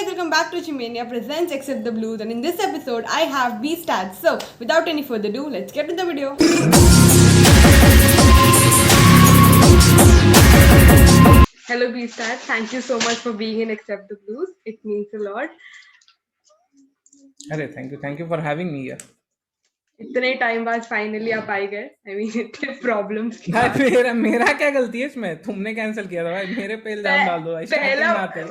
guys, welcome back to Chimania Presents Accept the Blues, and in this episode I have B-Stats. So without any further ado, let's get to the video. Hello B-Stats, thank you so much for being in Accept the Blues. It means a lot. अरे thank you for having me here. इतने time बाद finally आप आ गए। I mean इतने problems के भाई बाद। मेरा क्या गलती है इसमें? तुमने कैंसिल किया था भाई, मेरे पे इल्जाम डाल दो भाई। स्टार्टिंग में आते ही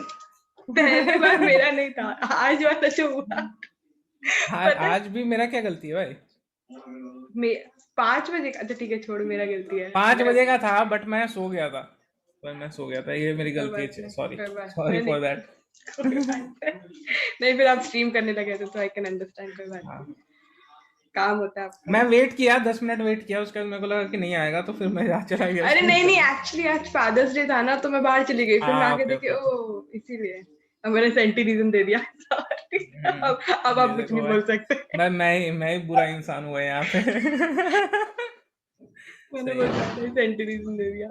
पहले बार मेरा नहीं था, आज वाला जो हुआ। आज भी मेरा क्या गलती है भाई? 5 बजे का, अच्छा ठीक है छोड़, मेरा गलती है। 5 बजे का था बट मैं सो गया था। ये मेरी गलती है। Sorry for that. नहीं, फिर आप स्ट्रीम करने लगे थे तो आई कैन अंडरस्टैंड। कोई बात नहीं, काम होता है आपका। मैं वेट किया 10 मिनट वेट किया, उसके बाद मेरे को लगा कि नहीं आएगा तो फिर मैं चला गया। अरे नहीं, एक्चुअली आज फादर्स डे था ना, तो मैं बाहर चली गई, फिर मैं आके देखी, ओ इसीलिए अब मैंने सेंटी रीजन दे दिया। अब आप कुछ नहीं बोल सकते। मैं ही बुरा इंसान हुआ यहाँ पे। मैंने बहुत सेंटी रीजन दे दिया।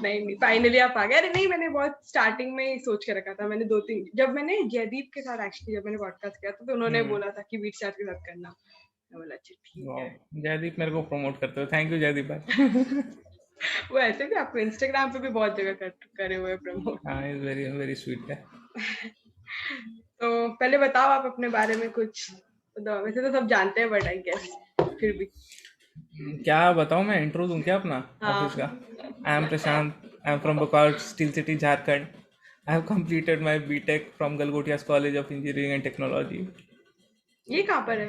नहीं, फाइनली आप आ गए। अरे नहीं, मैंने बहुत स्टार्टिंग में ही सोच के रखा था। मैंने 2-3, जब मैंने जयदीप के साथ एक्चुअली जब मैंने पॉडकास्ट किया था तो उन्होंने बोला था कि बीट स्टार के साथ करना। मैं बोला अच्छा ठीक है। जयदीप मेरे को प्रमोट करते हो, थैंक यू जयदीप भाई। वो ऐसे भी आपको इंस्टाग्राम पे भी बहुत जगह करे हुए प्रमोट। हाँ, इज वेरी वेरी स्वीट है। तो पहले बताओ आप अपने बारे में कुछ। वैसे तो सब जानते हैं बट आई गेस फिर भी क्या बताऊं मैं? इंट्रो दूं क्या अपना ऑफिस का? I am Prashant, I am from Bokaro Steel City Jharkhand. I have completed my BTech from Galgotias College of Engineering and Technology. ये कहाँ पर है?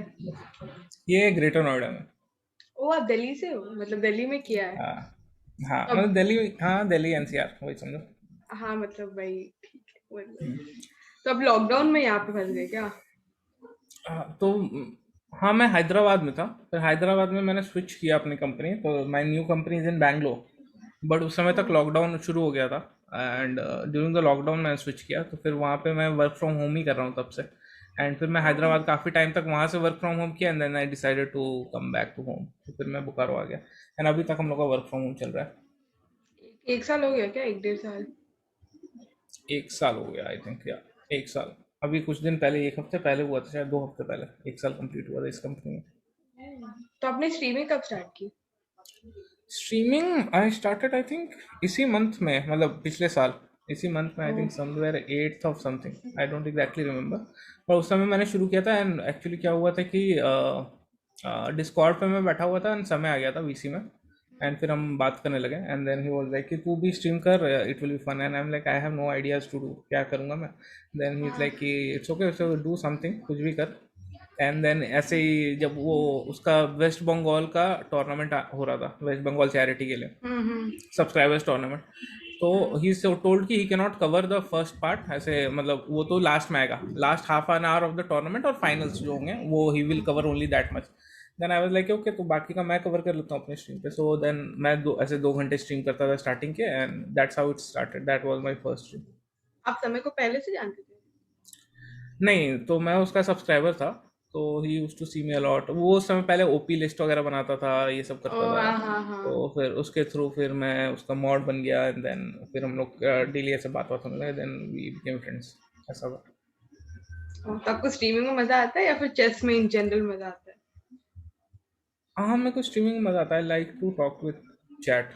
ये ग्रेटर नोएडा में। ओ, आप दिल्ली से हो? मतलब दिल्ली में किया है? हाँ मतलब दिल्ली, हाँ दिल्ली एनसीआर वही समझो। हाँ मतलब भाई ठीक है। तो अब लॉकडाउन में यहाँ पे फंस गए क्या? तो हाँ, मैं हैदराबाद में था, फिर हैदराबाद में मैंने स्विच किया अपनी कंपनी, तो my new company is in Bangalore. But उस समय तक लॉकडाउन शुरू हो गया था एंड ड्यूरिंग द लॉकडाउन मैंने स्विच किया, तो फिर वहाँ पे मैं वर्क फ्रॉम होम ही कर रहा हूँ तब से। एंड फिर मैं हैदराबाद काफ़ी टाइम तक वहाँ से वर्क फ्रॉम होम किया and then I decided to come back to home, तो फिर मैं बोकारो आ गया एंड अभी तक हम लोग का वर्क फ्रॉम होम चल रहा है। 1 साल हो गया क्या? 1-1.5 साल? 1 साल हो गया आई थिंक, या 1 साल। अभी कुछ दिन पहले, 1 हफ्ते पहले हुआ था, शायद 2 हफ्ते पहले 1 साल कंप्लीट हुआ था इस कंपनी में। तो आपने स्ट्रीमिंग कब स्टार्ट की? Streaming I started I think इसी मंथ में, मतलब पिछले साल इसी मंथ में। I think somewhere 8th of something, I don't exactly remember. पर उस समय मैंने शुरू किया था एंड एक्चुअली क्या हुआ था कि डिस्कॉर्ड पे मैं बैठा हुआ था एंड समय आ गया था वीसी में एंड फिर हम बात करने लगे and then he was like कि तू भी स्ट्रीम कर, it will be fun. And I am like I have no ideas to do, क्या करूँगा मैं? देन ही इज लाइक कि it's okay, so do something, कुछ भी कर। एंड देन ऐसे ही जब वो उसका वेस्ट बंगाल का टूर्नामेंट हो रहा था, वेस्ट बंगाल चैरिटी के लिए सब्सक्राइबर्स टूर्नामेंट, तो ही टोल्ड कि he can not cover the first part, ऐसे मतलब वो तो लास्ट में आएगा, last half an hour of the tournament, और फाइनल्स जो होंगे वो he will cover only that much. Then I was like okay, तो बाकी का मैं कवर कर लेता हूँ अपने स्ट्रीम पे। सो देन मैं ऐसे 2 घंटे स्ट्रीम करता था स्टार्टिंग के and that's how it started, that was my first stream. आप समय को पहले से जानते थे? नहीं, तो मैं उसका सब्सक्राइबर था, तो he used to see me a lot. वो उस समय पहले ओपी लिस्ट वगैरह बनाता था, ये सब करता था। तो फिर उसके थ्रू फिर मैं उसका मॉड बन गया एंड देन फिर हम लोग डेली ऐसे बात होने लगे, देन वी बिकेम फ्रेंड्स, ऐसा था। तो आपको स्ट्रीमिंग में मजा आता है या फिर चेस में इन जनरल मजा आता है? हाँ, मेरे को स्ट्रीमिंग में मजा आता है, like to talk with chat.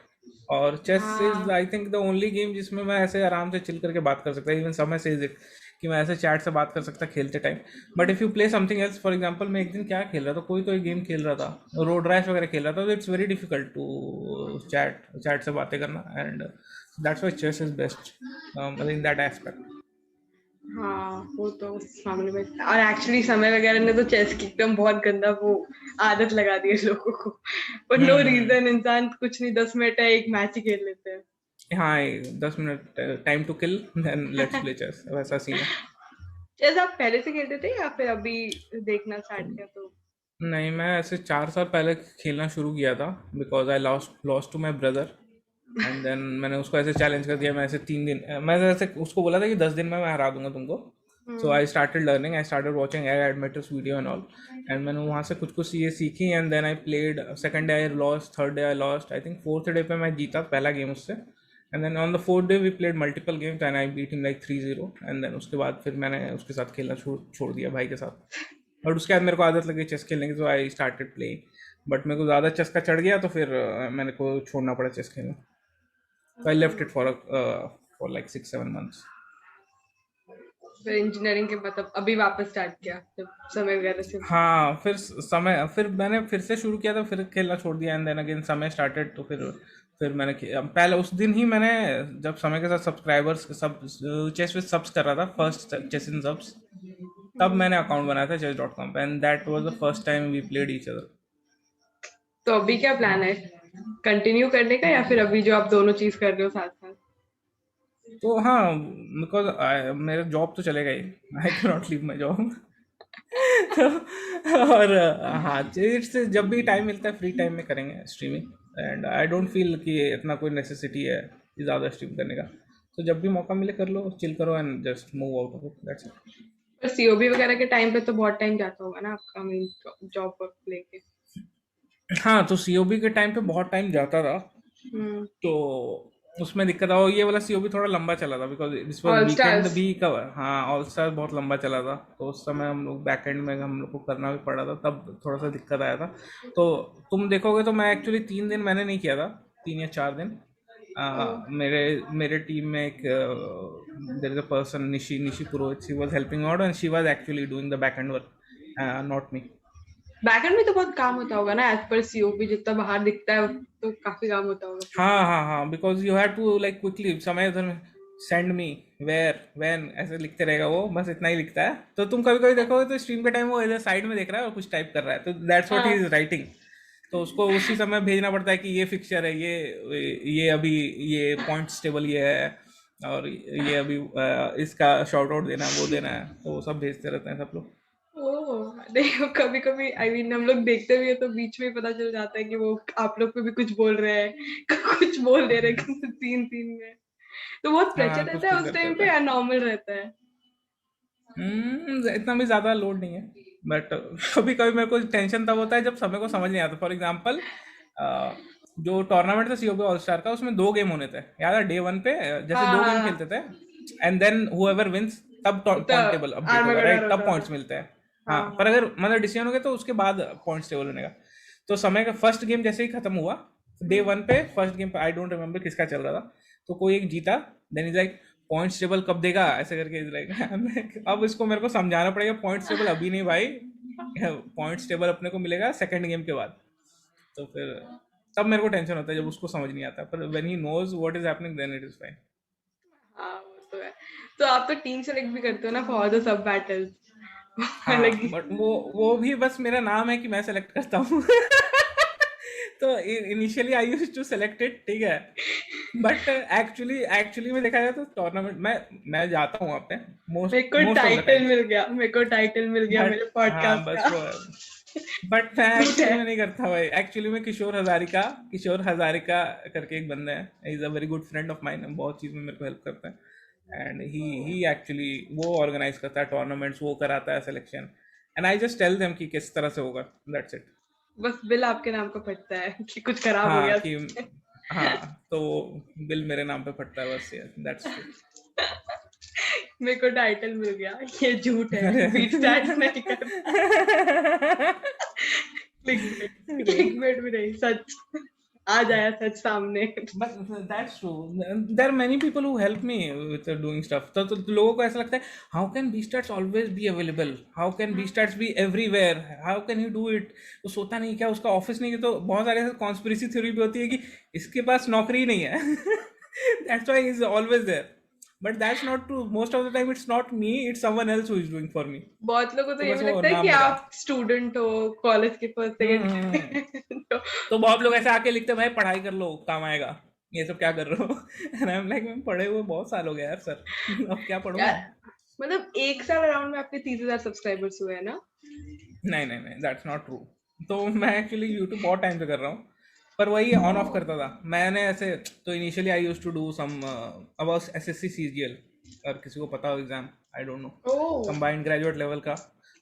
और chess is I think the only game जिसमें मैं ऐसे आराम से चिल करके बात कर सकता, इवन समय से इज कि मैं ऐसे चैट से बात कर सकता खेलते time. But if you play something else, for example मैं एक दिन क्या खेल रहा था, कोई तो एक गेम खेल रहा था, रोड रैश वगैरह खेल रहा था, तो it's very difficult to chat से बातें करना and that's why chess is best in that aspect. हाँ, वो तो उस मामले में। और एक्चुअली समय वगैरह ने तो चेस की एकदम बहुत गंदा वो आदत लगा दी है लोगों को। पर नो रीजन इंसान कुछ नहीं, 10 मिनट है, एक मैच ही खेल लेते हैं। हाँ, 10 minute time to kill then let's play chess, वैसा सीन है। चेस आप पहले से खेलते थे या फिर अभी देखना स्टार्ट किया? तो नहीं, मैं ऐसे 4 साल पहले खेलना शुरू किया था, because I lost to my brother and then मैंने उसको ऐसे चैलेंज कर दिया। मैं ऐसे 3 दिन, मैं ऐसे उसको बोला था कि 10 दिन में मैं हरा दूंगा तुमको। So I started learning, I started watching agadmator's video and all, and मैंने वहाँ से कुछ कुछ चीज़ें सीखी and then I played. Second day I lost, third day I lost, I think fourth day पे मैं जीता पहला गेम उससे and then on the fourth day we played multiple games and I beat him like 3-0 and then उसके बाद फिर मैंने उसके साथ खेलना छोड़ दिया भाई के साथ। और उसके बाद मेरे को आदत लगी चेस खेलने की, तो आई स्टार्टेड प्लेइंग, बट मेरे को ज़्यादा चेस का चढ़ गया तो फिर मैंने को छोड़ना पड़ा चेस खेलना। तो I left it for like 6-7 months। फिर इंजीनियरिंग के बाद अभी वापस स्टार्ट किया जब समय वगैरह से। हाँ, फिर मैंने फिर से शुरू किया था, फिर खेलना छोड़ दिया एंड देन अगेन समय स्टार्टेड, तो फिर मैंने पहले उस दिन ही मैंने जब समय के साथ सब्सक्राइबर्स सब चेस विद सब्स कर रहा था, फर्स्ट चेस इन सब्स, तब मैंने अकाउंट बनाया था chess.com पे and that was the first time we played each other. तो अभी क्या प्लान है, कंटिन्यू करने का या फिर अभी जो आप दोनों चीज कर रहे हो साथ साथ? तो हाँ, बिकॉज मेरा जॉब तो चलेगा ही, I can not leave my job. तो और हाँ, इट्स जब भी टाइम मिलता है फ्री टाइम में करेंगे streaming, and I don't feel कि इतना कोई नेसेसिटी है ज़्यादा स्ट्रीम करने का। तो जब भी मौका मिले कर लो, चिल करो and just move out of it, that's it. पर सीओबी वगैरह के टाइम पे तो बहुत टाइम जाता होगा ना आपका मेन जॉब वर्क लेके। हाँ, तो सीओबी के टाइम पे बहुत टाइम जाता था, तो उसमें दिक्कत आओ, ये वाला सीओबी थोड़ा लंबा चला था because this was all weekend stars. भी कवर। हाँ, ऑल स्टार बहुत लंबा चला था, तो उस समय हम लोग बैक एंड में हम लोग को करना भी पड़ा था, तब थोड़ा सा दिक्कत आया था। तो तुम देखोगे तो मैं एक्चुअली 3 दिन मैंने नहीं किया था, 3 या 4 दिन। मेरे मेरे टीम में एक there is a person, Nishi Purohit, she was helping out and she was actually doing the back end work, not me. Backend में तो बहुत काम होता होगा ना, एज पर सीओबी जितना बाहर दिखता है तो काफी काम होता होगा फिर। हाँ, because you have to like quickly समय उधर में सेंड मी वेयर व्हेन ऐसे लिखते रहेगा वो, बस इतना ही लिखता है। तो तुम कभी कभी देखोगे तो स्ट्रीम के टाइम वो इधर साइड में देख रहा है और कुछ टाइप कर रहा है, तो दैट्स व्हाट ही इज हाँ। राइटिंग। तो उसको उसी समय भेजना पड़ता है कि ये फिक्चर है, ये अभी ये पॉइंट्स टेबल ये है, और ये अभी इसका शॉर्ट आउट देना है, वो देना है, तो वो सब भेजते रहते हैं सब लोग। ओह देखो, कभी कभी आई मीन हम लोग देखते भी है तो बीच में ही पता चल जाता है कि वो आप लोग पे भी कुछ बोल रहे हैं, कुछ बोल दे रहे हैं सीन सीन में। तो बहुत प्रेशर हाँ, कुछ रहता है कुछ उस करते टाइम रहते पे या हैं। नॉर्मल रहता है? इतना भी ज़्यादा लोड नहीं है, बट कभी कभी मेरे को टेंशन तब होता है जब समय को समझ नहीं आता। फॉर एग्जांपल, जो टूर्नामेंट था सीओबी ऑल स्टार का, उसमें 2 गेम होने थे, याद है डे 1 पे जैसे हाँ 2 गेम हाँ खेलते थे, एंड देन हुएवर विंस तब हाँ। तो पॉइंट टेबल अपडेट होगा, आर्मागेडन राइट, तब होता था। पॉइंट्स मिलते हैं। हाँ, हाँ पर हाँ। अगर मतलब डिसीजन हो गया तो उसके बाद पॉइंट्स टेबल बनेगा। तो समय का फर्स्ट गेम जैसे ही खत्म हुआ, डे 1 पे फर्स्ट गेम पे आई डोंट रिमेम्बर किसका चल रहा था, तो कोई एक जीता, then is like points table कब देगा ऐसे करके, इज लाइक अब इसको मेरे को समझाना पड़ेगा, पॉइंट्स टेबल अभी नहीं भाई, पॉइंट्स टेबल अपने को मिलेगा सेकंड गेम के बाद। तो फिर तब मेरे को टेंशन होता है जब उसको समझ नहीं आता, पर when he knows what is happening then it is fine. हाँ वो तो है। तो आप तो टीम सेलेक्ट भी करते हो ना फॉर द सब बैटल्स? अलग हाँ, ही। बट वो भी बस मेरा नाम है कि मैं सेलेक्ट करता हूँ। तो initially I used to select it, ठीक है, बट एक्चुअली एक्चुअली में देखा जाए तो टूर्नामेंट मैं जाता हूँ वहाँ पे मेरे को most of the title times, मिल गया, मेरे को टाइटल मिल गया बट मेरे हाँ पॉडकास्ट बस का। वो है। बट मैं झूठ एक्चुअली है। में नहीं करता भाई, एक्चुअली में किशोर हजारिका करके एक बंदा है, is a very good friend of mine, बहुत चीज़ में मेरे को हेल्प करता है, एंड ही एक्चुअली वो ऑर्गेनाइज करता है टूर्नामेंट्स, वो कराता है selection, and I just tell them कि किस तरह से होगा, दैट्स इट। बस बिल आपके नाम का फटता है कि कुछ खराब हो हाँ गया। कि हाँ, तो बिल मेरे नाम पे फटता है बस, दैट्स ट्रू। मेरे को टाइटल मिल गया, ये झूठ है, अरे बीट स्टैट्स नहीं करता। क्लिकबेट, क्लिकबेट भी नहीं, सच आ जाया सच सामने। But that's true. There are many people who help me with doing stuff. तो लोगों को ऐसा लगता है, how can B-Stats always be available? How can B-Stats be everywhere? How can he do it? वो सोता नहीं क्या, उसका ऑफिस नहीं है? तो बहुत सारे ऐसे कॉन्स्पिरेसी थ्योरी भी होती है कि इसके पास नौकरी नहीं है। That's why he's always there. But that's not true. Most of the time it's not me, it's someone else who is doing for me. बहुत लोगों को तो तो ये बस भी वो लगता है कि नाम मेरा है। आप स्टूडेंट हो कॉलेज के फर्स्ट हम्म। सेकंड तो तो बहुत लोग ऐसे आके लिखते हैं, भाई पढ़ाई कर लो काम आएगा, ये सब क्या कर रहे हो? एंड आई एम लाइक, मैं पढ़े हुए बहुत साल हो गए यार सर, अब क्या पढ़ूं? यार मतलब एक साल अराउंड में आपके 30,000 सब्सक्राइबर्स हुए हैं ना? नहीं, दैट्स नॉट ट्रू। तो मैं एक्चुअली यूट्यूब बहुत टाइम से कर रहा हूँ, पर वही ऑन ऑफ करता था मैंने ऐसे। तो initially I used to do some about SSC CGL, अगर किसी को पता हो exam, I don't know, oh. Combined graduate level का।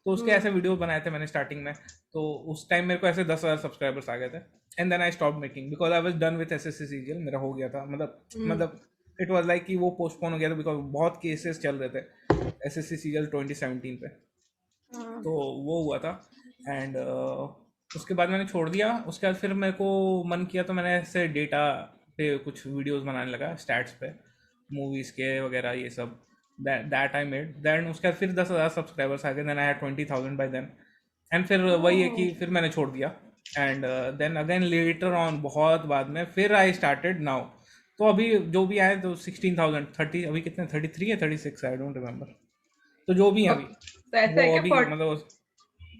तो उसके ऐसे वीडियो बनाए थे मैंने स्टार्टिंग में। तो उस टाइम मेरे को ऐसे 10,000 सब्सक्राइबर्स आ गए थे। And then I stop making because I was done with SSC CGL, मेरा हो गया था। मतलब इट वाज लाइक कि वो पोस्टपोन हो गया था बिकॉज बहुत केसेस चल रहे थे एसएससी सीजीएल 2017 पे। तो वो हुआ था। एंड उसके बाद मैंने छोड़ दिया। उसके बाद फिर मेरे को मन किया तो मैंने ऐसे डेटा पे कुछ वीडियोस बनाने लगा, स्टैट्स पे, मूवीज़ के वगैरह ये सब। That I made. देन उसके बाद फिर 10,000 सब्सक्राइबर्स आ गए। Then I had 20,000 by then. And फिर वही है कि फिर मैंने छोड़ दिया। And then again later on, बहुत बाद में फिर आई स्टार्टेड नाउ। तो अभी जो भी आए तो 16,000, 30, अभी कितने, 33 है, 36, आई डोंट रिमेम्बर। तो जो भी है अभी, तो ऐसा है वो कि अभी मतलब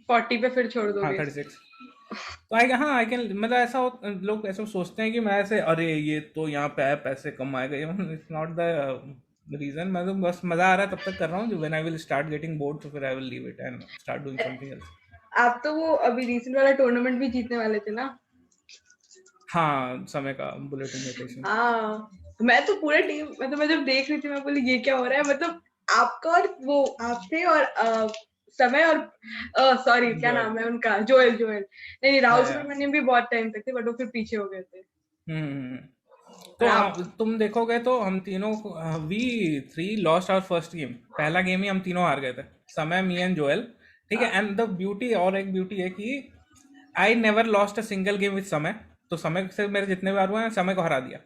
40 पे फिर छोड़ हाँ दोगे? 36। तो आई, हाँ आई कैन, मतलब ऐसा लोग ऐसा सोचते हैं कि मैं ऐसे, अरे ये तो यहाँ पे है पैसे कमाएगा, इट्स नॉट द रीजन। मैं तो बस मजा आ रहा है तब तक कर रहा हूँ, जो when I will start getting bored तो फिर I will leave it and start doing something else. आप तो वो अभी रिसेंट वाला टूर्नामेंट भी जीतने वाले थे ना? हाँ, समय का बुलेट इनविटेशन। हाँ, मैं तो पूरे टीम, मतलब मैं जब देख रही थी मैं बोली ये क्या हो रहा है, मतलब आपका और वो आप थे और समय और सॉरी क्या जोएल। नाम है उनका, जोएल जोएल नहीं नहीं, राहुल या सुब्रमण्यम भी बहुत टाइम तक थे बट वो फिर पीछे हो गए थे। हम्म। और तो आप? तुम देखोगे तो हम तीनों, we three lost our first game. पहला गेम ही हम तीनों हार गए थे, समय, मी एंड जोएल। ठीक है। हाँ, एंड द ब्यूटी, और एक ब्यूटी है कि I never lost a single game with समय। तो समय से मेरे जितने बार हुए हैं, समय को हरा दिया।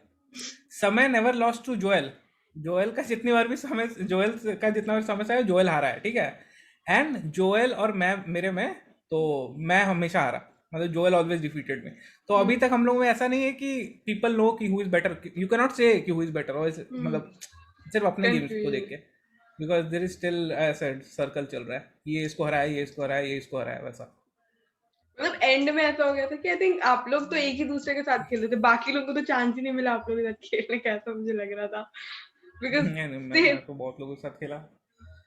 Samay never lost to Joel. Joel का जितनी बार भी समय, जोएल का जितना बार समय से आया, जोएल हारा है। ठीक है। एंड जोएल और मैं, मेरे में, तो मैं हमेशा हारा। मतलब जोएल ऑलवेज डिफीटेड में। तो अभी तक हम लोगों में ऐसा नहीं है कि पीपल नो कि who is better. You can not से कि हु इज बेटर, मतलब सिर्फ अपने गेम्स को देख कंफ्यूजन। के। बिकॉज देर इज स्टिल ऐसा सर्कल चल रहा है, ये इसको हराया, ये इसको हराया, ये इसको हराया, वैसा। मतलब एंड में ऐसा हो गया था कि आई थिंक आप लोग तो एक ही दूसरे के साथ खेल रहे थे, बाकी लोगों को तो चांस ही नहीं मिला आप लोगों के साथ खेलने का, ऐसा मुझे लग रहा था बिकॉज नहीं नहीं, मैं सेम। तो बहुत लोगों के साथ खेला।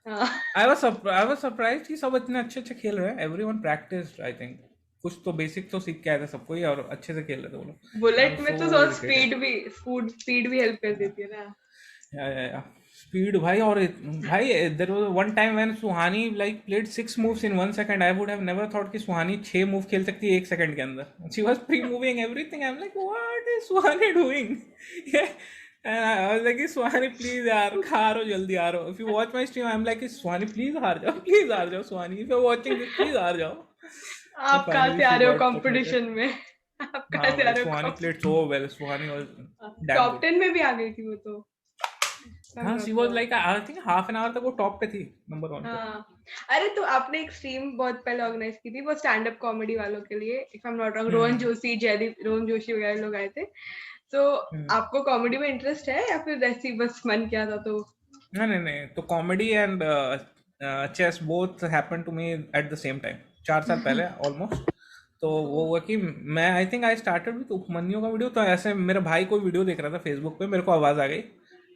हाँ, आई वाज सरप्राइज कि सब इतने अच्छे अच्छे खेल रहे हैं। एवरीवन प्रैक्टिस, आई थिंक कुछ तो बेसिक तो सीख के आए थे सबको ही, और अच्छे से खेल रहे थे वो लोग। आई बुलेट वाज में सो तो थोड़ा इरिटेटेड। स्पीड भी हेल्प कर देती है ना। या स्पीड भाई। और भाई there was one time when Suhani like played 6 moves in 1 second. I would have never thought कि सुहानी 6 मूव खेल सकती है 1 सेकंड के अंदर। She was premoving everything. I am like what is Suhani doing. I was like Suhani please यार हारो, जल्दी हारो। If you watch my stream I am like Suhani please हार जाओ, प्लीज हार जाओ Suhani, if you are watching this please हार जाओ। तो आप कहाँ फाइनली से आ शी रहे हो गॉट सबमिटेड। कंपटीशन में? आप कहाँ हाँ से आ भाई, रहे सुहानी हो? Played so well. Suhani was dam top good. 10 में भी आ गई थी वो तो, हाँ, she was like, I think half an our तक वो टॉप पे थी, नंबर 1 पे। हाँ। अरे तो आपने एक स्ट्रीम बहुत पहले ऑर्गेनाइज की थी वो स्टैंड अप कॉमेडी वालों के लिए, if I am not wrong, Rohan hmm. Joshi, Jaideep, Rohan Joshi वगैरह लोग आए थे। तो हम्म। आपको कॉमेडी में इंटरेस्ट है या फिर ऐसे ही बस मन किया था तो? नहीं नहीं नहीं, तो comedy and chess both happen to me at the same time, 4 साल पहले ऑलमोस्ट। तो वो हुआ कि मैं, I think I started with Upamanyu का वीडियो। तो ऐसे मेरा भाई कोई वीडियो देख रहा था फेसबुक पे, मेरे को आवाज़ आ गई।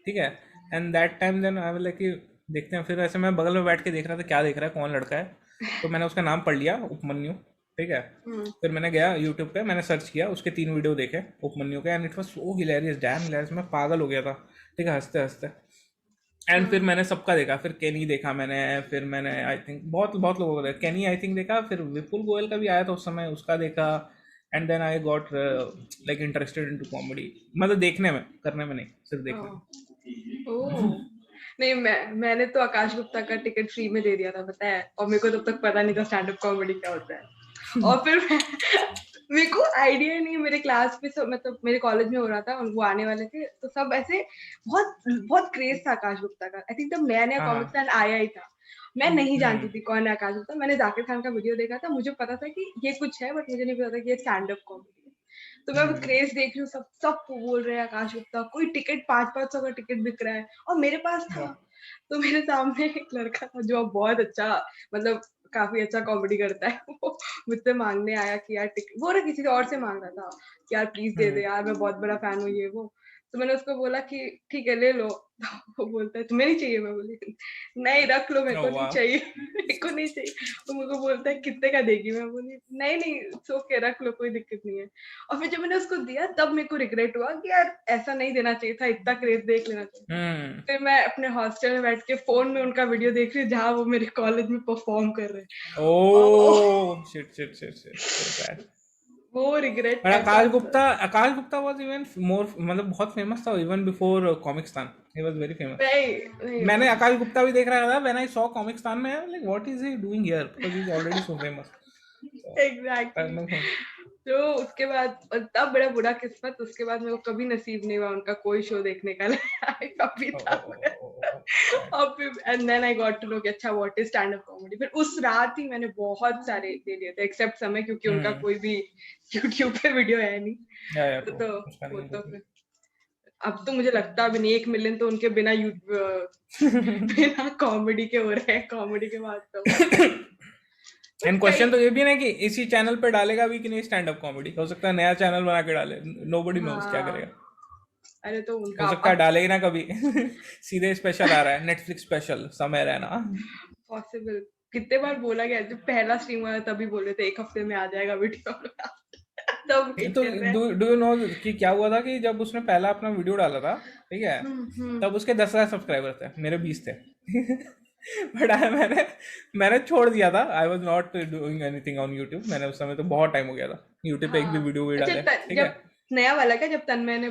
ठीक है। And that time then I was like कि देखते हैं। फिर ऐसे मैं बगल में बैठ के देख रहा था क्या देख रहा है, कौन लड़का है। तो मैंने उसका नाम पढ़ लिया, उपमन्यु। ठीक है। हम्म। फिर मैंने गया यूट्यूब पे, मैंने सर्च किया, उसके 3 वीडियो देखे उपमन्यु के। And it was so hilarious, dam hilarious. मैं पागल हो गया था। ठीक है, हंसते हंसते। एंड फिर मैंने सबका देखा। फिर केनी देखा मैंने। फिर मैंने आई थिंक बहुत बहुत लोगों को देखा। केनी आई थिंक देखा। फिर विपुल गोयल का भी आया था उस समय, उसका देखा। And then I got like interested into comedy. मतलब देखने में, करने में नहीं, सिर्फ देखने में। ओह, नहीं मैंने तो आकाश गुप्ता का टिकट फ्री में दे दिया था पता है, और मेरे को तब तक पता नहीं था स्टैंड अप कॉमेडी क्या होता है। और फिर मेरे को आइडिया नहीं, मेरे क्लास में सब, मतलब मेरे कॉलेज में हो रहा था और वो आने वाले थे तो सब ऐसे बहुत बहुत क्रेज था आकाश गुप्ता का। आई थिंक तब नया नया हाँ कॉमिक हाँ। स्टैंड आया ही था। मैं नहीं जानती हम्म। थी कौन है आकाश गुप्ता। मैंने जाकिर खान का वीडियो देखा था, मुझे पता था कि ये कुछ है बट मुझे नहीं पता था कि ये स्टैंड अप कॉमेडी है। तो मैं हम्म। क्रेज देख रही हूँ, सब सब बोल रहे हैं आकाश गुप्ता, कोई टिकट 500-500 का टिकट बिक रहा है और मेरे पास था। वाह। तो मेरे सामने एक लड़का था जो अब बहुत अच्छा, मतलब काफी अच्छा कॉमेडी करता है, वो मुझसे मांगने आया कि यार टिकट, वो ना किसी और से मांग रहा था कि यार प्लीज दे दे हम्म। यार, मैं बहुत बड़ा फैन हूँ ये वो। तो मैंने उसको बोला कि ठीक है ले लो। तो वो बोलता है तुम्हें नहीं चाहिए? मैं बोली नहीं रख लो, मेरे ओ को नहीं वाह। चाहिए। को नहीं चाहिए। वो मेरे को बोलता है कितने का देगी, मैं बोली नहीं नहीं सो के रख लो, कोई दिक्कत नहीं है। और फिर जब मैंने उसको दिया तब मेरे को रिग्रेट हुआ कि यार ऐसा नहीं देना चाहिए था, इतना क्रेज देख लेना चाहिए। हम्म। फिर मैं अपने हॉस्टल में बैठ के फोन में उनका वीडियो देख रही हूँ जहाँ वो मेरे कॉलेज में परफॉर्म कर रहे हैं। Oh shit shit shit shit, so bad. वो रिग्रेट और ऐसा Akash Gupta was even more, मतलब बहुत फेमस था even before Comicstaan, he was very famous. नहीं मैंने आकाश गुप्ता भी देख रहा था व्हेन आई सॉ कॉमिक्सतान में, like what is he doing here, because he is already so famous. Exactly. तो उसके बाद तब बड़ा बुरा किस्मत, उसके बाद मेरे को कभी नसीब नहीं हुआ उनका कोई शो देखने का कभी तक। और फिर and then I got to know कि अच्छा what is stand up comedy. फिर उस रात ही मैंने बहुत सारे दे दिए थे एक्सेप्ट समय, क्योंकि उनका कोई भी यूट्यूब पे वीडियो है नहीं। तो वो तो फिर अब तो मुझे लगता भी नहीं 1 मिलियन तो उनके बिना बिना कॉमेडी के हो रहे हैं, कॉमेडी के बाद तो। एंड क्वेश्चन तो ये भी ना कि इसी चैनल पे डालेगा भी कि नहीं स्टैंड अप कॉमेडी, हो सकता है नया चैनल बना के डाले, नोबडी नोज क्या करेगा। अरे तो उनका हो सकता है डाले ही ना कभी सीधे स्पेशल आ रहा है नेटफ्लिक्स स्पेशल समय रहना। पॉसिबल। कितने बार बोला गया, जब पहला स्ट्रीम हुआ तभी बोले थे 1 हफ्ते में आ जाएगा वीडियो। तब तो डू यू नो कि क्या हुआ था कि जब उसने पहला अपना वीडियो डाला था, ठीक है, तब उसके 10,000 सब्सक्राइबर थे, मेरे 20 थे। बट मैंने छोड़ दिया था, I was not doing anything on YouTube. मैंने उस समय तो बहुत टाइम हो गया था यूट्यूब पे एक भी वीडियो भी डाले, ठीक है। नया वाला क्या, जब तन्मय ने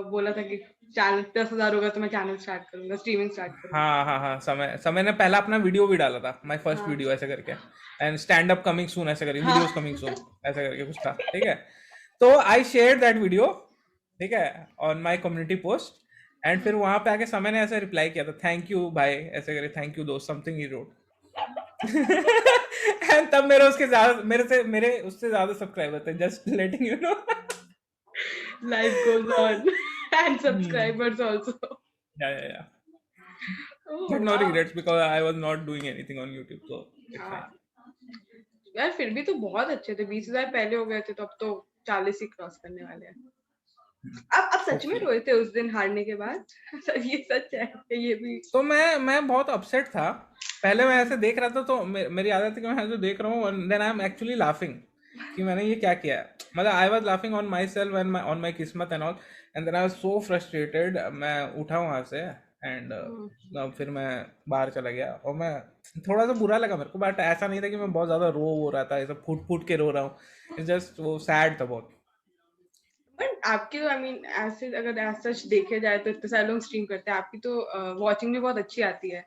बोला था कि चैनल 10,000 होगा तो मैं चैनल स्टार्ट करूंगा, स्ट्रीमिंग स्टार्ट करूंगा। हाँ, समय ने पहला अपना वीडियो भी डाला था, माय फर्स्ट वीडियो ऐसे करके, and stand up coming soon ऐसे करके, वीडियोस कमिंग सून ऐसे करके कुछ था, ठीक है। तो आई शेयर दैट वीडियो, ठीक है, on my community post, and फिर वहां पे आके समय ने ऐसे रिप्लाई किया था, थैंक यू भाई ऐसे करे, थैंक यू दोस्त, समथिंग ही रोट। एंड तब मेरे उससे ज्यादा सब्सक्राइबर थे, just letting you know. Life goes on and subscribers also. Yeah. Oh, But no wow. regrets because I was not doing anything on YouTube, so it's fine. यार फिर भी तो बहुत अच्छे थे, 20,000 पहले हो गए थे, तो अब तो 40 ही क्रॉस करने वाले हैं। अब सच में रोए थे उस दिन हारने के बाद? ये सच है, ये भी। तो मैं बहुत अपसेट था। पहले मैं ऐसे देख रहा था तो मेरी आदत है कि मैं ऐसे देख रहा हूँ, then I am actually laughing कि मैंने ये क्या किया है। मतलब I was laughing on myself and on my किस्मत and all, and then I was so frustrated. मैं उठा वहाँ से एंड फिर मैं बाहर चला गया, और मैं थोड़ा सा बुरा लगा मेरे को, बट ऐसा नहीं था कि मैं बहुत ज़्यादा रो रहा था, ऐसा फूट फूट के रो रहा हूँ। इट्स जस्ट वो सैड था बहुत। बट आपकी आई मीन ऐसे अगर एज सच देखे जाए तो इतने सारे लोग स्ट्रीम करते हैं, आपकी तो वॉचिंग भी बहुत अच्छी आती है।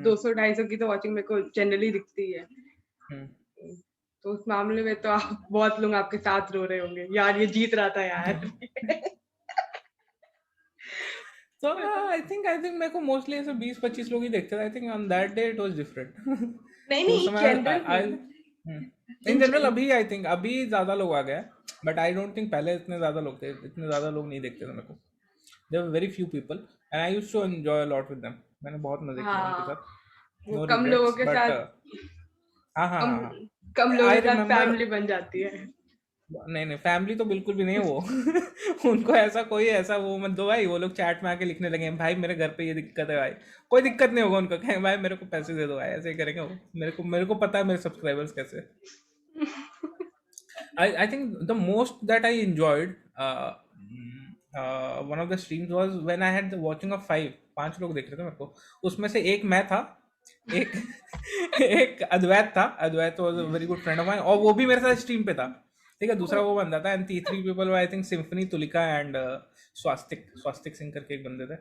200-250 की तो वॉचिंग मेरे को जनरली दिखती है। तो उस मामले में तो आप बहुत लोग आपके साथ रो रहे होंगे, यार ये जीत रहा था यार। So I think मेरे को मोस्टली ऐसे 20-25 लोग ही देखते थे। I think on that day it was different. तो उस समय इन जनरल अभी आई थिंक अभी ज्यादा लोग आ गए, बट आई डोंट थिंक पहले इतने ज्यादा लोग थे, इतने ज्यादा लोग नहीं देखते थे मेरे को। There were very few people and I used to enjoy a lot with them. मैंने बहुत मजे किए उनके साथ, वो कम लोगों के साथ, हाँ कम लोगों के साथ फैमिली बन जाती है। नहीं फैमिली तो बिल्कुल भी नहीं है वो। उनको ऐसा कोई ऐसा वो मत दो भाई, वो लोग चैट में आके लिखने लगे भाई मेरे घर पे ये दिक्कत है भाई। कोई दिक्कत नहीं होगा उनको, कहेंगे भाई मेरे को पैसे दे दो भाई, ऐसे ही करेंगे वो। मेरे को पता है मेरे सब्सक्राइबर्स कैसे। I think the most that I enjoyed one of the streams was when I had the watching of 5 लोग देख रहे थे मेरे को, उसमें से एक मैं था, एक अद्वैत था। Advait was a very good friend of mine, और वो भी मेरे साथ स्ट्रीम पे था, ठीक है। दूसरा वो बंदा था, and 3 people I think Symphony, Tulika and Swastik Singh करके एक बंदे थे।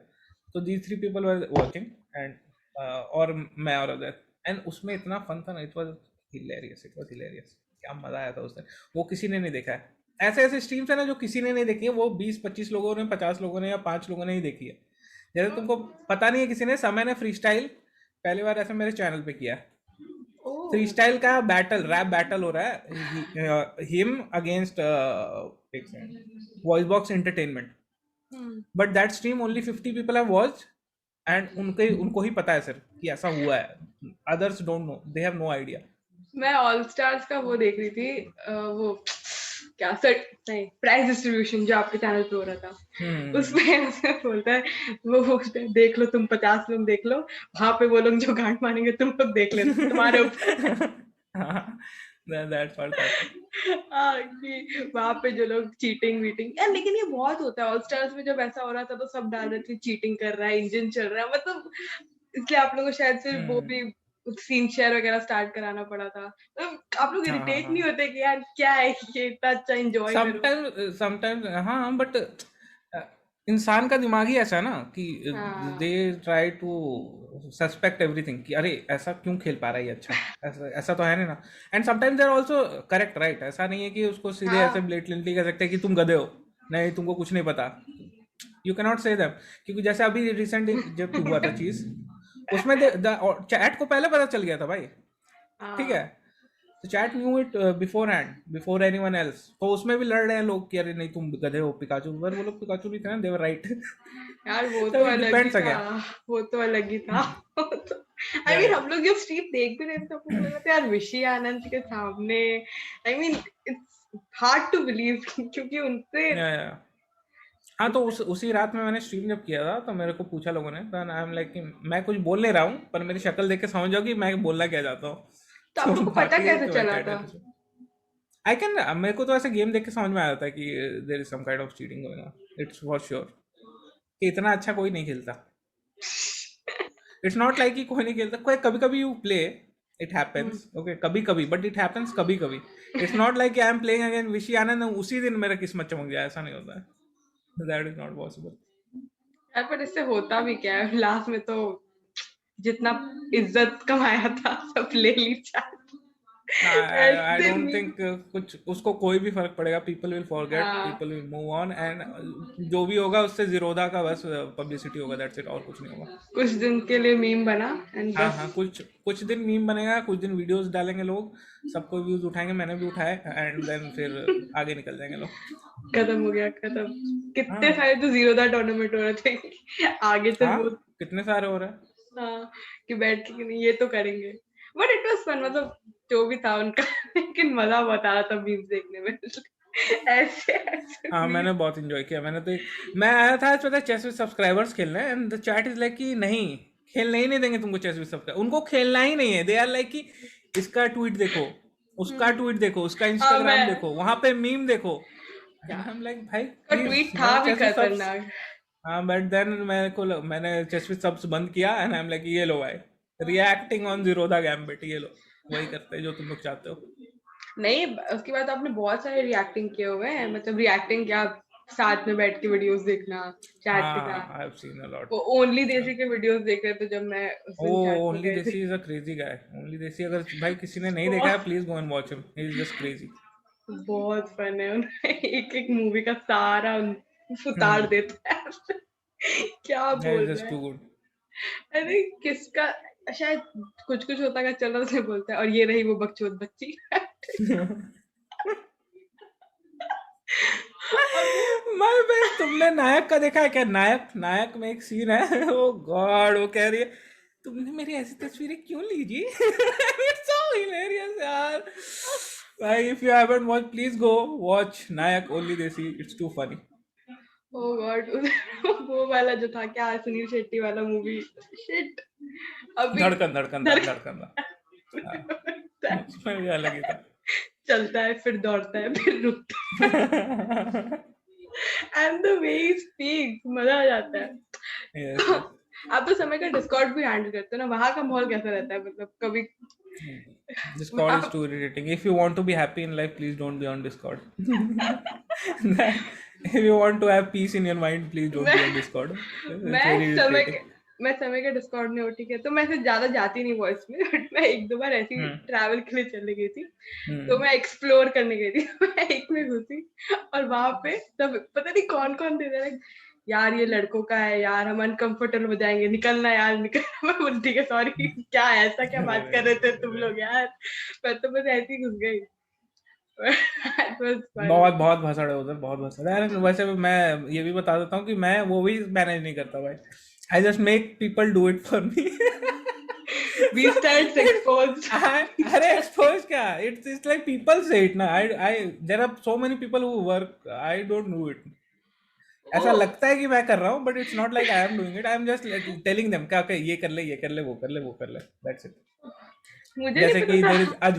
तो these 3 people were watching and और मैं और अद्वैत, एंड उसमें इतना फन था ना, इट वाज हिलेरियस। क्या मजा आया था उस दिन, वो किसी ने नहीं देखा है। ऐसे स्ट्रीम्स है ना जो किसी ने नहीं देखी है, वो 20-25 लोगों ने, 50 लोगों ने या 5 लोगों ने ही देखी है। जैसे तुमको पता नहीं है किसी ने, समय ने फ्री स्टाइल पहली बार ऐसे मेरे चैनल पे किया है। फ्री स्टाइल का बैटल, रैप बैटल हो रहा है, him against voice box entertainment, but that stream only 50 people have watched, and उनको ही पता है सर कि ऐसा हुआ है, others don't know, they have no idea. मैं ऑल स्टार्स का वो देख रही थी, वो क्या सर नहीं प्राइस डिस्ट्रीब्यूशन जो आपके चैनल पे हो रहा था उसमें उसमें बोलता है वो देख लो तुम 50 लोग देख लो वहां पे वो लोग जो गांठ मारेंगे तुम लोग देख लेना तुम्हारे ऊपर That part happened. कि वहां पे जो लोग चीटिंग वीटिंग यार लेकिन ये बहुत होता है ऑल स्टार्स में जब ऐसा हो रहा था तो सब डाल रहे थे चीटिंग कर रहा है इंजन चल रहा है मतलब इसलिए आप लोगों को शायद से वो भी सीन शेयर वगैरह स्टार्ट कराना पड़ा था तो आप लोग हाँ हाँ इरिटेट हाँ नहीं होते कि यार क्या है ये इतना अच्छा एंजॉय करो समटाइम्स हाँ बट इंसान का दिमाग ही ऐसा है ना कि दे हाँ ट्राई टू सस्पेक्ट एवरीथिंग कि अरे ऐसा क्यों खेल पा रहा है ये अच्छा ऐसा ऐसा तो है नहीं ना and sometimes they are also correct right ऐसा नहीं है कि उसको सीधे ऐसे हाँ ब्लेटली कह सकते हैं कि तुम गधे हो नहीं तुमको कुछ नहीं पता यू कैन नॉट से दैम क्योंकि जैसे अभी रिसेंट जब हुआ था चीज उसमें चैट को पहले पता चल गया था भाई ठीक है हाँ तो chat knew it before hand before anyone else तो उसमें भी लड़ रहे हैं लोग कि अरे नहीं तुम गधे हो पिकाचू पर वो लोग पिकाचू नहीं थे ना देवर राइट यार वो तो तो इट अलग ही डिपेंड्स था अगेन वो तो अलग ही था आई या मीन या हम लोग जब स्ट्रीम देख भी रहे थे तो हमको लग रहा था यार विशी आनंद के सामने I mean it's hard to believe क्योंकि उनसे या हाँ तो उसी रात में मैंने स्ट्रीम जब किया था तो मेरे को पूछा लोगों ने तो आई एम लाइक कि मैं कुछ बोल नहीं रहा हूँ पर मेरी शक्ल देख के समझ जाओ कि मैं बोलना क्या चाहता हूँ तो तो आप लोग को पता बाकी कैसे तो मैं चला चैट था आई कैन मेरे को तो ऐसे गेम देख के समझ में आ जाता है कि there is some kind of cheating going on it's for sure कि इतना अच्छा कोई नहीं खेलता इट्स नॉट लाइक कि कोई नहीं खेलता कोई कभी कभी you play it happens okay कभी कभी बट इट हैपेंस कभी कभी it's not like I am playing again विशी आनंद उसी दिन मेरा किस्मत चमक जाए ऐसा नहीं होता है दैट इज नॉट पॉसिबल यार पर इससे होता भी क्या है लास्ट में तो जितना इज्जत कमाया था सब ले ली आई ऐसे डोंट नहीं थिंक कुछ उसको कोई भी फर्क पड़ेगा पीपल विल फॉरगेट हाँ people will move on and जो भी होगा उससे जीरोधा का बस पब्लिसिटी होगा दैट्स इट और कुछ नहीं होगा कुछ दिन के लिए मीम बना एंड हाँ बस हाँ कुछ कुछ दिन मीम बनेगा कुछ दिन वीडियोस डालेंगे लोग सबको व्यूज उठाएंगे मैंने भी उठाए एंड देन फिर आगे निकल जाएंगे लोग खत्म हो गया खत्म कितने हाँ सारे तो जीरो दा टूर्नामेंट हो रहे थे आगे चल हाँ वो कितने सारे हो रहे हैं हाँ कि बैठ के कि नहीं ये तो करेंगे बट इट वाज फन मतलब जो भी था उनका लेकिन मजा बहुत आ रहा था मीम्स देखने में ऐसे ऐसे हाँ मीम मैंने बहुत इंजॉय किया मैंने तो मैं आया था आज पता है चेस विद सब्सक्राइबर्स खेलने and the chat is like कि नहीं खेलने ही नहीं देंगे तुमको चेस विद सब्सक्राइबर उनको खेलना ही नहीं है दे आर लाइक कि इसका ट्वीट देखो उसका ट्वीट देखो उसका हाँ इंस्टाग्राम मैं देखो वहां पे मीम देखो एंड यार आई एम लाइक भाई का प्लीज ट्वीट था मैंने भी चेस विद सब्स खतरनाक हाँ बट देन मैंने चेस विद सब्स बंद किया एंड आई एम लाइक ये लो भाई रिएक्टिंग ऑन जीरोधा गैम्बिट ये लो वही करते हैं जो तुम लोग चाहते हो नहीं उसके बाद आपने बहुत सारे रिएक्टिंग किए हुए हैं मतलब रिएक्टिंग क्या साथ में बैठ के वीडियोस देखना चैट के हाँ साथ आई हैव सीन अ लॉट वो ओनली देसी के वीडियोस देख रहे थे जब मैं उस ओ दिन चैट में ओनली गए थे देसी is a crazy guy only देसी अगर भाई किसी ने नहीं देखा है बहुत please go and watch him he is just crazy बहुत फन है उन्हें एक एक मूवी का सारा उतार हम्म देता है क्या दैट इज बोल रहा जस्ट है टू गुड अरे किसका शायद कुछ कुछ होता है चल रहा उसे बोलता है और ये रही वो बकचोद बच्ची और वो माय बेस्ट तुमने नायक का देखा है क्या नायक नायक में एक सीन है ओ गॉड वो कह रही है तुमने मेरी ऐसी तस्वीरें क्यों ली जी इट्स सो हिलेरियस यार भाई if you haven't watch please go watch Nayak only desi it's too funny oh God वो वाला जो था क्या सुनील शेट्टी वाला मूवी शिट अभी धड़कन धड़कन था धर धड़कन था हाँ उसमें भी अलग ही था चलता है फिर दौड़ता है फिर रुकता है and the way he speaks मजा आ जाता यस है आप तो समय का डिस्कॉर्ड भी हैंडल करते हो ना वहां का माहौल कैसा रहता है मतलब कभी Discord is too irritating. If you want to be happy in life, please don't be on Discord. If you want to have peace in your mind, please don't मैं be on Discord. It's मैं very समय irritating. के मैं समय का Discord में ठीक है तो मैं ऐसे ज्यादा जाती नहीं वॉइस में बट मैं एक दो बार ऐसी Hmm. ट्रैवल के लिए चली गई थी तो Hmm. मैं एक्सप्लोर करने गई थी मैं एक में घुसी और वहां पे तब पता नहीं कौन कौन थे रहे यार ये लड़कों का है यार हम अनकंफर्टेबल हो जाएंगे निकलना यार निकलना मैं बोलती ठीक है सॉरी क्या ऐसा क्या बात कर रहे थे तुम लोग यार मैं तो बस ऐसे ही घुस गई It was fun. बहुत बहुत भसड़ है उधर बहुत भसड़ है यार वैसे मैं ये भी बता देता हूँ कि मैं वो भी मैनेज नहीं करता भाई I just make people do it for me Beastars exposed. अरे expose क्या? It's like people say it ना. I there are so many people who work. I don't do it. ऐसा Oh, लगता है कि मैं कर रहा हूँ, but it's not like I am doing it. I am just like telling them क्या okay, ये कर ले, ये कर ले, वो कर ले, वो कर ले. That's it. मुझे नहीं जैसे पता कि there is था.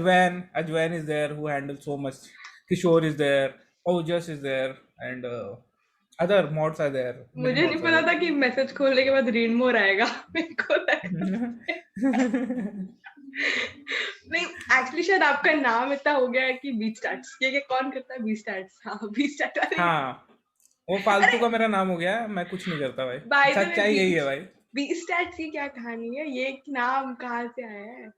Ajwan is there who handles so much. Kishore is there. Ojas is there, and other mods are there. Many मुझे नहीं mods are पता there. था कि मैसेज खोलने के बाद रीड मोर आएगा. मेरे को लगा. नहीं, एक्चुअली शायद आपका नाम इतना हो गया है कि बीच स्टार्ट्स. ये कौन करता है बीच स्टार्ट्स? हाँ, बीच स्टार्ट. अरे हाँ, वो फालतू का मेरा नाम हो गया है, मैं कुछ नहीं करता भाई. बाय द वे, सच्चाई यही है भाई. बीच स्टार्ट्स की क्या कहानी है? ये नाम कहाँ से आया है?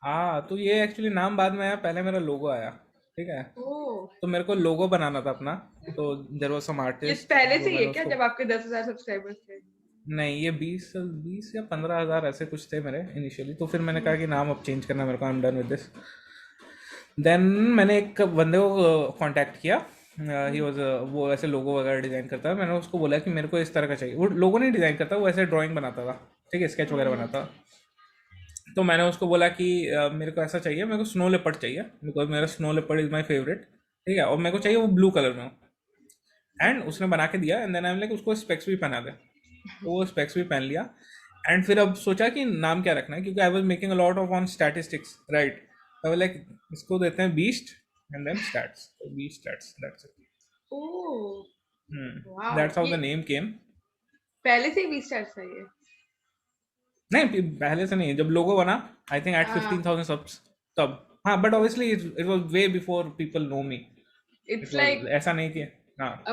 हाँ, तो ये एक्चुअली नाम बाद में आया, पहले मेरा लोगो आया. ठीक है, ओह, तो मेरे को लोगो बनाना था अपना. तो देयर वाज सम ये आर्टिस्ट, पहले तो से ही है मैंने क्या, उसको. जब आपके 10,000 सब्सक्राइबर्स थे? नहीं, ये 20 या 15,000 ऐसे कुछ थे मेरे इनिशियली. तो फिर मैंने कहा कि नाम अब चेंज करना मेरे को. I am done with this. Then मैंने एक बंदे को कांटेक्ट किया. ही वाज वो ऐसे लोगो वगैरह डिज़ाइन करता है. मैंने उसको बोला कि मेरे को इस तरह का चाहिए. वो लोगो नहीं डिज़ाइन करता, वो ऐसे ड्राइंग बनाता था. ठीक है, स्केच वगैरह बनाता. तो मैंने उसको बोला कि मेरे को ऐसा चाहिए, मेरे को स्नो लेपर्ड चाहिए, बिकॉज मेरा snow leopard is my favourite. ठीक है, और मेरे को चाहिए वो ब्लू कलर में. एंड उसने बना के दिया. And then I am like उसको स्पेक्स भी पहना दे. तो वो स्पेक्स भी पहन लिया. एंड फिर अब सोचा कि नाम क्या रखना है, क्योंकि I was making a lot of on statistics, right. I like इसको देते हैं beast and then stats. Beast stats, that's it. Oh, wow. That's how ये द नेम केम. पहले से ही बीच स्टार्ट्स था ये? नहीं, पहले से नहीं. जब लोगो बना, आई थिंक एट हाँ, 15,000 सब्स, तब. हाँ, but obviously it was way before people know me. It it's was like, ऐसा नहीं कि. हाँ.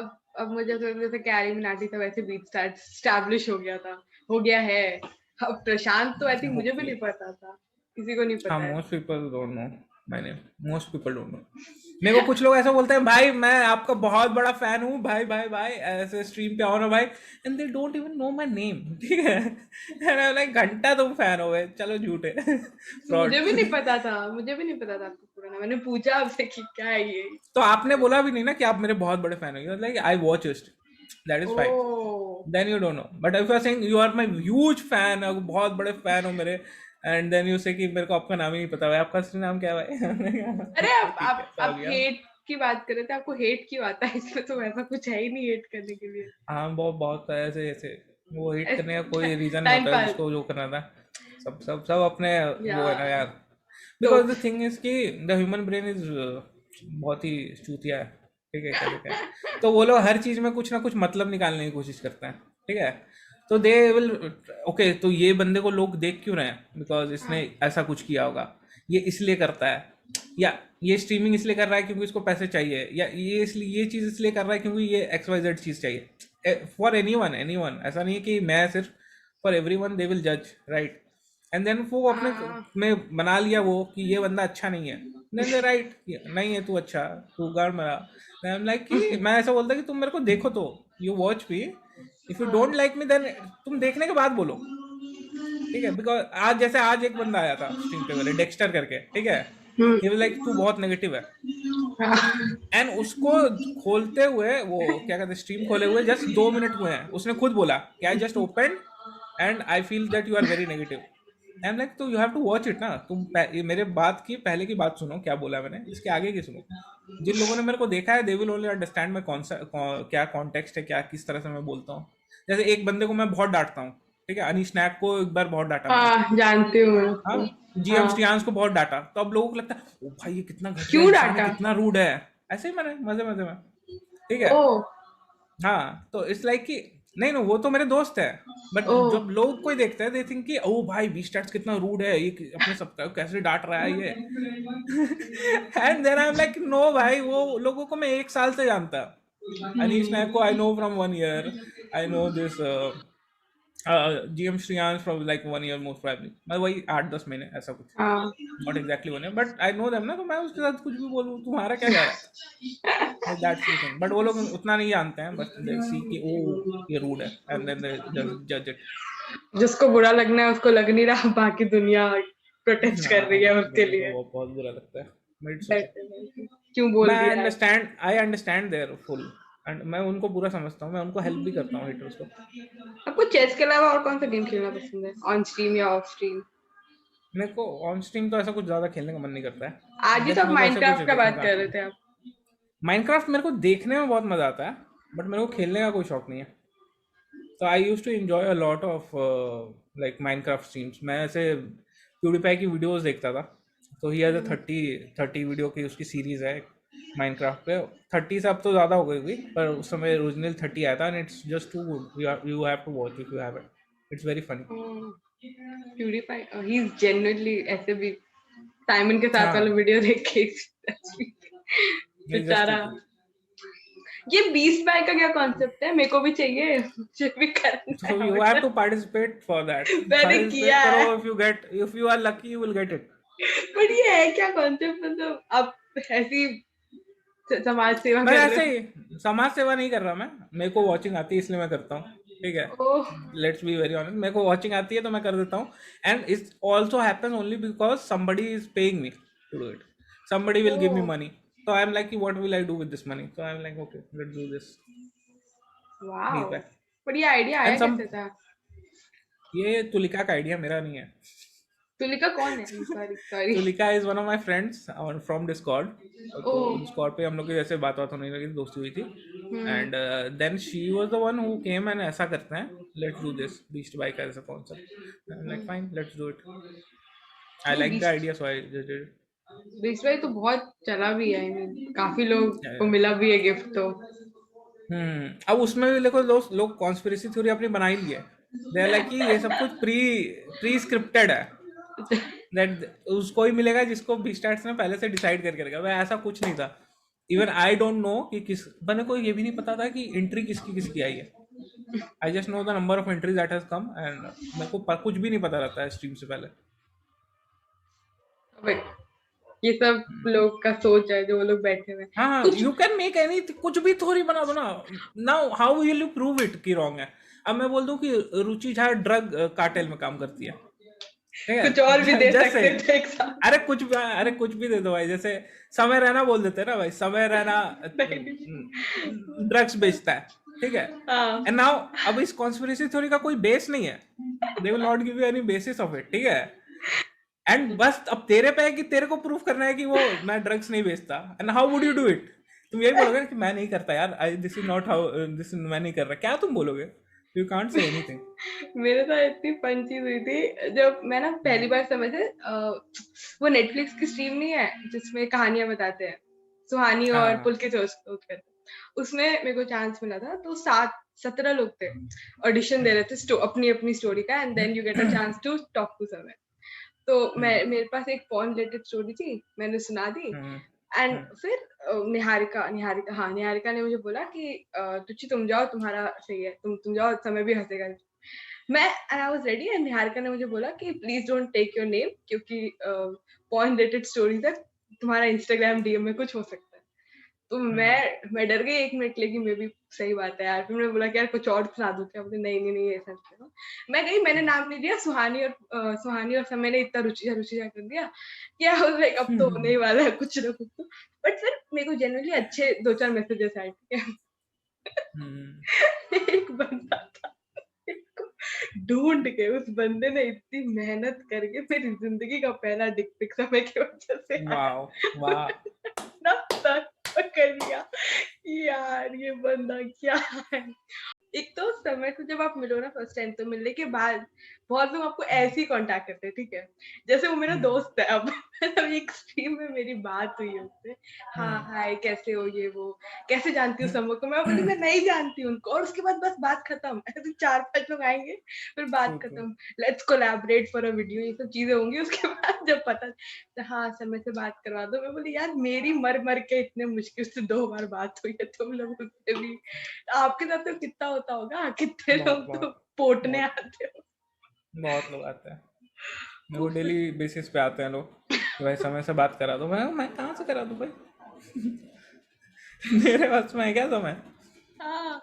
अब मुझे तो जैसे कैरी मिनाटी था वैसे बीच स्टार्ट्स स्टैब्लिश हो गया था, हो गया है. अब प्रशांत तो आई थिंक मुझे भी होपफुली. नहीं पता था, किसी को नहीं हाँ, पता है. Most people don't know my name. Most people don't know. मेरे को कुछ लोग ऐसा बोलते हैं, भाई मैं आपका बहुत बड़ा फैन हूँ भाई, भाई भाई ऐसे स्ट्रीम पे आओ ना भाई. And they don't even know my name. ठीक है. एंड लाइक घंटा तुम फैन हो गए, चलो झूठे. फ्रॉड. मुझे भी नहीं पता था, मुझे भी नहीं पता था आपका पूरा नाम. मैंने पूछा आपसे कि क्या है ये. तो आपने बोला भी नहीं ना कि आप मेरे बहुत बड़े फैन हो. Like I watch it, that is fine. Oh, then you don't know. But if you are saying you are my huge fan, बहुत बड़े फैन हो मेरे, एंड देन यू से कि मेरे को आपका नाम ही नहीं पता भाई, आपका असली नाम क्या है भाई? मैंने अरे कहा, आप ठीक है, आप समझ आप गया. हेट की बात कर रहे थे, आपको हेट क्यों आता है? इसमें तो ऐसा कुछ है ही नहीं हेट करने के लिए. हाँ, बहुत बहुत ऐसे ऐसे. वो हिट करने का कोई रीजन नहीं टाइम होता है, पास. जिसको जो करना था. सब सब सब अपने. या वो है ना यार. तो बिकॉज द थिंग इज कि द ह्यूमन ब्रेन इज बहुत ही चूतिया है. ठीक है, क्या कहते हैं, तो वो लोग हर चीज में कुछ ना कुछ मतलब निकालने की कोशिश करते हैं. ठीक है, तो दे विल. ओके, तो ये बंदे को लोग देख क्यों रहे हैं? बिकॉज इसने ऐसा कुछ किया होगा. ये इसलिए करता है, या ये स्ट्रीमिंग इसलिए कर रहा है क्योंकि इसको पैसे चाहिए, या ये इसलिए ये चीज़ इसलिए कर रहा है क्योंकि ये XYZ चीज़ चाहिए. फॉर एनी वन, ऐसा नहीं है कि मैं सिर्फ. For every one they will जज, राइट. एंड देन वो अपने हाँ, में बना लिया वो कि ये बंदा अच्छा नहीं है. देन दे राइट, नहीं है तू अच्छा, तू गाड़ मरा. आई एम लाइक कि मैं ऐसा बोलता कि तुम मेरे को देखो तो. You watch me. If you don't like me then तुम देखने के बाद बोलो. ठीक है, बिकॉज आज जैसे आज एक बंदा आया था स्ट्रीम पे मेरे, डेक्स्टर करके. ठीक है, ये लाइक तू बहुत नेगेटिव है. एंड उसको खोलते हुए, वो क्या कहते हैं, स्ट्रीम खोले हुए जस्ट 2 मिनट हुए हैं, उसने खुद बोला कि I just open and I feel that you are very negative. I am like तो you have to watch it ना. तुम ये मेरे बात की पहले की बात सुनो, क्या बोला मैंने, इसके आगे की सुनो. जिन लोगों ने मेरे को देखा है दे विल ओनली अंडरस्टैंड मैं कौन सा क्या कॉन्टेक्स्ट है, क्या किस तरह से मैं बोलता हूँ. जैसे एक बंदे को मैं बहुत डांटता हूँ. ठीक है, अनीश नायक को एक बार बहुत डांटा मैंने. हाँ, जानती हूँ मैं हाँ, उसको. GM हाँ, श्रियांश को बहुत डांटा. तो अब लोगों को लगता है ओ भाई ये कितना घटिया क्यों इंसान है, डांटा? कितना रूड है. ऐसे ही मैंने मजे मजे में. ठीक है. ओह, हाँ, तो इट्स लाइक कि नहीं वो तो मेरे दोस्त है. बट ओह. जब लोग कोई देखते हैं दे थिंक कि ओ भाई बीस्टैट्स कितना रूड है, ये अपने सबका कैसे डांट रहा है ये. And then I am like no भाई, वो लोगों को मैं 1 साल से जानता. अनीश नायक को I know from 1 year. I know this GM Shriyansh from like 1 year most probably. मैं वही 8-10 महीने ऐसा कुछ. हाँ. Not exactly 1 year, but I know them ना. तो मैं उसके साथ कुछ भी बोलूँ, तुम्हारा क्या जा रहा है, दैट्स द थिंग. बट वो लोग उतना नहीं जानते हैं, बस दे सी कि ओ ये रूड है, एंड देन दे जज इट. जिसको बुरा लगना है उसको लग नहीं रहा, बाकी दुनिया प्रोटेस्ट कर रही है उसके मेरे को लिए. बहुत बुरा लगता है. But it's okay. बैठे क्यों बोल मैं दिया है? Understand their full. एंड मैं उनको पूरा समझता हूँ, मैं उनको हेल्प भी करता हूँ, हेटर्स को. आपको चेस के अलावा और कौन सा गेम खेलना पसंद है, ऑन स्ट्रीम या ऑफ स्ट्रीम? मेरे को ऑन स्ट्रीम तो ऐसा कुछ ज्यादा खेलने का मन नहीं करता है, आज ही तो बट आप मेरे को ऐसा कुछ माइनक्राफ्ट का देखने बात का। कर रहे थे आप। माइनक्राफ्ट मेरे को देखने में बहुत मजा आता है, बट मेरे को खेलने का कोई शौक नहीं है। तो I use to enjoy a lot of like Minecraft streams. मैं ऐसे प्यूडीफाई की वीडियोस देखता था। तो ही हैज अ 30 वीडियो की उसकी सीरीज है माइनक्राफ्ट पे। 30 से अब तो ज़्यादा हो गई होगी, पर उस समय ओरिजिनल 30 आया था, and it's just too good. You have to watch if you have it, it's very funny. Purify he is genuinely ऐसे भी साइमन के साथ वाला हाँ, वीडियो देख के इट्स जस्ट टू बेचारा। गुड। ये 20 बाय का क्या कॉन्सेप्ट है, मेरे को भी चाहिए, मुझे भी करना So है you have to but participate for that. मैंने Participate किया करो, है। if you are lucky you will get it. But ये है क्या कॉन्सेप्ट, मतलब आप ऐसी समाज सेवा मैं कर ऐसे रहे ही समाज सेवा नहीं कर रहा, मैं मेरे को वॉचिंग आती है इसलिए मैं करता हूँ, ठीक है। हो। ओह लेट्स बी वेरी ऑनेस्ट, मेरे को वॉचिंग आती है तो मैं कर देता हूँ। And it's also happen only because somebody is paying me to do it. somebody will give me oh money, so I am like what will I do with this money, so I am like okay let's do this। Wow, ठीक है। पर ये idea आया and some कैसे था? ये तुलिका का idea, मेरा नहीं है। तुलिका कौन है? Sorry sorry. Tulika is one of my friends from Discord. तो ओह डिस्कॉर्ड पे हम लोग की जैसे बात होने लगी, दोस्ती हुई थी। Hmm. And then she was the one who came and ऐसा करते हैं, let's do this beast bike as a concept. I am like fine let's do it. I नहीं like the beast idea so I did it. Beast bike तो बहुत चला भी है, I mean, काफी लोग को मिला भी है गिफ्ट तो। अब उसमें भी देखो लोग कॉन्स्पिरेसी थ्योरी अपनी बना ही लिए। दे आर लाइक कि ये सब कुछ प्री स्क्रिप्टेड है, दैट उसको ही मिलेगा जिसको बीस्टैट्स ने पहले से डिसाइड करके रखा। वह ऐसा कुछ नहीं था। इवन आई डोंट नो कि किस मैंने को ये भी नहीं पता था कि एंट्री किसकी किसकी आई है। आई just know the number of entries that has come, and मेरे को कुछ भी नहीं पता रहता है स्ट्रीम से पहले। बट ये सब लोग का सोच है जो वो लोग बैठे हुए हैं। हाँ, कुछ यू कैन मेक एनी, कुछ भी थ्योरी बना दो ना। Now how will you prove it कि रॉन्ग है? अब मैं बोल दूं कि रुचि झा ड्रग कार्टेल में काम करती है, ठीक कुछ और भी है। दे जैसे सकते थे एक साथ। अरे कुछ भी दे दो भाई। जैसे समय रैना बोल देते हैं ना भाई, समय रैना नहीं। ड्रग्स बेचता है, ठीक है। हाँ एंड नाउ अब इस कॉन्स्पिरेसी थ्योरी का कोई बेस नहीं है। They will not give you any basis of it, ठीक है। एंड बस अब तेरे पे है कि तेरे को प्रूफ करना है कि वो मैं ड्रग्स नहीं बेचता। And how would you do it? तुम यही बोलोगे ना कि मैं नहीं करता यार, I this is not how, this मैं नहीं कर रहा, क्या तुम बोलोगे? You can't say anything. मेरे साथ इतनी फन चीज हुई थी जब मैं ना पहली बार समझे वो नेटफ्लिक्स की स्ट्रीम नहीं है जिसमें कहानियां बताते हैं, सुहानी और हाँ। पुलकित करते, उसमें मेरे को चांस मिला था। तो 17 लोग थे, ऑडिशन दे रहे थे अपनी अपनी स्टोरी का, and then you get a chance to talk to Samay. तो मैं हम्म, मेरे पास एक पॉन रिलेटेड स्टोरी थी, मैंने सुना दी। हम्म, एंड हम्म, फिर निहारिका ने मुझे बोला कि तुच्ची तुम जाओ, तुम्हारा सही है, तुम जाओ, समय भी हंसेगा। मैं and I was ready, and Niharika ने मुझे बोला कि please don't take your name, क्योंकि पॉन रिलेटेड स्टोरी तक तुम्हारा इंस्टाग्राम डीएम में कुछ हो सकता है। तो हम्म, मैं डर गई 1 मिनट लेकिन मे भी सही बात है यार। फिर मैंने बोला कि यार कुछ और सुना दूं क्या? बोले नहीं नहीं नहीं ऐसा नहीं। मैं गई, मैंने नाम नहीं दिया सुहानी और सब मैंने इतना रुचि रुचि कर दिया क्या हो, लाइक अब तो होने ही वाला है कुछ ना कुछ तो। बट फिर मेरे को जनरली अच्छे 2-4 मैसेजेस आए, ठीक हम्म। है। एक बंदा था, इसको ढूंढ के उस बंदे ने इतनी मेहनत करके मेरी जिंदगी का पहला डिक पिक समय की वजह से आया। वाह, वाह। ना सर कर लिया यार, ये बंदा क्या है। एक तो समय से जब आप मिलो ना फर्स्ट टाइम, तो मिलने के बाद बहुत लोग आपको ऐसे ही कांटेक्ट करते हैं, ठीक है। जैसे वो मेरा हम्म, दोस्त है अब। मतलब एक स्ट्रीम में मेरी बात हुई है उससे, हाँ हम्म, हाय कैसे हो, ये वो, कैसे जानती हूँ समूह को? मैं बोली मैं नहीं जानती हूँ उनको, और उसके बाद बस बात खत्म। ऐसे 4-5 लोग आएंगे, फिर बात ट्रू। खत्म, let's collaborate for a video, ये सब चीजें होंगी। उसके बाद जब पता तो हाँ समय से बात करवा दो। मैं बोली यार मेरी मर मर के इतने मुश्किल से 2 बार बात हुई है, तुम लोग उससे भी, आपके साथ तो कितना होता होगा, कितने बहुत, लोग तो बहुत, पोटने बहुत, आते हो। बहुत लोग आते हैं। मेरे को उफ, डेली बेसिस पे आते हैं लोग कि भाई समय से बात करा दो। मैं कहाँ से करा दूं भाई? मेरे पास में है क्या समय? हाँ।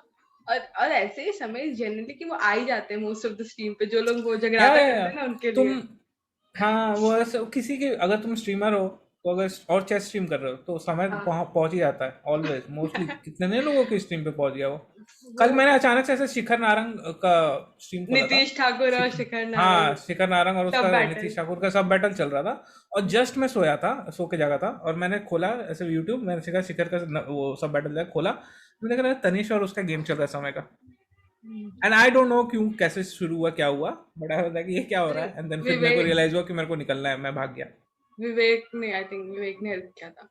और ऐसे ही समय जनरली कि वो आ ही जाते हैं मोस्ट ऑफ द स्ट्रीम पे, जो लोग वो या, जगराता करते हैं ना उनके तुम, लिए। हाँ वो ऐसे किसी की, अगर तुम स्ट्रीमर हो तो अगर और चेस स्ट्रीम कर रहे हो तो समय हाँ पहुंच ही जाता है ऑलवेज, मोस्टली कितने लोगों की स्ट्रीम पे पहुंच गया वो। वो कल मैंने अचानक से ऐसे शिखर नारंग का स्ट्रीम खोला था। नीतीश ठाकुर और शिखर, शिखर नारंग हाँ शिखर नारंग और सब उसका बैटल। नीतीश ठाकुर का सब बैटल चल रहा था। और जस्ट मैं सोया था, सो के जागा था, और मैंने खोला ऐसे यूट्यूब, मैंने सीखा शिखर का वो सब बैटल खोला, मैंने देखा तनिष और उसका गेम चल रहा है समय का। एंड आई डोंट नो क्यों कैसे शुरू हुआ क्या हुआ, बट आई वाज लाइक ये क्या हो रहा अरे है, एंड देन फिर मेरे को विवेक रियलाइज हुआ कि मेरे को निकलना है, मैं भाग गया। विवेक ने आई थिंक विवेक ने हेल्प किया था,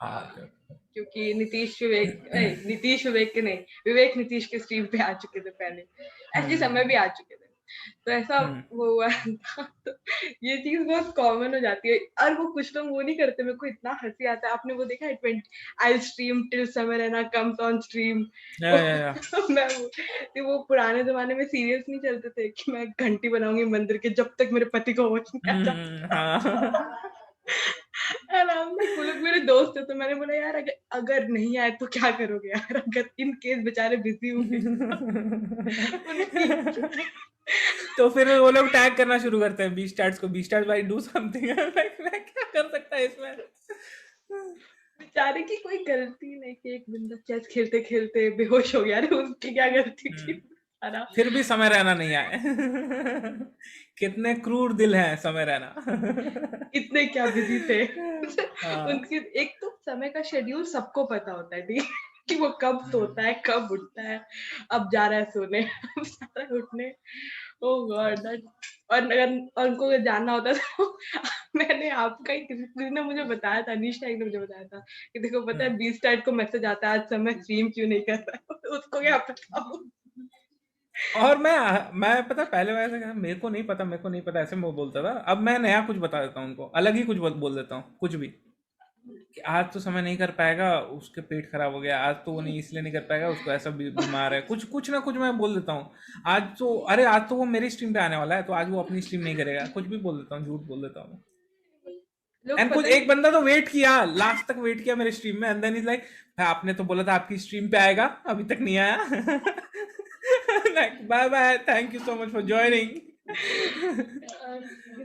हाँ okay. क्योंकि नीतीश विवेक के नहीं, विवेक नीतीश के स्ट्रीम पे आ चुके थे पहले, ऐसे समय भी हम्म आ चुके थे, तो ऐसा हम्म वो हुआ था। तो ये चीज बहुत कॉमन हो जाती है, और वो कुछ लोग वो नहीं करते, मेरे को इतना हंसी आता है। आपने वो देखा है 20 आई स्ट्रीम टिल समय रहना कम्स ऑन स्ट्रीम। या मैं वो पुराने जमाने में सीरियल्स नहीं चलते थे कि मैं घंटी बनाऊंगी मंदिर के जब तक मेरे पति को होश नहीं आ जाता। हाँ आराम से, वो लोग मेरे दोस्त है, तो मैंने बोला यार अगर अगर नहीं आए तो क्या करोगे यार, अगर इन केस बेचारे बिजी होंगे उनकी। तो फिर वो लोग टैग करना शुरू करते हैं बी स्टार्स को, बी स्टार्स भाई डू समथिंग, लाइक मैं क्या कर सकता है इसमें। बेचारे की कोई गलती नहीं कि एक बंदा चेस खेलते खेलते बेहोश हो गया, अरे उसकी क्या गलती थी। अरे फिर भी समय रहना नहीं आए। कितने क्रूर दिल हैं समय रहना। इतने क्या बिजी थे। हाँ उनकी एक तो समय का शेड्यूल सबको पता होता है, ठीक है, कि वो कब सोता है कब उठता है, अब जा रहा है सोने, अब जा रहा है उठने। ओह गॉड दैट। और उनको अगर जानना होता तो मैंने आपका ही किसी ने मुझे बताया था, अनीशा ने मुझे बताया था कि देखो पता है 20 टाइम को मैसेज आता है आज समय स्ट्रीम क्यों नहीं कर रहा है, उसको क्या पता हो। और मैं पता पहले वैसे मेरे को नहीं पता, मेरे को नहीं पता ऐसे मैं बोलता था, अब मैं नया कुछ बता देता हूँ उनको, अलग ही कुछ बोल देता हूँ कुछ भी, कि आज तो समय नहीं कर पाएगा, उसके पेट खराब हो गया, आज तो वो नहीं इसलिए नहीं कर पाएगा, उसको ऐसा बीमार है, कुछ कुछ ना कुछ मैं बोल देता हूँ। आज तो अरे आज तो वो मेरी स्ट्रीम पे आने वाला है, तो आज वो अपनी स्ट्रीम नहीं करेगा, कुछ भी बोल देता हूँ, झूठ बोल देता हूँ। लोग एंड कुछ पता एक बंदा तो वेट किया, लास्ट तक वेट किया मेरे स्ट्रीम में, एंड देन इज लाइक भाई आपने तो बोला था आपकी स्ट्रीम पे आएगा, अभी तक नहीं आया। Like bye bye, thank you so much for joining.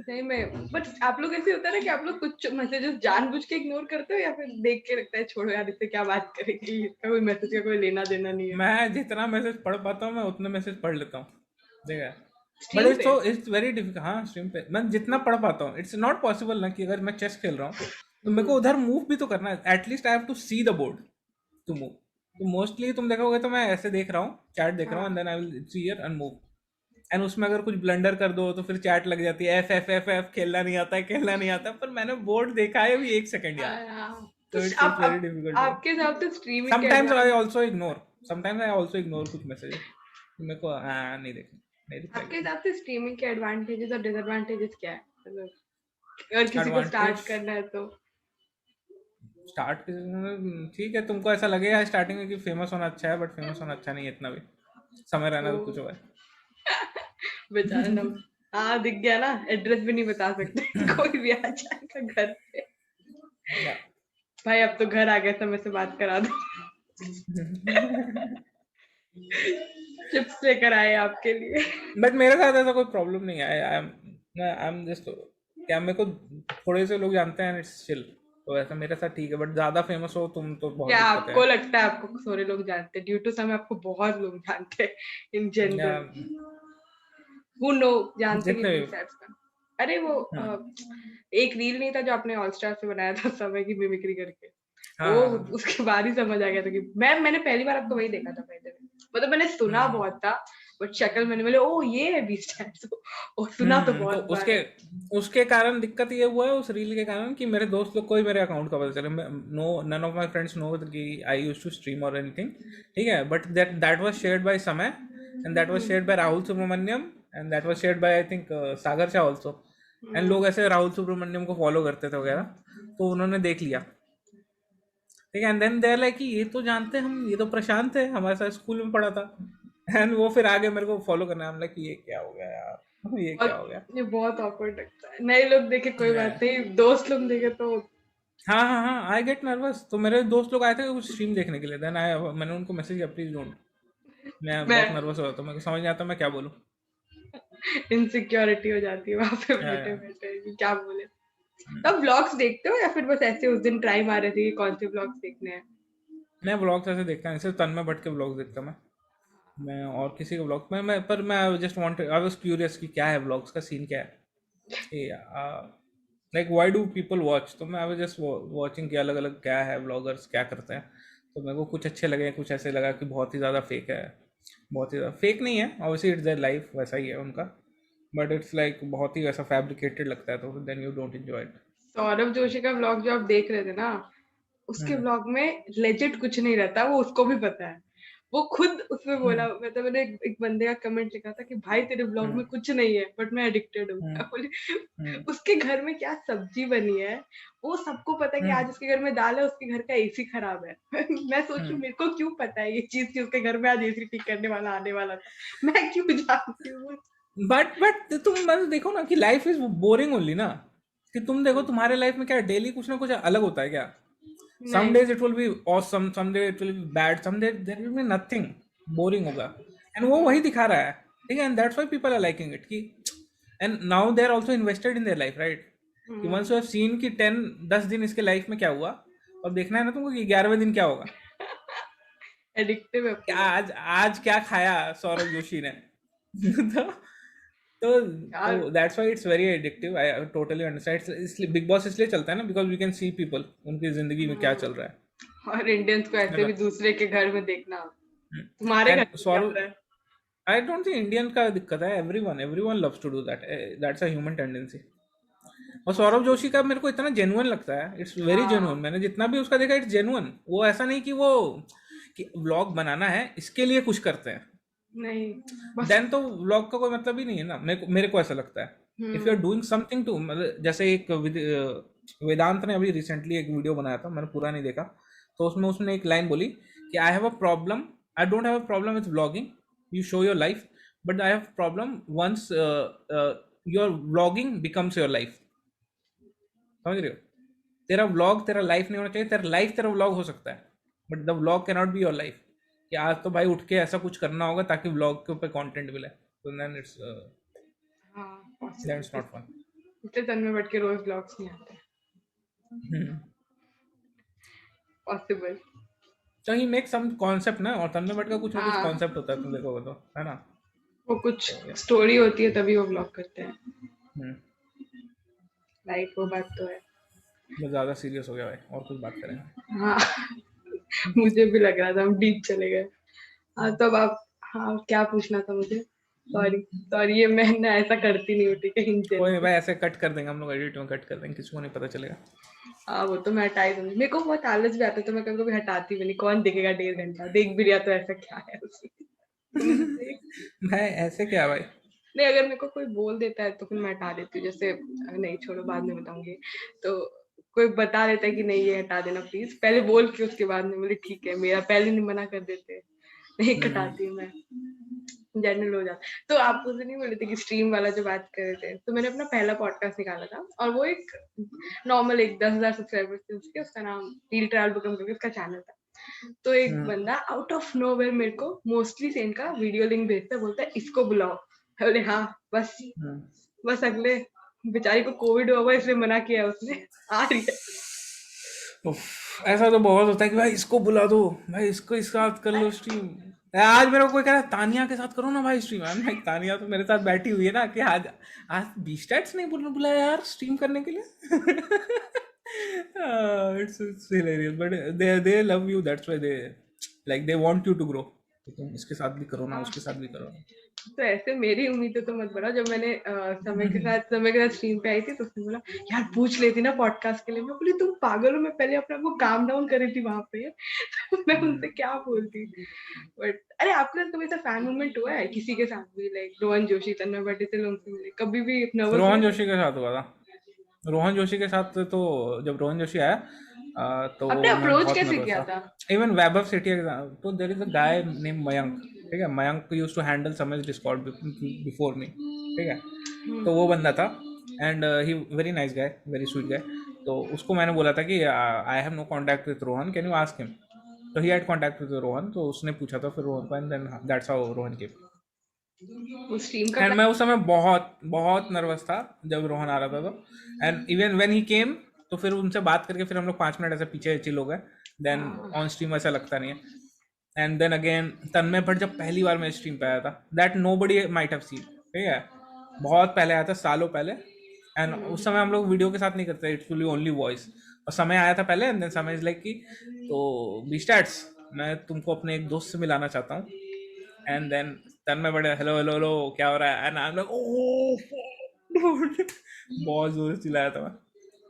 नहीं मैं, बट आप लोग ऐसे होता है ना कि आप लोग कुछ मैसेजेस जानबूझ के इग्नोर करते हो, या फिर देख के लगता है छोड़ो यार इससे क्या बात करेंगे, इसका कोई मैसेज का कोई लेना देना नहीं है। मैं जितना मैसेज पढ़ पाता हूँ मैं उतने मैसेज पढ़ लेता हूँ, ठीक है। बट स्ट्रीम इट्स पे सो इट्स वेरी डिफिकल्ट, हाँ स्ट्रीम पे मैं जितना पढ़ पाता हूँ, इट्स नॉट पॉसिबल ना कि अगर मैं चेस खेल रहा हूँ तो मेरे को उधर मूव भी तो करना है, at least I have to see the board to move. तो मोस्टली तुम देखोगे तो मैं ऐसे देख रहा हूँ, चैट देख रहा हूँ, एंड हाँ then I will see here and move. And उसमें अगर कुछ ब्लंडर कर दो तो फिर चैट लग जाती है, एफ एफ एफ एफ खेलना नहीं आता है, खेलना नहीं आता, पर मैंने बोर्ड देखा है अभी 1 सेकंड यार। हाँ। तो तो इट्स वेरी आप डिफिकल्ट टू, आपके हिसाब से स्ट्रीमिंग के sometimes I advantage, also ignore, sometimes I also ignore कुछ मैसेजेस, मेरे को हाँ नहीं देखना, नहीं रिप्लाई आपके करना। हिसाब से स्ट्रीमिंग के एडवांटेजेस और डिसएडवांटेजेस क्या है, मतलब अगर किसी को एडवांटेज, स्टार्ट करना है तो। स्टार्ट ठीक है, तुमको ऐसा लगेगा स्टार्टिंग में कि फेमस होना अच्छा है, बट फेमस होना अच्छा नहीं है इतना भी, समय रहना ओ तो कुछ और बेचारा ना, है। हाँ दिख गया ना, एड्रेस भी नहीं बता सकते। कोई भी आ जाएगा घर पे, या भाई अब तो घर आ गया, समय से बात करा दो, चिप्स लेकर आए आपके लिए। बट मेरे साथ ऐसा कोई प्रॉब्लम नहीं है, आई एम जस्ट, क्या मेरे को थोड़े से लोग जानते हैं, इट्स चिल, तो ऐसा मेरे साथ ठीक है, बट ज्यादा फेमस हो तुम तो बहुत क्या दिक्कत है। आपको लगता है आपको सारे लोग जानते हैं, ड्यू टू समय आपको बहुत लोग जानते हैं इन या जनरल, हु नो, जानते जितने कितने भी, स्टेप्स का। अरे वो हम्म, एक रील नहीं था जो आपने ऑल स्टार से बनाया था समय की मिमिक्री करके, हाँ वो हाँ हाँ, उसके बाद ही समझ आ गया था कि मैंने पहली बार आपको वही देखा था पहले, मतलब मैंने सुना हम्म बहुत था, बट शक्ल मैंने बोले ओ ये है बीस्ट है, और सुना तो तो बहुत बार उसके है। उसके कारण दिक्कत ये हुआ है उस रील के कारण कि मेरे दोस्त लोग को ही मेरे अकाउंट का पता चले, no none of my friends know कि आई यूज्ड टू स्ट्रीम और एनीथिंग, ठीक है, but that was shared by Samay, and that was shared by Rahul Subramanian, and that was shared by I think Sagar Shah also. And लोग ऐसे राहुल सुब्रमण्यम को फॉलो करते थे वगैरह, तो उन्होंने देख लिया, ठीक है, एंड देन देयर लाइक कि ये तो जानते हैं हम, ये तो प्रशांत है, हमारे साथ स्कूल में पढ़ा था। एंड वो फिर आगे मेरे को फॉलो करना है, हम लाइक ये क्या हो गया यार, ये और क्या हो गया। ये बहुत ऑकवर्ड लगता है, नए लोग देखे कोई बात Yeah. नहीं, दोस्त लोग देखे तो हाँ हाँ हाँ, आई गेट नर्वस, तो मेरे दोस्त लोग आए थे कुछ स्ट्रीम देखने के लिए, देन आई मैंने उनको मैसेज किया प्लीज डोंट, मैं मैं बहुत नर्वस हो रहा था, मेरे को समझ नहीं आता मैं क्या बोलूँ। इनसिक्योरिटी हो जाती है वहां पे या बैठे बैठे कि क्या बोले। तब व्लॉग्स देखते हो या फिर बस ऐसे उस दिन ट्राई मार रहे थे कि कौन से व्लॉग्स देखने हैं? मैं ब्लॉग्स ऐसे देखता हूँ, सिर्फ तन्मय भट्ट के ब्लॉग्स देखता मैं और किसी के ब्लॉग मैं just wanted, I was curious कि क्या है ब्लॉग्स का सीन क्या है, कि like why do people watch, तो मैं आई वाज जस्ट वाचिंग कि अलग अलग क्या है, ब्लॉगर्स क्या करते हैं। तो मेरे को कुछ अच्छे लगे, कुछ ऐसे लगा कि बहुत ही ज़्यादा फेक है, बहुत ही ज़्यादा फेक नहीं है, ऑब्वियसली इट्स देयर लाइफ, वैसा ही है उनका, बट इट्स लाइक बहुत ही वैसा फैब्रिकेटेड लगता है, तो then you don't enjoy it. Saurabh Joshi का व्लॉग जो आप देख रहे थे ना, उसके व्लॉग में लेजिट कुछ नहीं रहता, वो उसको भी पता है। वो खुद उसमें बोला, मतलब मैंने एक बंदे का कमेंट लिखा था कि भाई तेरे व्लॉग में कुछ नहीं है बट मैं एडिक्टेड हूँ। मैं बोली उसके घर में क्या सब्जी बनी है, वो सबको पता है कि आज उसके घर में दाल है, उसके घर का एसी खराब है। मैं सोचू मेरे को क्यों पता है ये चीज कि उसके घर में आज एसी ठीक करने वाला आने वाला था, मैं क्यों जानती हूँ? बट तुम मतलब देखो ना कि लाइफ इज बोरिंग ओनली ना, कि तुम देखो तुम्हारे लाइफ में क्या डेली कुछ ना कुछ अलग होता है क्या। सम नहीं। Days it will be awesome, some day it will be bad, some day there will be nothing, boring होगा, एंड वो वही दिखा रहा है, ठीक है, and that's why people are liking it, कि and now they are also invested in their life, right, कि वंस यू हैव सीन कि 10 दिन इसके लाइफ में क्या हुआ, और देखना है ना तुमको कि 11वें दिन क्या होगा, एडिक्टिव है क्या पूरा। आज आज क्या खाया सौरभ जोशी ने। तो तो यार तो that's why it's very addictive, I totally understand, इसलिए बिग बॉस इसलिए चलता है ना, because we can see people उनकी जिंदगी में क्या चल रहा और इंडियंस को है ऐसे ना। भी दूसरे के घर में देखना, तुम्हारे घर एंड में क्या हो रहा सौरभ, है? आई डोंट थिंक इंडियन का दिक्कत है, everyone loves to do that, that's a human tendency. और सौरभ जोशी का मेरे को इतना जेन्युइन लगता है, इट्स वेरी जेन्युइन, हाँ। मैंने जितना भी उसका देखा इट्स जेन्युइन, वो ऐसा नहीं कि वो कि व्लॉग बनाना है इसके लिए कुछ करते हैं, नहीं, बस। देन तो व्लॉग का कोई मतलब ही नहीं है ना, मेरे को ऐसा लगता है। If you hmm. Are doing something to, मतलब जैसे एक वेदांत ने अभी रिसेंटली एक वीडियो बनाया था, मैंने पूरा नहीं देखा, तो उसमें उसने एक लाइन बोली कि I have a problem, I don't have a problem with vlogging, you show your life, but I have problem once your vlogging becomes your life, समझ रहे हो, तेरा व्लॉग तेरा लाइफ नहीं होना चाहिए, तेरा लाइफ तेरा व्लॉग हो सकता है, but the vlog can not be your life, कि आज तो भाई उठ के ऐसा कुछ करना होगा ताकि व्लॉग के ऊपर कंटेंट मिले, तो देन इट्स हाँ, दैट्स पॉसिबल। Not fun. इसलिए तन्मय भट्ट के रोज ब्लॉग्स नहीं आते। पॉसिबल। तो ही मेक सम कॉन्सेप्ट ना, और तन्मय भट्ट का कुछ ना कुछ हाँ, कॉन्सेप्ट होता है, तुम देखोगे तो, है ना। वो कुछ तो या स्टोरी होती है तभी वो ब्लॉग करते हैं। हम्म, लाइक वो बात तो है। मैं ज़्यादा सीरियस हो गया भाई, और कुछ बात करेंगे। हाँ। मुझे भी लग रहा था हम डीप चले गए। हाँ, तब आप, हाँ, क्या पूछना था मुझे? सॉरी सॉरी, ये मैं ना ऐसा करती नहीं हूँ, ठीक है, इन कोई नहीं जनरल। भाई, ऐसे कट कर देंगे हम लोग, एडिट में कट कर देंगे, किसी को नहीं पता चलेगा। हाँ, वो तो मैं हटा ही दूंगी, मेरे को बहुत आलस भी आता है तो मैं कभी कभी हटाती भी नहीं, कौन देखेगा 1.5 घंटा, देख भी लिया तो ऐसा क्या है उसमें। तुम देख। भाई ऐसे क्या भाई। नहीं, अगर मेरे को कोई बोल देता है तो फिर मैं हटा देती हूँ, जैसे नहीं छोड़ो बाद में बताऊंगी। तो कोई बता देता है कि नहीं ये हटा देना प्लीज, पहले बोल के उसके बाद में बोले ठीक है, मेरा पहले नहीं मना कर देते, नहीं हम्म। कटाती हूँ मैं, जनरल हो जाता। तो आप उस दिन नहीं बोले थे कि स्ट्रीम वाला जो बात कर रहे थे, तो मैंने अपना पहला पॉडकास्ट निकाला था, और वो एक नॉर्मल एक 10,000 सब्सक्राइबर्स थे उसके, उसका नाम रील ट्रैवल बुकम करके उसका चैनल था। तो एक हम्म। बंदा आउट ऑफ नोवेयर मेरे को मोस्टली सेन का वीडियो लिंक भेजता है, बोलता है इसको बुलाओ। मैं बोले हाँ, बस। हम्म। बस अगले, बेचारी को कोविड हुआ हुआ है, इसलिए मना किया उसने, आ रही है। उफ, ऐसा तो बहुत होता है कि भाई इसको बुला दो, भाई इसको इसके साथ कर लो स्ट्रीम। आज मेरे को कोई कह रहा है तानिया के साथ करो ना भाई stream, I am like Tania तो मेरे साथ बैठी हुई है ना, कि आज आज बीस्टैट्स नहीं बुलाया यार स्ट्रीम करने के लिए। It's hilarious, but they love you, that's why they like they want you to grow, तुम इसके साथ भी करो ना, हाँ, उसके साथ भी करो ना। तो ऐसे मेरी उम्मीदें तो मत बढ़ाओ। जब मैंने समय के साथ स्ट्रीम पे आई थी तो उसने बोला यार पूछ लेती ना पॉडकास्ट के लिए, मैं बोली तुम पागल हो, मैं पहले अपने आप को काम डाउन कर रही थी वहां पे। तो मैं उनसे क्या बोलती। बट अरे आपके साथ कभी ऐसा फैन मूवमेंट हुआ है किसी के साथ भी, लाइक रोहन जोशी, तन्मय भट्ट से लोगों से मिले, कभी भी नर्वस हुए रोहन थे? जोशी के साथ हुआ था, रोहन जोशी के साथ तो जब रोहन जोशी आया, आपने तो मैं अप्रोच बहुत कैसे नर्वस किया था। था? इवन वैभव सेठिया, तो there is a guy name Mayank, ठीक है, Mayank use to handle some Discord before me, ठीक है, तो वो बंदा था, and he very nice guy, very sweet guy. तो उसको मैंने बोला था कि I have no contact with Rohan, can you ask him, तो he had contact with Rohan, तो उसने पूछा था फिर रोहन को, and then that's how Rohan came. वो स्ट्रीम का एंड प्लान। मैं उस समय बहुत बहुत नर्वस था जब रोहन आ रहा था तो, एंड इवन व्हेन ही केम तो फिर उनसे बात करके फिर हम लोग 5 मिनट ऐसे पीछे चिल हो गए, देन हाँ ऑन स्ट्रीम ऐसा लगता नहीं है। And then again Tanmay Bhat जब पहली बार मैं स्ट्रीम पे आया था, that nobody might have seen, ठीक है, बहुत पहले आया था, सालों पहले। एंड उस समय हम लोग वीडियो के साथ नहीं करते, इट्स विल ओनली वॉइस। और समय आया था पहले, एंड देन समय इज लाइक कि तो बीस्टैट्स मैं तुमको अपने एक दोस्त से मिलाना चाहता हूँ। एंड देन तन्मय बड़े हेलो हेलो हेलो क्या हो रहा है, and I am like oh बहुत जोर से चिल्लाया था मैं।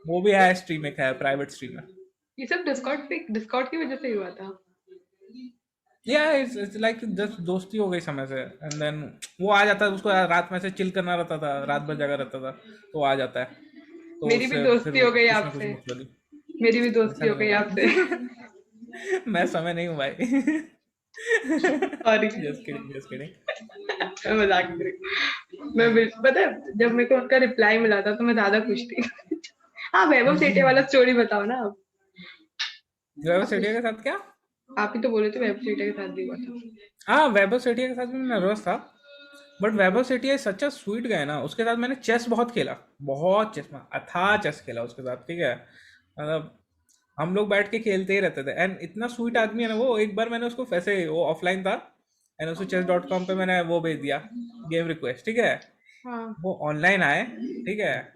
वो भी है स्ट्रीम, एक है प्राइवेट स्ट्रीम है। ये सब डिस्कॉर्ड की वजह से ही हुआ था। या इट्स लाइक जस्ट दोस्ती हो गई समय से, एंड देन वो आ जाता है, उसको रात में से चिल करना रहता था, रात भर जगा रहता था, तो वो आ जाता है, तो मेरी भी उससे फिर दोस्ती हो गई कुछ ना कुछ आपसे। मतलब मेरी भी ऐसा दोस्ती हो नहीं गई होगा आपसे। मैं समय नहीं हूँ भाई sorry. Just kidding just kidding. मैं मजाक कर रही हूँ। पता है जब मेरे को उनका रिप्लाई मिला था तो मैं ज्यादा खुश थी। हाँ वैभव सेठे वाला स्टोरी बताओ ना आप। वैभव आप सेठिया के साथ क्या? आप ही तो बोले थे वैभव सेठे के साथ भी हुआ था। हाँ वैभव सेठिया के साथ भी मैं नर्वस था, बट वैभव सेठिया सच्चा स्वीट गाय ना, उसके साथ मैंने चेस बहुत खेला, बहुत चेस में अथाह चेस खेला उसके साथ, ठीक है, मतलब हम लोग बैठ के खेलते ही रहते थे, एंड इतना स्वीट आदमी है ना वो। एक बार मैंने उसको वैसे, वो ऑफलाइन था, एंड उसको chess.com पे मैंने वो भेज दिया, गेम रिक्वेस्ट, ठीक है, हाँ वो ऑनलाइन आए, ठीक है,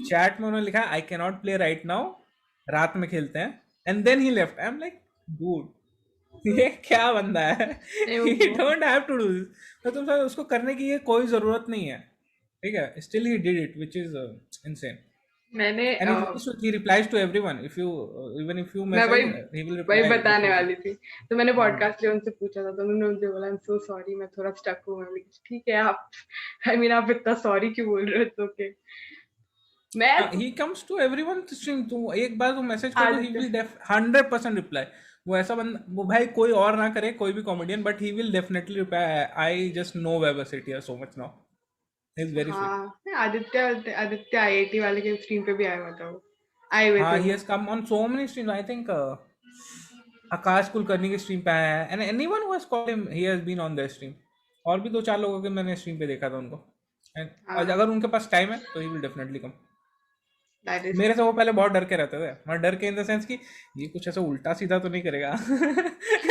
चैट में उन्होंने लिखा I can not play right now, रात में खेलते हैं, and then he left. I am like dude ये क्या बंदा है नहीं ही वो don't have to do this, तो तुम सब उसको करने की ये कोई जरूरत नहीं है, ठीक है, still he did it which is insane. मैंने and he replies to everyone, if you even if you मैं message, वही he will वही reply बताने definitely। वाली थी। तो मैंने Hmm. पॉडकास्ट लिए उनसे पूछा था तो उन्होंने मुझे बोला आई एम सो सॉरी मैं थोड़ा स्टक हूँ। मैंने कहा, ठीक है आप आई मीन आप इतना सॉरी क्यों बोल रहे हो? ओके मैं He comes to everyone stream, तो एक बार तुम मैसेज कर दो, he आदित्य will 100% रिप्लाई। वो ऐसा बंदा, वो भाई कोई और ना करे, कोई भी comedian, but he will definitely reply. I just know Weber city so much now, he is very sweet. हाँ आदित्य आदित्य आईआईटी वाले के स्ट्रीम पे भी आया हुआ था वो। आए हुए हाँ थे ही वो। Has come on so many stream, I think Akash Kulkarni की स्ट्रीम पे आया है, and anyone who has called him he has been on the stream. और भी दो चार लोगों के मैंने स्ट्रीम पे देखा था उनको, एंड और हाँ अगर उनके पास टाइम है तो ही will definitely come. That is मेरे से वो पहले बहुत डर के रहते थे, मैं डर के इन द सेंस कि ये कुछ ऐसा उल्टा सीधा तो नहीं करेगा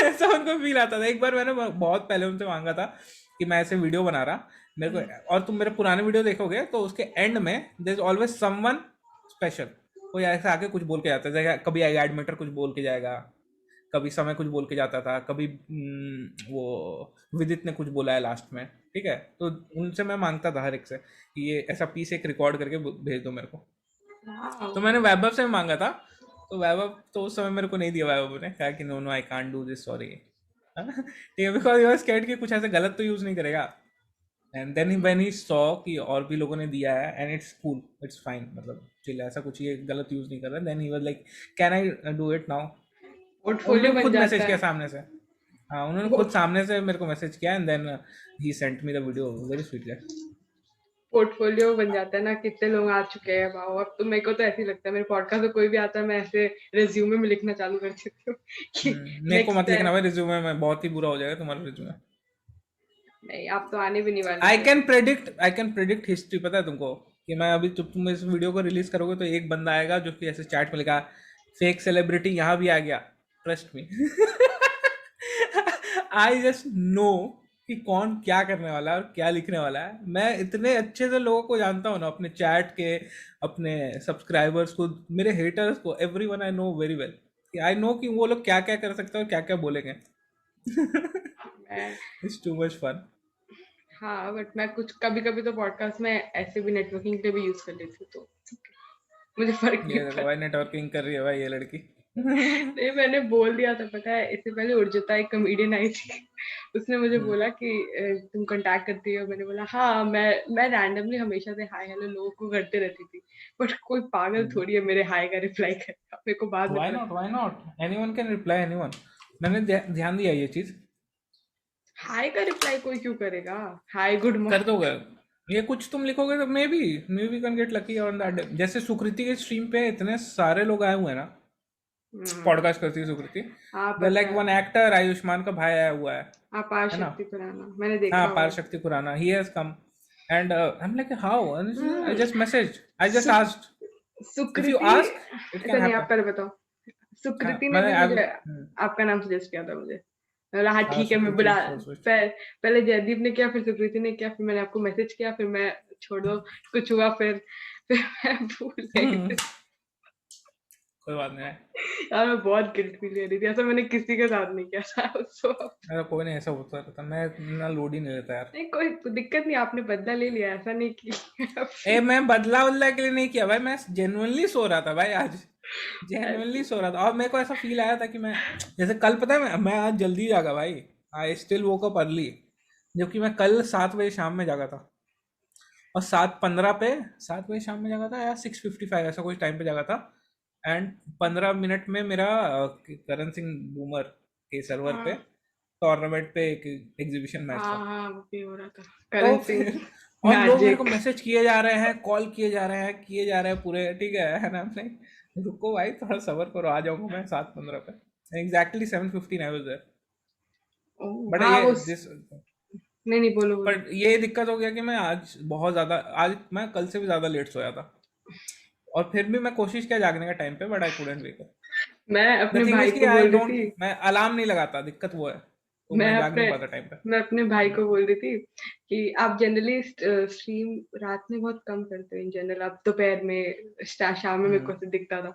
ऐसा उनको फील आता था। एक बार मैंने बहुत पहले उनसे मांगा था कि मैं ऐसे वीडियो बना रहा मेरे को, और तुम मेरे पुराने वीडियो देखोगे तो उसके एंड में there is always someone special, कोई ऐसा आके कुछ बोल के जाता है, जैसे कभी एडमिटर कुछ बोल के जाएगा, कभी समय कुछ बोल के जाता था, कभी वो विदित ने कुछ बोला है लास्ट में, ठीक है, तो उनसे मैं मांगता था हर एक से कि ये ऐसा पीस एक रिकॉर्ड करके भेज दो मेरे को। वाओ। तो मैंने वैभव से मांगा था, तो वैभव तो उस समय मेरे को नहीं दिया, वैभव ने कहा कि no no I can't do this, sorry ठीक है, बिकॉज यू आर स्कैर्ड कि कुछ ऐसे गलत तो यूज नहीं करेगा। And then when he saw कि और भी लोगों ने दिया है, and it's cool, it's fine, मतलब चिल, ऐसा कुछ ये गलत यूज नहीं कर रहा, then he was like can I do it now. Portfolio उन्होंने बन खुद मैसेज जाता किया है। सामने से, हाँ उन्होंने वो खुद सामने से मेरे को मैसेज किया, and then he sent me the video, very sweet guy. Portfolio बन जाता है ना कितने लोग आ चुके हैं वाओ। अब तो मेरे को तो ऐसे ही लगता है मेरे पॉडकास्ट में कोई भी आता है मैं ऐसे रिज्यूमे में लिखना चालू कर देती हूँ कि मेरे को नेक्स्ट मत है। लिखना भाई रिज्यूमे में, बहुत ही बुरा हो जाएगा तुम्हारा रिज्यूमे। नहीं आप तो आने भी नहीं वाले थे। आई कैन प्रेडिक्ट हिस्ट्री, पता है तुमको कि मैं अभी, जब तुम इस वीडियो को रिलीज करोगे तो एक बंदा आएगा जो कि ऐसे चैट में लिखा फेक सेलिब्रिटी यहाँ भी आ गया, trust me I just know कि कौन क्या करने वाला है और क्या लिखने वाला है। मैं इतने अच्छे से लोगों को जानता हूँ ना, अपने चैट के, अपने सब्सक्राइबर्स को, मेरे हेटर्स को, every one I know very well, I know कि वो लोग क्या क्या कर सकते हैं और क्या क्या बोलेंगे मैं इट्स टू मच फन। हाँ बट मैं कुछ कभी कभी तो पॉडकास्ट में ऐसे भी नेटवर्किंग के लिए भी यूज कर लेती हूँ तो मुझे फर्क नहीं ये देखो भाई पड़ता। नेटवर्किंग कर रही है भाई ये लड़की नहीं मैंने बोल दिया था पता है इससे पहले उर्जिता एक कॉमेडियन आई थी। उसने मुझे हम्म, बोला कि तुम कांटेक्ट करती हो। मैंने बोला हाँ मैं रैंडमली हमेशा से हाय हेलो लोगों को करते रहती थी। बट कोई पागल थोड़ी है मेरे हाय का रिप्लाई करेगा। मेरे को बाद में व्हाई पता not, why not, anyone can reply anyone. मैंने ध्यान दिया ये चीज, हाय का रिप्लाई कोई क्यों करेगा। हाय गुड कर मॉर्निंग। दोगे, ये कुछ तुम लिखोगे तो may be can get lucky on that. जैसे सुकृति के स्ट्रीम पे इतने सारे लोग आए हुए हैं ना, हम्म, पॉडकास्ट करती है सुकृति, हाँ द पता लाइक है। वन एक्टर आयुष्मान का भाई आया हुआ है, अपार है ना? शक्ति खुराना मैंने हाँ, देखा पार हुआ शक्ति Khurana, he has come and I'm like how? And I है। just messaged, I just सु, asked, if you Sukriti ask it ऐसा can नहीं, आप happen. पहले बताओ। हाँ, सुकृति ने मैंने भी I मुझे हम्म, आपका नाम सजेस्ट किया था मुझे। मैंने बोला, हाँ ठीक है, मैं सुकृति बुला। so sweet. पहले जयदीप ने किया, फिर सुकृति ने किया, फिर मैंने आपको मैसेज किया, फिर मैं छोड़ दो, कुछ हुआ, फिर मैं भूल गई। कोई बात नहीं है। यार मैं बहुत गिल्ट फील कर रही थी, ऐसा मैंने किसी के साथ नहीं किया था। सो मेरा कोई नहीं, ऐसा होता रहता, मैं ना लोड ही नहीं लेता यार। नहीं, कोई दिक्कत नहीं, आपने बदला ले लिया, ऐसा नहीं कि मैं बदला वदला के लिए नहीं किया भाई, मैं जेन्युइनली सो रहा था भाई आज, जेन्युइनली सो रहा था। और मेरे को ऐसा फील आया था कि मैं, जैसे कल पता है, मैं आज जल्दी जागा भाई, I still woke up early, जो कि मैं कल 7 बजे शाम में जागा था, और 7:15 पे, 7 बजे शाम में जागा था या 6:55 ऐसा कुछ टाइम पे जागा था। एंड 15 मिनट में मेरा करण सिंह बूमर के सर्वर पे हाँ टूर्नामेंट पे एक एग्जीबिशन मैच हाँ था। हाँ, वो भी हो रहा था। तो करण सिंह फिर और लोग मेरे को मैजिक। मैसेज किए जा रहे हैं, कॉल किए जा रहे हैं, किए जा रहे हैं पूरे, ठीक है ना, अपने रुको भाई थोड़ा सबर करो, आ जाऊंगा मैं 7:15 पे, exactly 7:15 I was there. But हाँ ये वो दिस, नहीं नहीं, बोलो बोलो। पर ये दिक्कत हो गया कि मैं आज बहुत ज्यादा, आज मैं कल से भी ज्यादा लेट सोया था, और फिर भी मैं कोशिश किया जागने का टाइम पे, but I couldn't wake up. मैं द अपने थिंग भाई इज कि को आई बोल रही डोंट, थी मैं अलार्म नहीं लगाता, दिक्कत वो है, तो मैं मैं जाग अपने नहीं पाता टाइम पे। मैं अपने भाई को बोल रही थी कि आप जनरली स्ट्रीम रात में बहुत कम करते हो इन जनरल, आप दोपहर में शाम में मेरे को हम्म। ऐसे दिखता था।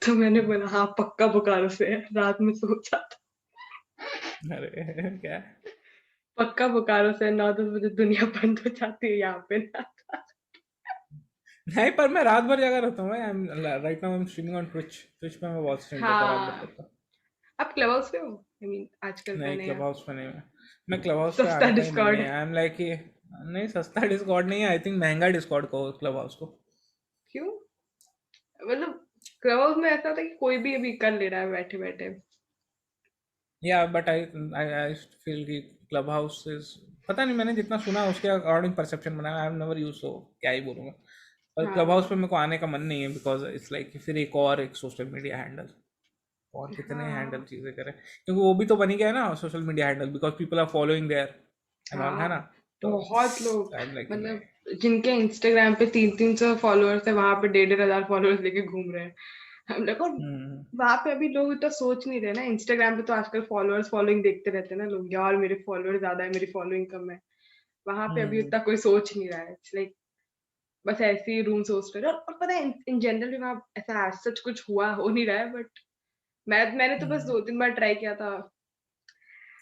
तो मैंने बोला हाँ पक्का बोकारो से है, रात में सो जाता। अरे क्या, पक्का बोकारो से 9-10 बजे दुनिया बंद हो जाती है यहाँ पे ना। नहीं पर मैं रात भर जागा रहता हूँ भाई, right now I am streaming on Twitch, Twitch पे मैं बहुत स्ट्रीम करता हूँ रात भर हाँ, तक का। आप क्लब हाउस पे हो? आई मीन आजकल का नहीं, क्लब नया हाउस पे नहीं, मैं क्लब हाउस पे सस्ता आने का ही मन नहीं डिस्कॉर्ड। है, आई एम लाइक कि नहीं, सस्ता डिस्कॉर्ड नहीं है, आई थिंक महंगा डिस्कॉर्ड को क्लब हाउस को। क्यों? मतलब क्लब हाउस में ऐसा था कि कोई भी अभी कर ले रहा है बैठे बैठे। या बट आई फील कि क्लब हाउस इज, पता नहीं, मैंने जितना सुना उसके अकॉर्डिंग परसेप्शन बनाया, आई हैव नेवर यूज, सो क्या ही बोलूँगा। और क्लब हाउस पे हाँ मेरे को आने का मन नहीं है, बिकॉज इट्स लाइक फिर एक और एक सोशल मीडिया हैंडल, और कितने हैंडल हाँ चीज़ें करें, क्योंकि वो भी तो बन ही गया है ना social media handle, because people are following there and all, है हाँ, ना? तो बहुत लोग, आई एम लाइक नहीं। मतलब जिनके इंस्टाग्राम पे 300-300 फॉलोअर्स है, वहां पे 1,500 फॉलोअर्स लेके घूम रहे हैं। हम लोग को हम्म। वहां पे अभी लोग तो सोच नहीं रहे ना, इंस्टाग्राम पे तो आजकल फॉलोअर्स फॉलोइंग देखते रहते हैं ना लोग, यार मेरे फॉलोअर ज्यादा है, मेरी फॉलोइंग कम है। वहां पे अभी हम्म। उतना कोई सोच नहीं रहा है, इट्स लाइक बस ऐसे ही रूम सोच रहे हैं। और पता है इन जनरल भी वहाँ ऐसा सच कुछ हुआ हो नहीं रहा है, बट मैंने तो बस हम्म। 2-3 बार ट्राई किया था।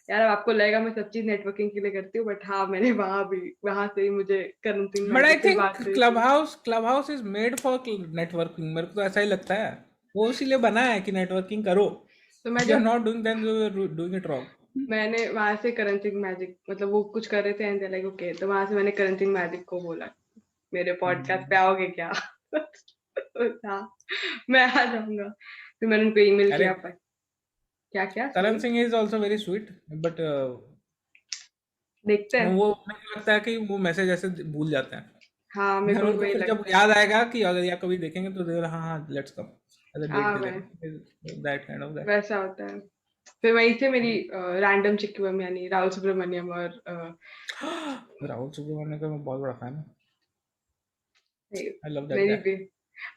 यार अब आपको लगेगा मैं सब चीज नेटवर्किंग के लिए करती हूँ, बट हाँ मैंने वहां से ही मुझे Karan Singh but I magic से थिंक बात हुई क्लब थी। House, club house is made for networking, मेरे को तो ऐसा ही लगता है, वो इसीलिए बना है कि नेटवर्किंग करो। तो मैं इफ यू आर जब not doing then you are doing it wrong. मैंने वहां से करण सिंह मैजिक, मतलब वो कुछ कर रहे थे एंड लाइक ओके, तो वहां से मैंने करण सिंह मैजिक को बोला मेरे पॉडकास्ट पे आओगे क्या? हाँ, मैं आ जाऊंगा। फिर मैंने उनको ईमेल अरे किया, पर क्या क्या Karan sorry, Singh is also very sweet, but देखते हैं। वो, मेरे को लगता है कि वो मैसेज ऐसे भूल जाते हैं, हाँ मेरे यार को भी उनको वही फिर जब लगता है। याद आएगा कि अगर या कभी देखेंगे तो दे, हाँ हाँ let's come, as a date हाँ मैं डिलेना, दैट काइंड ऑफ दैट। वैसा होता है। फिर वहीं से मेरी रैंडम चिक्की बम, यानी राहुल सुब्रमण्यम और राहुल सुब्रमण्यम का मैं बहुत बड़ा फैन हूँ, आई लव दैट मेरी गाय। भी।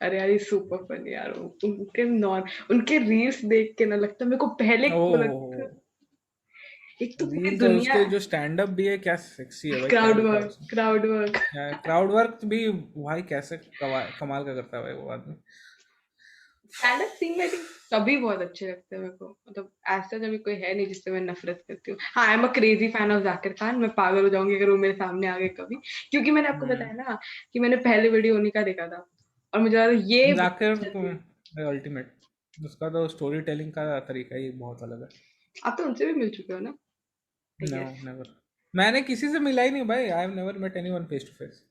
अरे यार ये सुपर फनी यार, उनके रील्स देख के ना लगता है मेरे को पहले वो लगता है, ओह, एक तो पूरी रील्स और दुनिया। उसके जो स्टैंड अप भी है, क्या सेक्सी है भाई, क्या क्राउड लिखा है वर्क, उसने। Crowd work. क्राउड वर्क भी भाई कैसे कमाल का करता है भाई वो आदमी। स्टैंड अप सीन में सभी बहुत अच्छे लगते हैं मेरे को, मतलब ऐसा जब कोई है नहीं जिससे मैं नफरत करती हूँ। हाँ, I am a crazy fan of Zakir Khan, मैं पागल हो जाऊंगी अगर वो मेरे सामने आ गए कभी, क्योंकि मैंने आपको हम्म। बताया ना कि मैंने पहले वीडियो उन्हीं का देखा था, और मुझे लगा ये जाकिर बहुत अच्छी है। अल्टीमेट, उसका तो स्टोरी टेलिंग का तरीका ही बहुत अलग है। आप तो उनसे भी मिल चुके हो ना, आई नो, गेस। नेवर, मैंने किसी से मिला ही नहीं भाई, I have never met anyone face to face,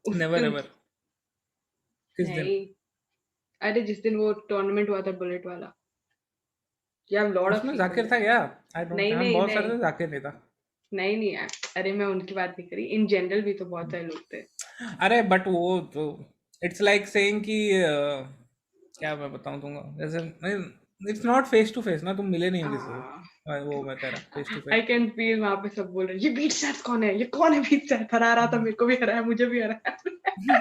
उस नेवर दिन एवर। किस दिन? नहीं, अरे जिस दिन वो टूर्नामेंट हुआ था बुलेट वाला, यू हैव लॉट ऑफ उसमें पीपल जाकिर था देयर। क्या? आई डोंट, नहीं हम नहीं बहुत सारे नहीं थे, जाकिर नहीं था। नहीं नहीं यार, अरे मैं उनकी बात नहीं करी, इन जनरल भी तो बहुत सारे लोग थे। अरे बट वो तो, इट्स लाइक सेइंग कि क्या मैं बताऊं तुमको, जैसे नहीं, it's not face to face ना, तुम मिले नहीं हो किसी से। वो मैं कह रहा face to I face. Can feel वहां पे सब बोल रहे हैं, ये बीट स्टार्स कौन है, ये कौन है बीट स्टार्स, हरा रहा था, मेरे को भी हराया, मुझे भी हराया।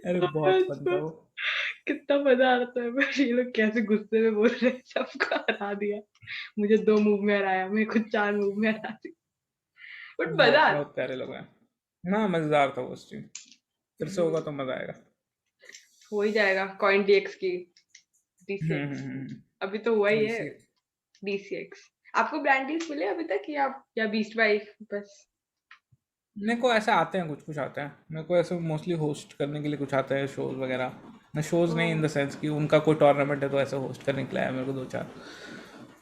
अरे बहुत फन था वो। कितना मजा आता है, पर ये लोग कैसे गुस्से में बोल रहे हैं, सबको हरा दिया, मुझे 2 मूव में हराया, मेरे को 4 मूव में हरा दिया, बट मजा बहुत आता बहुत प्यारे लोग हैं। हाँ मजेदार था वो स्ट्रीम। फिर से होगा है। तो मजा आएगा। हो ही जाएगा कॉइन डीएक्स की डीसीएक्स, अभी तो हुआ ही है DC। डीसीएक्स। आपको ब्रांड डील्स मिले अभी तक, या बीस्ट बाई बस? मेरे को ऐसे आते हैं, कुछ कुछ आते हैं मेरे को, ऐसे मोस्टली होस्ट करने के लिए कुछ आते हैं शोज वगैरह। मैं शोज नहीं इन द सेंस कि उनका कोई टूर्नामेंट है तो ऐसे होस्ट करने के लिए आया मेरे को 2 4।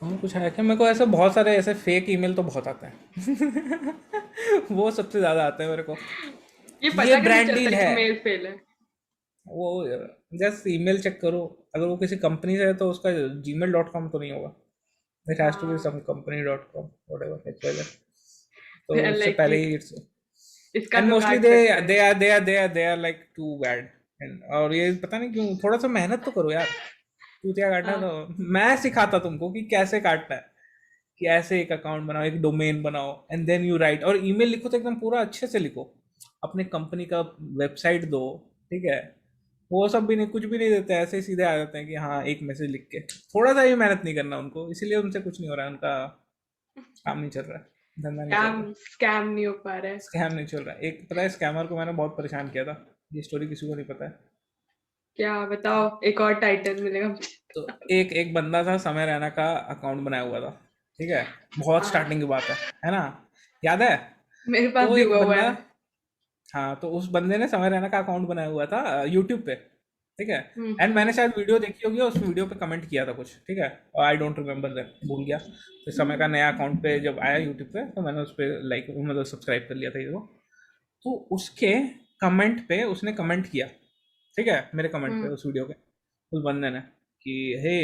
और कुछ है क्या मेरे को, ऐसे बहुत सारे ऐसे फेक ईमेल तो बहुत आते हैं। वो सबसे ज़्यादा आते हैं मेरे को। ये ये पता कैसे ब्रांड चलता डील है कि है। मेल फेल है? वो जस्ट ईमेल चेक करो। अगर वो किसी कंपनी से है तो उसका gmail.com तो नहीं होगा। इट हैज़ टू बी हाँ, सम company.com whatever XYZ। तो उससे लाइक पहले कि ही इट्स। इसका एंड तो मोस्टली काट दे सकते हैं। They are like too bad. And और ये पता नहीं क्यों, थोड़ा सा मेहनत तो करो यार। चूतिया काटना है हाँ, तो मैं सिखाता तुमको कि कैसे काटना है। कि ऐसे एक अकाउंट बनाओ, एक डोमेन बनाओ, एंड देन यू राइट, और ईमेल लिखो तो एकदम पूरा अच्छे से लिखो। अपने कंपनी का वेबसाइट दो। ठीक है। वो सब भी नहीं, कुछ भी नहीं देते, ऐसे ही सीधे आ जाते हैं कि हाँ एक मैसेज लिख के। थोड़ा सा भी मेहनत नहीं करना उनको, इसीलिए उनसे कुछ नहीं हो रहा है, उनका काम नहीं चल रहा है, धंधा नहीं चल स्कैम रहा। स्कैम नहीं हो पा रहा है। स्कैम नहीं चल रहा है। एक पता है स्कैमर को मैंने बहुत परेशान किया था। ये स्टोरी किसी को नहीं पता है। क्या बताओ, एक और टाइटल मिलेगा मुझे। तो एक एक बंदा था, समय रैना का अकाउंट बनाया हुआ था। ठीक है। बहुत हाँ, स्टार्टिंग की बात है ना। याद है। मेरे पास तो भी एक हुआ हुआ बंदा, है। हाँ तो उस बंदे ने समय रैना का अकाउंट बनाया हुआ था यूट्यूब पे। ठीक है। एंड मैंने हम्म। शायद वीडियो देखी होगी, उस वीडियो पे कमेंट किया था कुछ। ठीक है। और आई डोंट रिमेम्बर दैट, भूल गया। तो समय का नया अकाउंट पे जब आया यूट्यूब पे तो मैंने उस पर लाइक मतलब सब्सक्राइब कर लिया था ये वो। तो उसके कमेंट पे उसने कमेंट किया। ठीक है, मेरे कमेंट पे हम्म। उस वीडियो के उस बंदे ने कि हे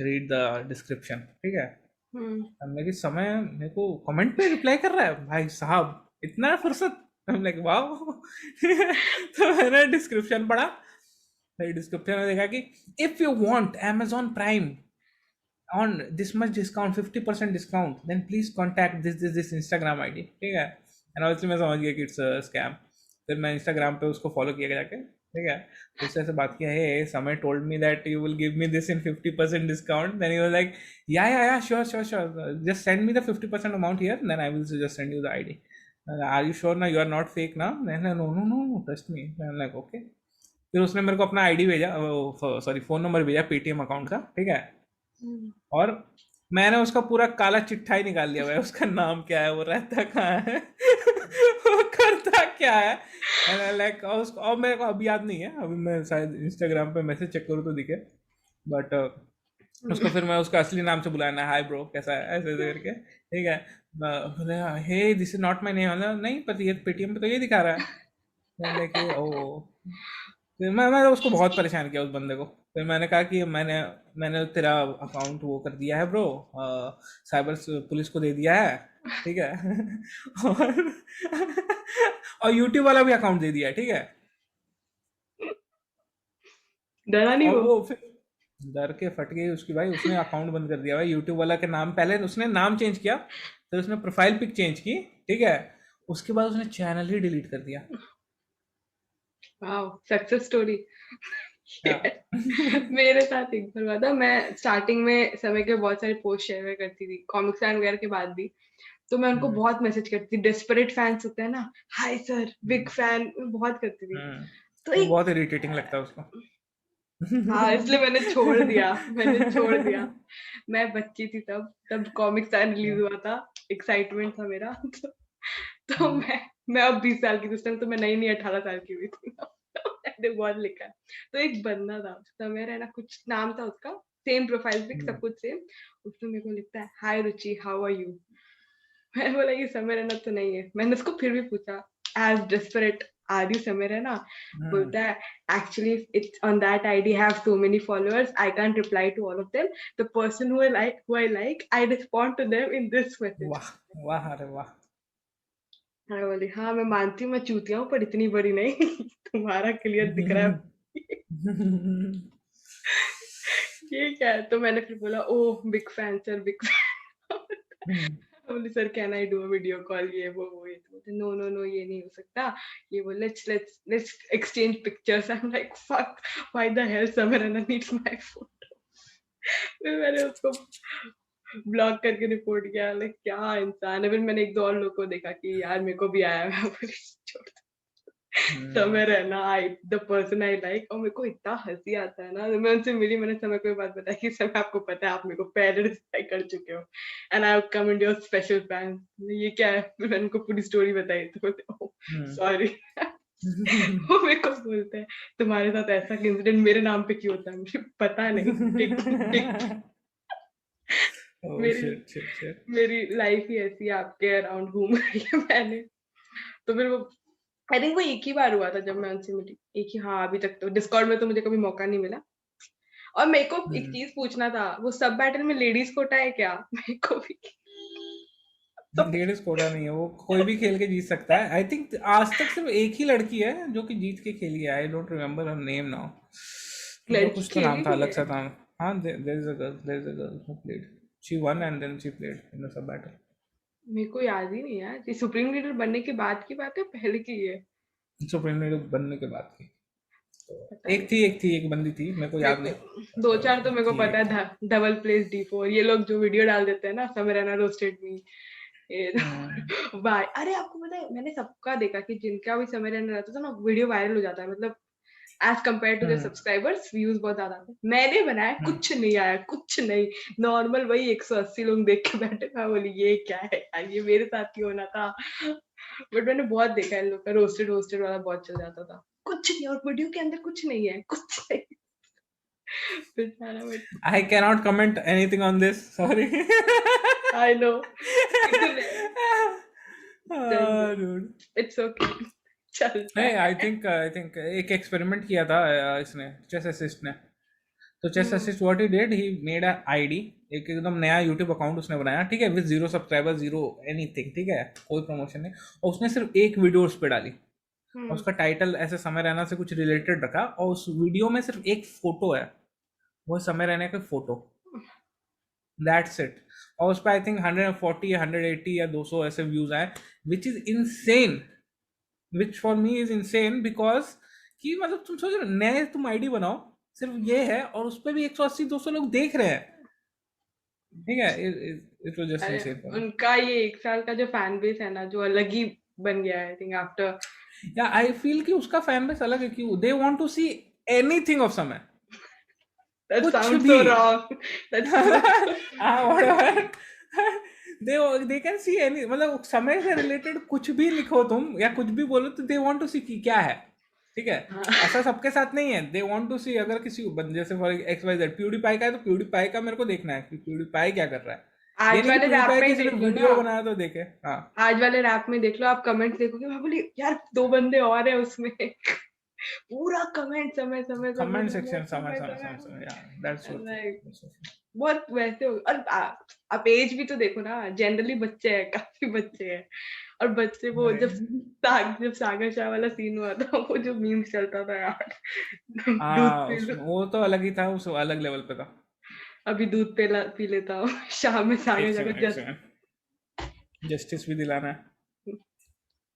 रीड द डिस्क्रिप्शन। ठीक है। हम्म। हमने कि समय मेरे को कमेंट पे रिप्लाई कर रहा है भाई साहब, इतना फुर्सत। हमने कि वाह। तो मैंने डिस्क्रिप्शन पढ़ा। फिर डिस्क्रिप्शन में देखा कि if you want amazon prime on this much discount, 50% discount, then please contact this Instagram ID। ठीक है। एंड ऑब्वियसली मैं समझ गया कि इट्स स्कैम। फिर मैं इंस्टाग्राम पे उसको फॉलो किया जाके। ठीक है। उससे ऐसे बात किया, hey Samay told me that you will give me this in 50% discount, then he was like yeah sure sure sure, just send me the 50% amount here, then I will just send you the ID. Are you sure ना, you are not fake ना? No no no trust me. Like okay. फिर उसने मेरे को अपना ID भेजा, sorry phone number भेजा Paytm account का। ठीक है। हम्म। और मैंने उसका पूरा काला चिट्ठा ही निकाल लिया भाई, उसका नाम क्या है, वो रहता कहाँ है, वो करता क्या है। एंड लाइक उसको, और मेरे को अभी याद नहीं है, अभी मैं शायद इंस्टाग्राम पे मैसेज चेक करूँ तो दिखे। बट उसको फिर मैं उसका असली नाम से बुलाना, हाय ब्रो कैसा है, ऐसे ऐसे करके। ठीक है। बोले hey this is not my name, नहीं पता, ये पेटीएम पे तो ये दिखा रहा है। Like oh. फिर मैंने उसको बहुत परेशान किया उस बंदे को। फिर मैंने कहा कि मैंने तेरा अकाउंट वो कर दिया है ब्रो, साइबर पुलिस को दे दिया है। ठीक है। और और यूट्यूब वाला भी अकाउंट दे दिया है। ठीक है। डरा नहीं और वो? वो फिर डर के फट गई उसकी भाई, उसने अकाउंट बंद कर दिया भाई यूट्यूब वाला के नाम। पहले उसने नाम चेंज किया, फिर उसने प्रोफाइल पिक चेंज की। ठीक है। उसके बाद उसने चैनल ही डिलीट कर दिया। Wow, success story. हाँ। मेरे साथ एक बार हुआ था, मैं स्टार्टिंग में समय के बहुत सारे पोस्ट शेयर करती थी कॉमिक फैन वगैरह के बाद भी। तो मैं उनको हम्म, बहुत मैसेज करती थी, डेस्परेट फैंस होते हैं ना, हाय सर बिग हम्म, फैन, बहुत करती थी। हम्म। तो वो एक, बहुत इरिटेटिंग लगता है उसको। हाँ इसलिए मैंने छोड़ दिया, मैंने छोड़ दिया। मैं बच्ची थी तब, कॉमिक फैन रिलीज हुआ था, एक्साइटमेंट था मेरा। तो हम्म, मैं अब 20 साल की थी उस टाइम, तो मैं नई नई 18 साल की हुई थी। तो मैंने बहुत लिखा है। तो एक बंदा था, समय रहना कुछ नाम था उसका, सेम प्रोफाइल पिक हम्म। सब कुछ सेम। उसने मेरे को लिखता है, हाय रुचि हाउ आर यू। मैंने बोला ये समय रहना तो नहीं है। मैंने उसको फिर भी पूछा, एज डेस्परेट आर यू समय रहना? हम्म। बोलता है, actually it's on that ID have so many followers, I can't reply to all of them, the person who I like I respond to them in this message. वाह वाह, अरे वाह। मैं बोली हाँ मैं मानती हूँ मैं चूतिया हूँ, पर इतनी बड़ी नहीं। तुम्हारा क्लियर दिख रहा है। ये क्या है? तो मैंने फिर बोला oh big fan sir, big fan. Hmm, बोली sir can I do a video call, ये तो बोलते नो नो नो ये नहीं हो सकता। ये बोल let's exchange pictures. I am like fuck, why the hell समरना नीड्स माय फोटो। फिर मैंने उसको ब्लॉक करके रिपोर्ट किया, लाइक क्या इंसान है। फिर मैंने एक दो और लोग को देखा कि यार मेरे को भी आया है। मैं बोली छोड़, हम्म, समय रहना I the person I like. और मेरे को इतना हंसी आता है ना, तो मैं उनसे मिली, मैंने समय को ये बात बताई कि समय आपको पता है आप मेरे को पहले रिप्लाई कर चुके हो and I have come in your special fan. ये क्या है? फिर मैंने उनको पूरी स्टोरी बताई तो बोलते हम्म। सॉरी। वो मेरे को बोलते हैं तुम्हारे साथ ऐसा इंसिडेंट मेरे नाम पे क्यों होता है? मुझे पता नहीं। Dick dick. ओह मेरी शिट शिट शिट। मेरी लाइफ ही ऐसी है, आपके अराउंड घूम रही है मैंने। तो फिर वो आई थिंक वो एक ही बार हुआ था जब मैं उनसे मिली, एक ही। हाँ अभी तक तो डिस्कॉर्ड में तो मुझे कभी मौका नहीं मिला। और मेरे को एक चीज पूछना था, वो सब बैटल में लेडीज कोटा है क्या? मेरे को भी तो लेडीज कोटा नहीं है, वो कोई भी खेल के जीत सकता है। आई थिंक आज तक सिर्फ एक ही लड़की है जो कि जीत के खेली है। I don't remember her name now. उनका लड़की कुछ तो नाम खेली था, भी अलग है। सा नाम। हाँ, there is a girl who played. She won and then she played in the sub battle. मेरे को याद ही नहीं यार, ये सुप्रीम लीडर बनने के बाद की बात है पहले की है? सुप्रीम लीडर बनने के बाद की। तो पता नहीं। एक बंदी थी, मेरे को मेरे याद नहीं। को दो चार तो मेरे को थी पता एक थी। है, डबल प्लेस D4 ये लोग जो वीडियो डाल देते हैं ना, समरना रोस्टेड मी, ये हम्म, भाई। अरे आपको पता है मैंने सबका देखा कि जिनका भी समरना रहता था ना वीडियो वायरल हो जाता है, मतलब as compare to their hmm, subscribers views बहुत ज्यादा आते हैं। मैंने बनाया हम्म। कुछ नहीं आया, कुछ नहीं। नॉर्मल वही 180 लोग देख के बैठे। मैं बोली ये क्या है यार, ये मेरे साथ ही होना था। बट मैंने बहुत देखा है इन लोग का रोस्टेड रोस्टेड वाला बहुत चल जाता था। कुछ नहीं, और वीडियो के अंदर कुछ नहीं है, कुछ नहीं। फिर सारा but I cannot comment anything on this. Sorry. I know इतने Dude. इट्स ओके, चलता नहीं, है। आई थिंक एक एक्सपेरिमेंट किया था इसने, चेस असिस्ट ने। तो chess hmm assist what he did, he made a ID. एक एकदम नया यूट्यूब अकाउंट उसने बनाया, ठीक है, with zero subscriber, zero anything, ठीक है, कोई प्रमोशन नहीं। और उसने सिर्फ एक वीडियो उस पर डाली। और हम्म उसका टाइटल ऐसे समय रैना से कुछ रिलेटेड रखा, और उस वीडियो में सिर्फ एक फोटो है, वो समय रैना का फोटो। That's it. और उस पर आई थिंक 140 या 180 या 200 ऐसे व्यूज आए, which is insane. Which for me is insane because कि मतलब तुम सोच रहे हो, नए तुम आईडी बनाओ, सिर्फ ये है, और उस पर भी 180-200 लोग देख रहे हैं, ठीक है। इट वाज जस्ट अरे इनसेन फॉर मी। उनका ये एक साल का जो फैन बेस है ना, जो अलग ही बन गया है आई थिंक आफ्टर। या आई फील कि उसका फैन बेस अलग है, कि they want to see anything of समय, दैट कुछ साउंड्स भी। So wrong, that sounds whatever. They can see any, मतलब समय से रिलेटेड कुछ भी लिखो तुम या कुछ भी बोलो, तो दे वांट टू सी कि क्या है, ठीक है। हाँ। ऐसा सबके साथ नहीं है, दे वांट टू सी। अगर किसी जैसे for X Y Z PewDiePie का है, तो प्यूडीपाई का मेरे को देखना है कि प्यूडीपाई क्या कर रहा है। ये आज नहीं कि वाले रैप प्यूडीपाई में ही किसी ने देख लो ना, वीडियो बनाया तो देखे। हाँ। आज वाले रैप में देख लो आप, कमेंट देखोगे, मैं बोली यार दो बंदे और है उसमें। पूरा कमेंट समय समय समय कमेंट समय सेक्शन समय समय समय समय समय। समय, या that's so true, Like, that's so true. बहुत वैसे हो। और आप एज भी तो देखो ना, जनरली बच्चे हैं, काफी बच्चे हैं। और बच्चे वो जब सागर शाह वाला सीन हुआ था, वो जो मीम चलता था यार, दूध हाँ, पी लो, उसमें वो तो अलग ही था, उस अलग लेवल पे था। अभी दूध पी लेता हूँ, शाम में सागर एक जाकर सेकंड, एक जस्ट। सेकंड, जस्टिस भी दिलाना है।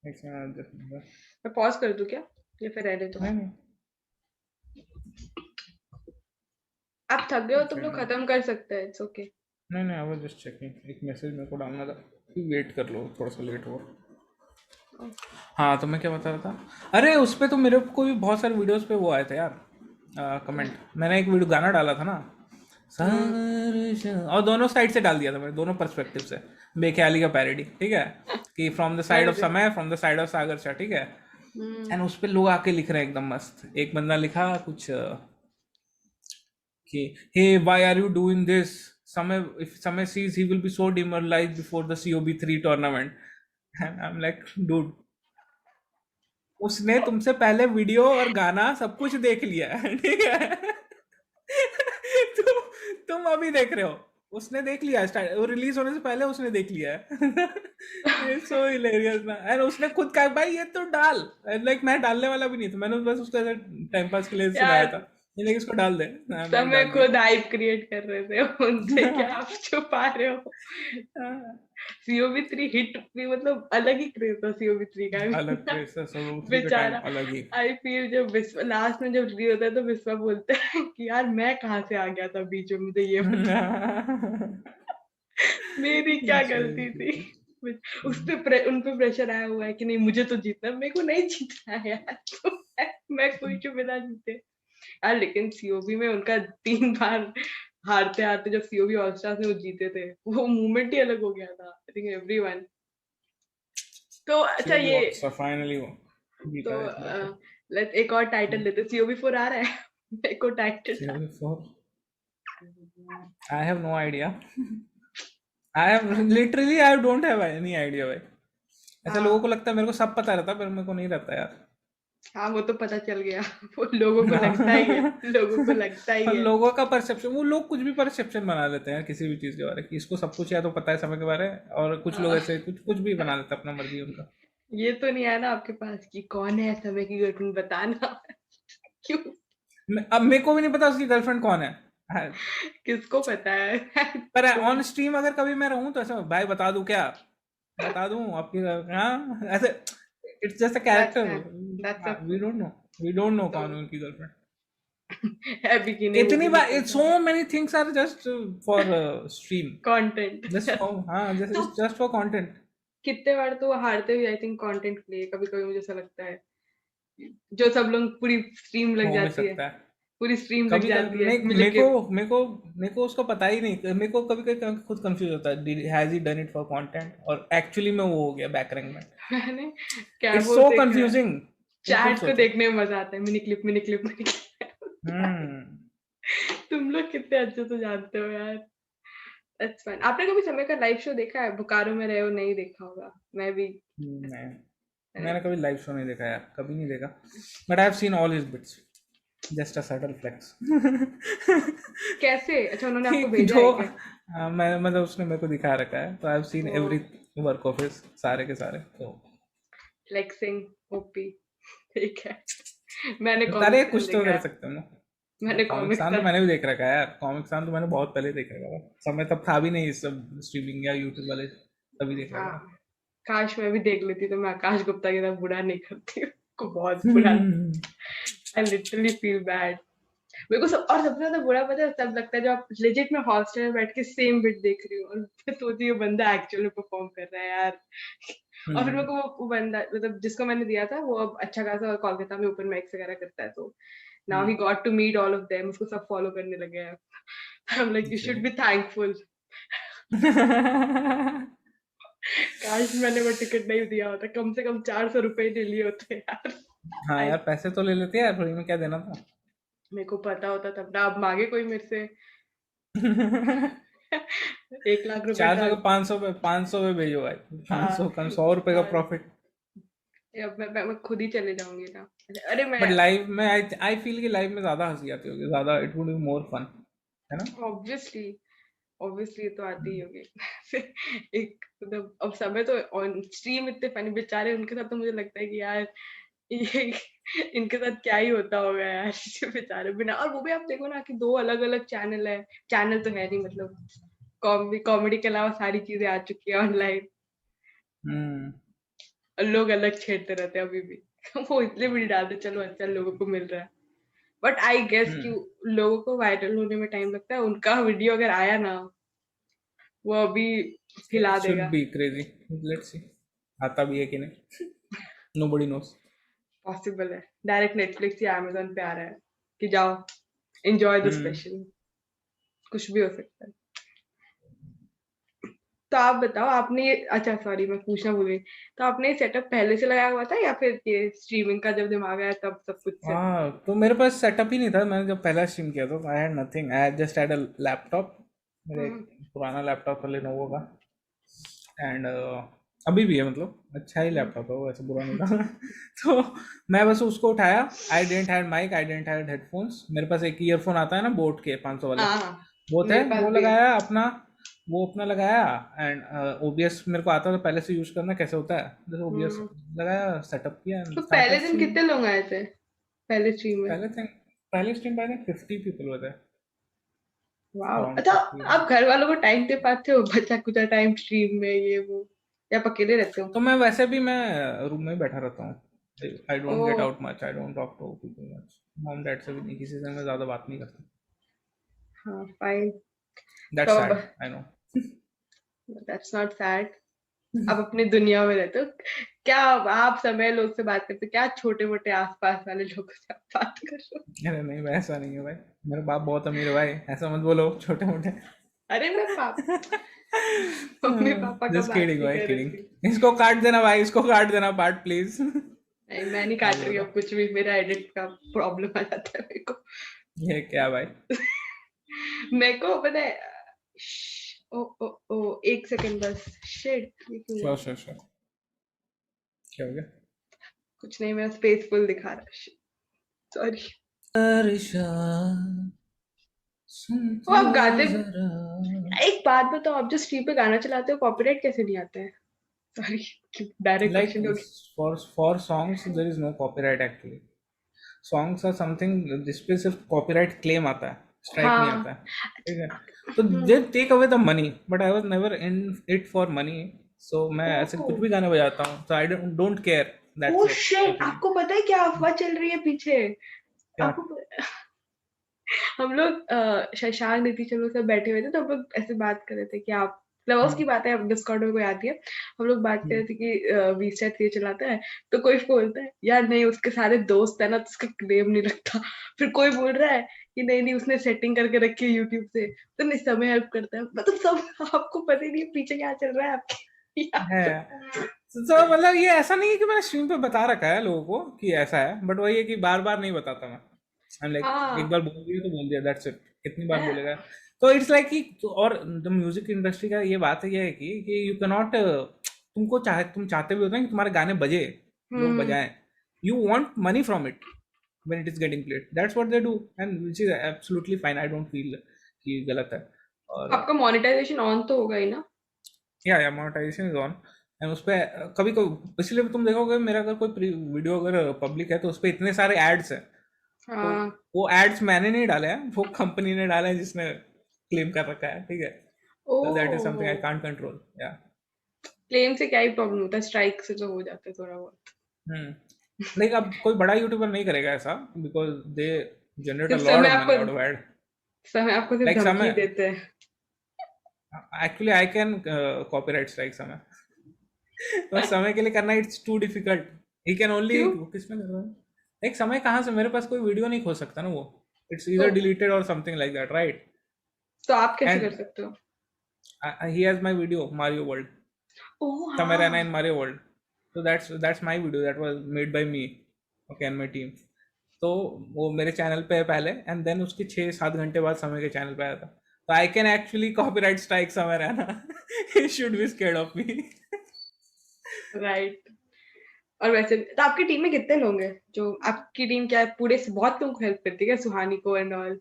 एक सेकंड, जस्टिस। मैं पॉज कर दूं क्या, या फिर रहने दो? नहीं नहीं, आप थक गए हो एक तुम लोग, सेकंड। खत्म कर सकते हैं, इट्स ओके। नहीं नहीं, आई वाज जस्ट चेकिंग, एक मैसेज मेरे को डालना था। वेट कर लो, थोड़ा सा लेट हो। हाँ, तो मैं क्या बता रहा था, अरे उस पे तो मेरे को भी बहुत सारे वीडियोस पे वो आए थे यार, कमेंट। मैंने एक वीडियो गाना डाला था ना, हम्म और दोनों साइड से डाल दिया था मैंने, दोनों पर्सपेक्टिव से। बेख्याली का पैरोडी, ठीक है, कि फ्रॉम द साइड ऑफ अरे समय, फ्रॉम द साइड ऑफ सागर शाह, ठीक है। हम्म एंड उस पे लोग आके लिख रहे हैं एकदम मस्त। एक बंदा लिखा कुछ कि hey why are you doing this, Samay if Samay sees he will be so demoralized before the COB3 tournament, and I'm like dude, उसने तुमसे पहले वीडियो और गाना सब कुछ देख लिया है, ठीक है। तुम अभी देख रहे हो, उसने देख लिया है, वो रिलीज होने से पहले उसने देख लिया है। इट्स सो हिलेरियस ना। एंड उसने खुद कहा भाई ये तो डाल, लाइक मैं डालने वाला भी नहीं था, मैंने बस उसका टाइम पास के लिए यार, सुनाया था। ये लेकिन इसको डाल दे, हाँ, मैंने समय डाल दिया। खुद हाइप क्रिएट कर रहे थे, उनसे क्या आप छुपा रहे हो? सीओवी 3 हिट भी, मतलब अलग ही क्रेज था सीओवी 3 का अलग भी। क्रेज था, सरोत्री के टाइम बेचारा, अलग ही। आई फील जब विश्व लास्ट में जब रिलीज होता है तो विश्वा बोलते हैं कि यार मैं कहाँ से आ गया था बीच में, मुझे ये बता, मेरी क्या गलती थी? उस पे उन पे प्रेशर आया हुआ है कि नहीं मुझे तो जीतना है, मेरे को नहीं जीतना है यार। तो मैं कोई क्यों बिना जीते यार। लेकिन सीओबी में उनका 3 बार हारते हारते जब सीओबी ऑल स्टार्स में वो जीते थे, वो मूवमेंट ही अलग हो गया था, आई थिंक एवरीवन। तो अच्छा सीओबी ये, ऑस्कर फाइनली वो तो जीता है एक बार फिर। लेट एक और टाइटल लेते, सीओबी 4 आ रहा है। मेरे को title COB 4, I have no idea. I have literally, I don't have any idea भाई। ऐसा लोगों को हाँ लगता है मेरे को सब पता रहता, पर मेरे को नहीं रहता यार। हाँ, वो तो पता चल गया। वो लोगों को लगता ही है, लोगों को लगता ही और है। लोगों का परसेप्शन, वो लोग कुछ भी परसेप्शन बना लेते हैं किसी भी चीज के बारे में, कि इसको सब कुछ या तो पता है समय के बारे में, और कुछ लोग हाँ, ऐसे कुछ कुछ भी बना लेते हैं, अपना मर्जी है उनका। ये तो नहीं आया ना आपके पास कि कौन है समय की गर्लफ्रेंड, बताना। क्यों? अब मेरे को भी नहीं पता उसकी गर्लफ्रेंड कौन है। हाँ, किसको पता है? पर कोई, ऑन स्ट्रीम अगर कभी मैं रहूं तो ऐसा भाई बता दूं क्या, बता दूं आपकी, हाँ ऐसे, it's just a that's character. Fan, that's a we don't know तो कौन है उनकी गर्लफ्रेंड। है बिकिनी, वो इतनी भी नहीं बार, पता। So many things are just for stream, content. Just for, हाँ तो जस्ट जस्ट फॉर कंटेंट। कितने बार तो वो हारते हुए आई थिंक कंटेंट के लिए, कभी कभी मुझे ऐसा लगता है, जो सब लोग पूरी स्ट्रीम लग हो भी जाती है, सकता है। पूरी स्ट्रीम लग कभी कभी जाती है नहीं, मुझे गिव। मेरे को उसका पता ही नहीं, मेरे को कभी कभी खुद कंफ्यूज होता है, has he done it for content और एक्चुअली में वो हो गया बैक रैंक में। मैंने क्या इट्स सो बोलते हैं, कंफ्यूजिंग, तुम खुद चैट को सोचो। देखने में मजा आता है, mini clip mini clip mini clip. Hmm. तुम लोग कितने अच्छे से जानते हो यार। That's fine. आपने कभी समय का लाइव शो देखा है? बोकारो में रहे हो, नहीं देखा होगा, मैं भी। मैं मैंने कभी लाइव शो नहीं देखा यार, कभी नहीं देखा, but I have seen all his bits, just a subtle flex. कैसे? अच्छा, उन्होंने आपको कि भेजा जो है क्या? मैं मतलब उसने मेरे को दिखा रखा है, तो I have seen oh, every work of his, सारे के सारे तो। फ्लेक्सिंग ओपी, ठीक है। मैंने अरे कॉमिक सन कुछ तो देखा कर है, सकते हो ना। मैंने कॉमिक कॉमिक सान तो सन। मैंने भी देख रखा है यार, कॉमिक सान तो मैंने बहुत पहले देख रखा था, समय तब था भी नहीं इस सब स्ट्रीमिंग या यूट्यूब वाले, तभी देख रखा हाँ, काश मैं भी देख लेती तो मैं आकाश गुप्ता की तरह बुरा नहीं करती, को बहुत बुरा। था। I literally feel bad. मेरे को सब, और सबसे ज्यादा बुरा पता है तब लगता है जब आप लेजिट में हॉस्टल में बैठ के सेम बिट देख रही हूँ और फिर सोचती हूँ बंदा एक्चुअली परफॉर्म कर रहा है यार। और फिर मेरे को वो बंदा, मतलब जिसको मैंने दिया था, वो अब अच्छा खासा कोलकाता में ओपन माइक्स वगैरह करता है, तो now he got to meet all of them, उसको सब फॉलो करने लगे हैं। I am like you should be thankful. काश मैंने वो टिकट नहीं दिया होता, कम से कम 400 रुपए ले लिए होते यार। हाँ आई, यार, पैसे तो ले लेते हैं यार, फ्री में क्या देना था। मेरे को पता होता तब ना, अब मांगे कोई मेरे से। 1 लाख रुपए 400 का ट्रांस, 500 पे, 500 पे भेजो भाई, हाँ 500 कम, 100 रुपए का हाँ, प्रॉफिट। अब मैं खुद ही चले जाऊंगी ना। अच्छा, अरे मैं, बट लाइव में आई फील कि लाइव में ज्यादा हंसी आती होगी, ज्यादा, it would be more fun, है ना। ऑब्वियसली, ऑब्वियसली तो आती ही होगी। एक मतलब अब समय तो ऑन स्ट्रीम इतने फनी बेचारे, उनके साथ तो मुझे लगता है कि यार ये इनके साथ क्या ही होता होगा यार। जो बेचारे बिना, और वो भी आप देखो ना कि 2 अलग-अलग चैनल है, चैनल तो है नहीं, मतलब कॉमेडी के अलावा सारी चीजें आ चुकी है ऑनलाइन, हम्म। और लोग अलग छेड़ते रहते हैं अभी भी। वो इसलिए भी नहीं डालते, चलो अच्छा लोगों को मिल रहा है। बट आई गेस कि हम्म। लोगों को वायरल होने में टाइम लगता है, उनका वीडियो अगर आया ना, वो अभी हिला शुड देगा। बी क्रेजी, लेट्स सी आता भी है कि नहीं, नोबडी नोस। पॉसिबल है, डायरेक्ट नेटफ्लिक्स या अमेजोन पे आ रहा है कि जाओ एंजॉय द हम्म। स्पेशल, कुछ भी हो सकता है। तो आप बताओ, आपने अच्छा सॉरी मैं पूछना भूल गई, तो आपने ये सेटअप पहले से लगाया हुआ था या फिर ये स्ट्रीमिंग का जब दिमाग आया तब सब कुछ सेट हुआ? हाँ, तो मेरे पास सेटअप ही नहीं था, मैंने जब पहला स्ट्रीम किया था, I had nothing, I just had a laptop, मेरे एक हम्म, पुराना लैपटॉप था लेनोवो का, एंड अभी भी है, मतलब अच्छा ही हम्म, लैपटॉप है वो, ऐसे बुरा नहीं था। तो मैं बस उसको उठाया, I didn't had mic, I didn't had headphones, मेरे पास एक ईयरफोन आता है ना बोट के 500 वाले, हाँ हाँ, वो थे, मेरे पास वो भी है। लगाया अपना, वो अपना लगाया, एंड ओबीएस मेरे को आता था पहले से यूज करना कैसे होता है, जैसे ओबीएस हम्म, लगाया, सेटअप किया, तो एंड पहले स्टार्टेड दिन स्ट्रीमिंग। कितने लोग आए थे पहले स्ट्रीम में? पहले थे पहले स्ट्रीम पे आई थिंक 50 पीपल हुए थे, वाओ, अराउंड अच्छा 50। आप घर वालों को टाइम दे पाते हो, बचा कुचा टाइम स्ट्रीम में ये वो, या आप अकेले रहते हो? तो मैं वैसे भी मैं रूम में ही बैठा रहता हूँ। I oh, don't get out much, I don't talk to people much. Mom dad से भी नहीं, किसी से मैं ज़्यादा बात नहीं करता। हाँ फाइन। दैट्स तो सैड, अब I know. That's not sad, आप अपनी दुनिया में रहते हो। क्या आप समय लोग से बात करते हो? क्या छोटे मोटे आसपास वाले लोगों से आप बात कर रहे हो? अरे नहीं भाई, ऐसा नहीं है भाई। मेरा बाप बहुत अमीर है भाई, ऐसा मत बोलो छोटे मोटे। अरे मैं मम्मी पापा का जस्ट बात किडिंग नहीं भाई, कर रही किडिंग। थी। इसको काट देना भाई, इसको काट देना पार्ट प्लीज। नहीं मैं नहीं हाँ काट रही बोलो। हूँ कुछ भी, मेरा एडिट का प्रॉब्लम आ जाता है मेरे को। ये क्या भाई? मेरे को पता है। ओ ओ ओ, एक सेकंड बस। शिट, ये क्यों हुआ? Sure sure sure. क्या हो गया? कुछ नहीं, मेरा स्पेस फुल दिखा रहा है। सॉरी। परेशान, सुन वो तो आप गाते, जरा। एक बात बताओ, आप जो स्ट्रीम पे गाना चलाते हो कॉपीराइट कैसे नहीं आता है? सॉरी, डायरेक्ट Like क्वेश्चन हो गया। for songs there is no copyright actually. Songs are something जिस पे सिर्फ copyright claim आता है, strike नहीं आता हाँ। है, ठीक है? तो they hmm. take away the money, but I was never in it for money. So मैं ऐसे कुछ ओह, भी गाने बजाता हूँ, so I don't care. Oh That's what the shit, thing है। आपको पता है क्या अफवाह चल रही है पीछे? क्या? आपको हम लोग शशांक नीति चलो सब बैठे हुए थे, तो हम लोग ऐसे बात कर रहे थे कि आप फ्लवर्स की हम्म, बात है, अब डिस्कॉर्ड में कोई आती है। हम लोग बात कर हम्म, रहे थे कि वी स्टार ये चलाता है। तो कोई बोलता है यार नहीं उसके सारे दोस्त है ना, तो उसका नेम नहीं लगता। फिर कोई बोल रहा है कि नहीं नहीं उसने सेटिंग करके रखी है यूट्यूब से, तो नहीं समय हेल्प करता है, मतलब सब आपको पता ही नहीं है पीछे क्या चल रहा है आपके है। यार। तो मतलब ये ऐसा नहीं है कि मैंने स्ट्रीम पे बता रखा है लोगों को कि ऐसा है, बट वही है कि बार बार नहीं बताता मैं। लाइक एक हाँ। बार बोल दिया तो बोल दिया, दैट्स इट। कितनी बार बोलेगा? तो इट्स लाइक कि और जो म्यूजिक इंडस्ट्री का ये बात है, ये है कि यू कैन नॉट, तुम चाहते भी होते हैं कि तुम्हारे गाने बजे, लोग हम्म। बजाएं। You want money from it when it is getting played, that's what they do, and which is absolutely fine. I don't feel कि गलत है। और आपका मोनेटाइजेशन ऑन तो होगा ही ना? या मोनेटाइजेशन इज ऑन। एंड उस पर कभी कभी, इसलिए तुम देखोगे मेरा अगर कोई वीडियो अगर पब्लिक है तो उस पर इतने सारे एड्स हैं। तो हाँ। वो एड्स मैंने नहीं डाले हैं, वो कंपनी ने डाले हैं जिसने क्लेम कर रखा है, ठीक है? तो that is something I uh, can't control, या। क्लेम से क्या ही प्रॉब्लम होता है, स्ट्राइक से तो हो जाता है थोड़ा बहुत। लाइक अब कोई बड़ा यूट्यूबर नहीं करेगा ऐसा, बिकॉज दे जनरेट अ सिर्फ लॉट समय ऑफ मनी आपको, आउट ऑफ एड। सिर्फ लाइक धमकी समय, देते हैं। Actually I can copyright strike समय। तो समय के लिए करना it's too difficult. He can only, क्यों? किसमें कर रहा है? एक समय कहाँ से, मेरे पास कोई वीडियो नहीं खोल सकता ना वो। इट्स तो इधर डिलीटेड और समथिंग लाइक दैट, राइट? तो आप कैसे एंड कर सकते हो? He has my video Mario World, oh Samay रहना हाँ। In Mario World. तो that's my video that was made by me, okay, and my team. तो वो मेरे चैनल पे है पहले, एंड देन उसके 6-7 घंटे बाद समय के चैनल पे आया था। तो I can actually copyright strike समय रहना। He should be scared of me. Right. और वैसे तो आपकी टीम में कितने लोग हैं? जो आपकी टीम क्या है, पूरे से बहुत लोगों को हेल्प करती है क्या, सुहानी को एंड ऑल?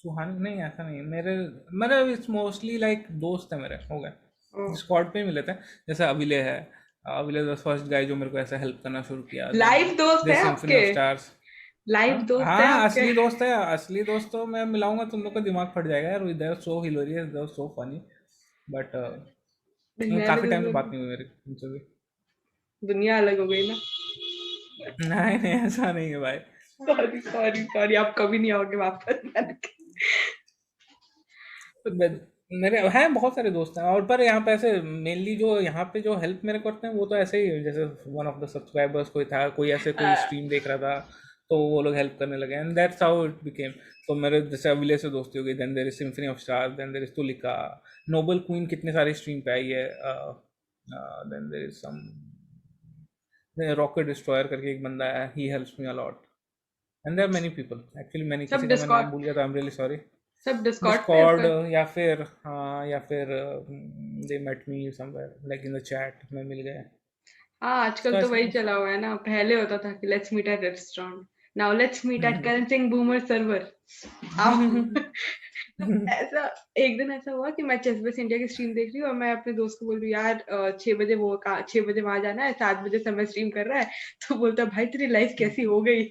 सुहानी नहीं, ऐसा नहीं है। मेरे मेरे इट्स मोस्टली लाइक दोस्त है मेरे, हो गए, स्क्वाड पे ही मिले थे। जैसे अभिले है, अभिले द फर्स्ट गाय जो मेरे को ऐसे हेल्प करना शुरू किया। देन लाइव दोस्त है दिस सिम्फनी आपके? Of stars. हाँ लाइव दोस्त है हाँ, आपके? असली दोस्त है, असली दोस्त तो मैं मिलाऊंगा तुम लोग का दिमाग फट जाएगा यार। They are so hilarious, they are so funny, but मैंने काफी टाइम से बात तो, नहीं हुई मेरी उनसे भी। दुनिया अलग हो गई ना। नहीं नहीं, ऐसा नहीं है भाई। सॉरी सॉरी सॉरी, आप कभी नहीं आओगे वापस। मेरे हैं बहुत सारे दोस्त हैं, और पर यहाँ पे ऐसे मेनली जो यहाँ पे जो हेल्प मेरे को करते हैं वो तो ऐसे ही, जैसे वन ऑफ द सब्सक्राइबर्स कोई था, कोई ऐसे कोई स्ट्रीम देख रहा था, तो वो लोग हेल्प करने लगे, and that's how it became. तो मेरे जैसे अविले से दोस्ती हो गई, then there is symphony of stars, then there is Tulika, noble queen कितने सारे स्ट्रीम पे आई है, then there is some rocket destroyer करके एक बंदा है, he helps me a lot, and there are many people actually. मैंने सब किसी का मैं नाम डिस्कॉर्ड, भूल गया था, आई एम रियली सॉरी। सब डिस्कॉर्ड पे डिस्कॉर्ड, आपका? या फिर हाँ, या फिर they met me somewhere like in the chat में मिल गए। हाँ आजकल तो तो ऐसे वही कुछ। चला हुआ है ना, पहले होता था कि let's meet at restaurant, now let's meet at Karan Singh boomer server. आप ऐसा, एक दिन ऐसा हुआ कि मैं चेस बस इंडिया की स्ट्रीम देख रही हूँ और मैं अपने दोस्त को बोल रही हूँ यार 6 बजे 6 बजे वहां जाना है, 7 बजे समय स्ट्रीम कर रहा है। तो बोलता भाई तेरी लाइफ कैसी हो गई?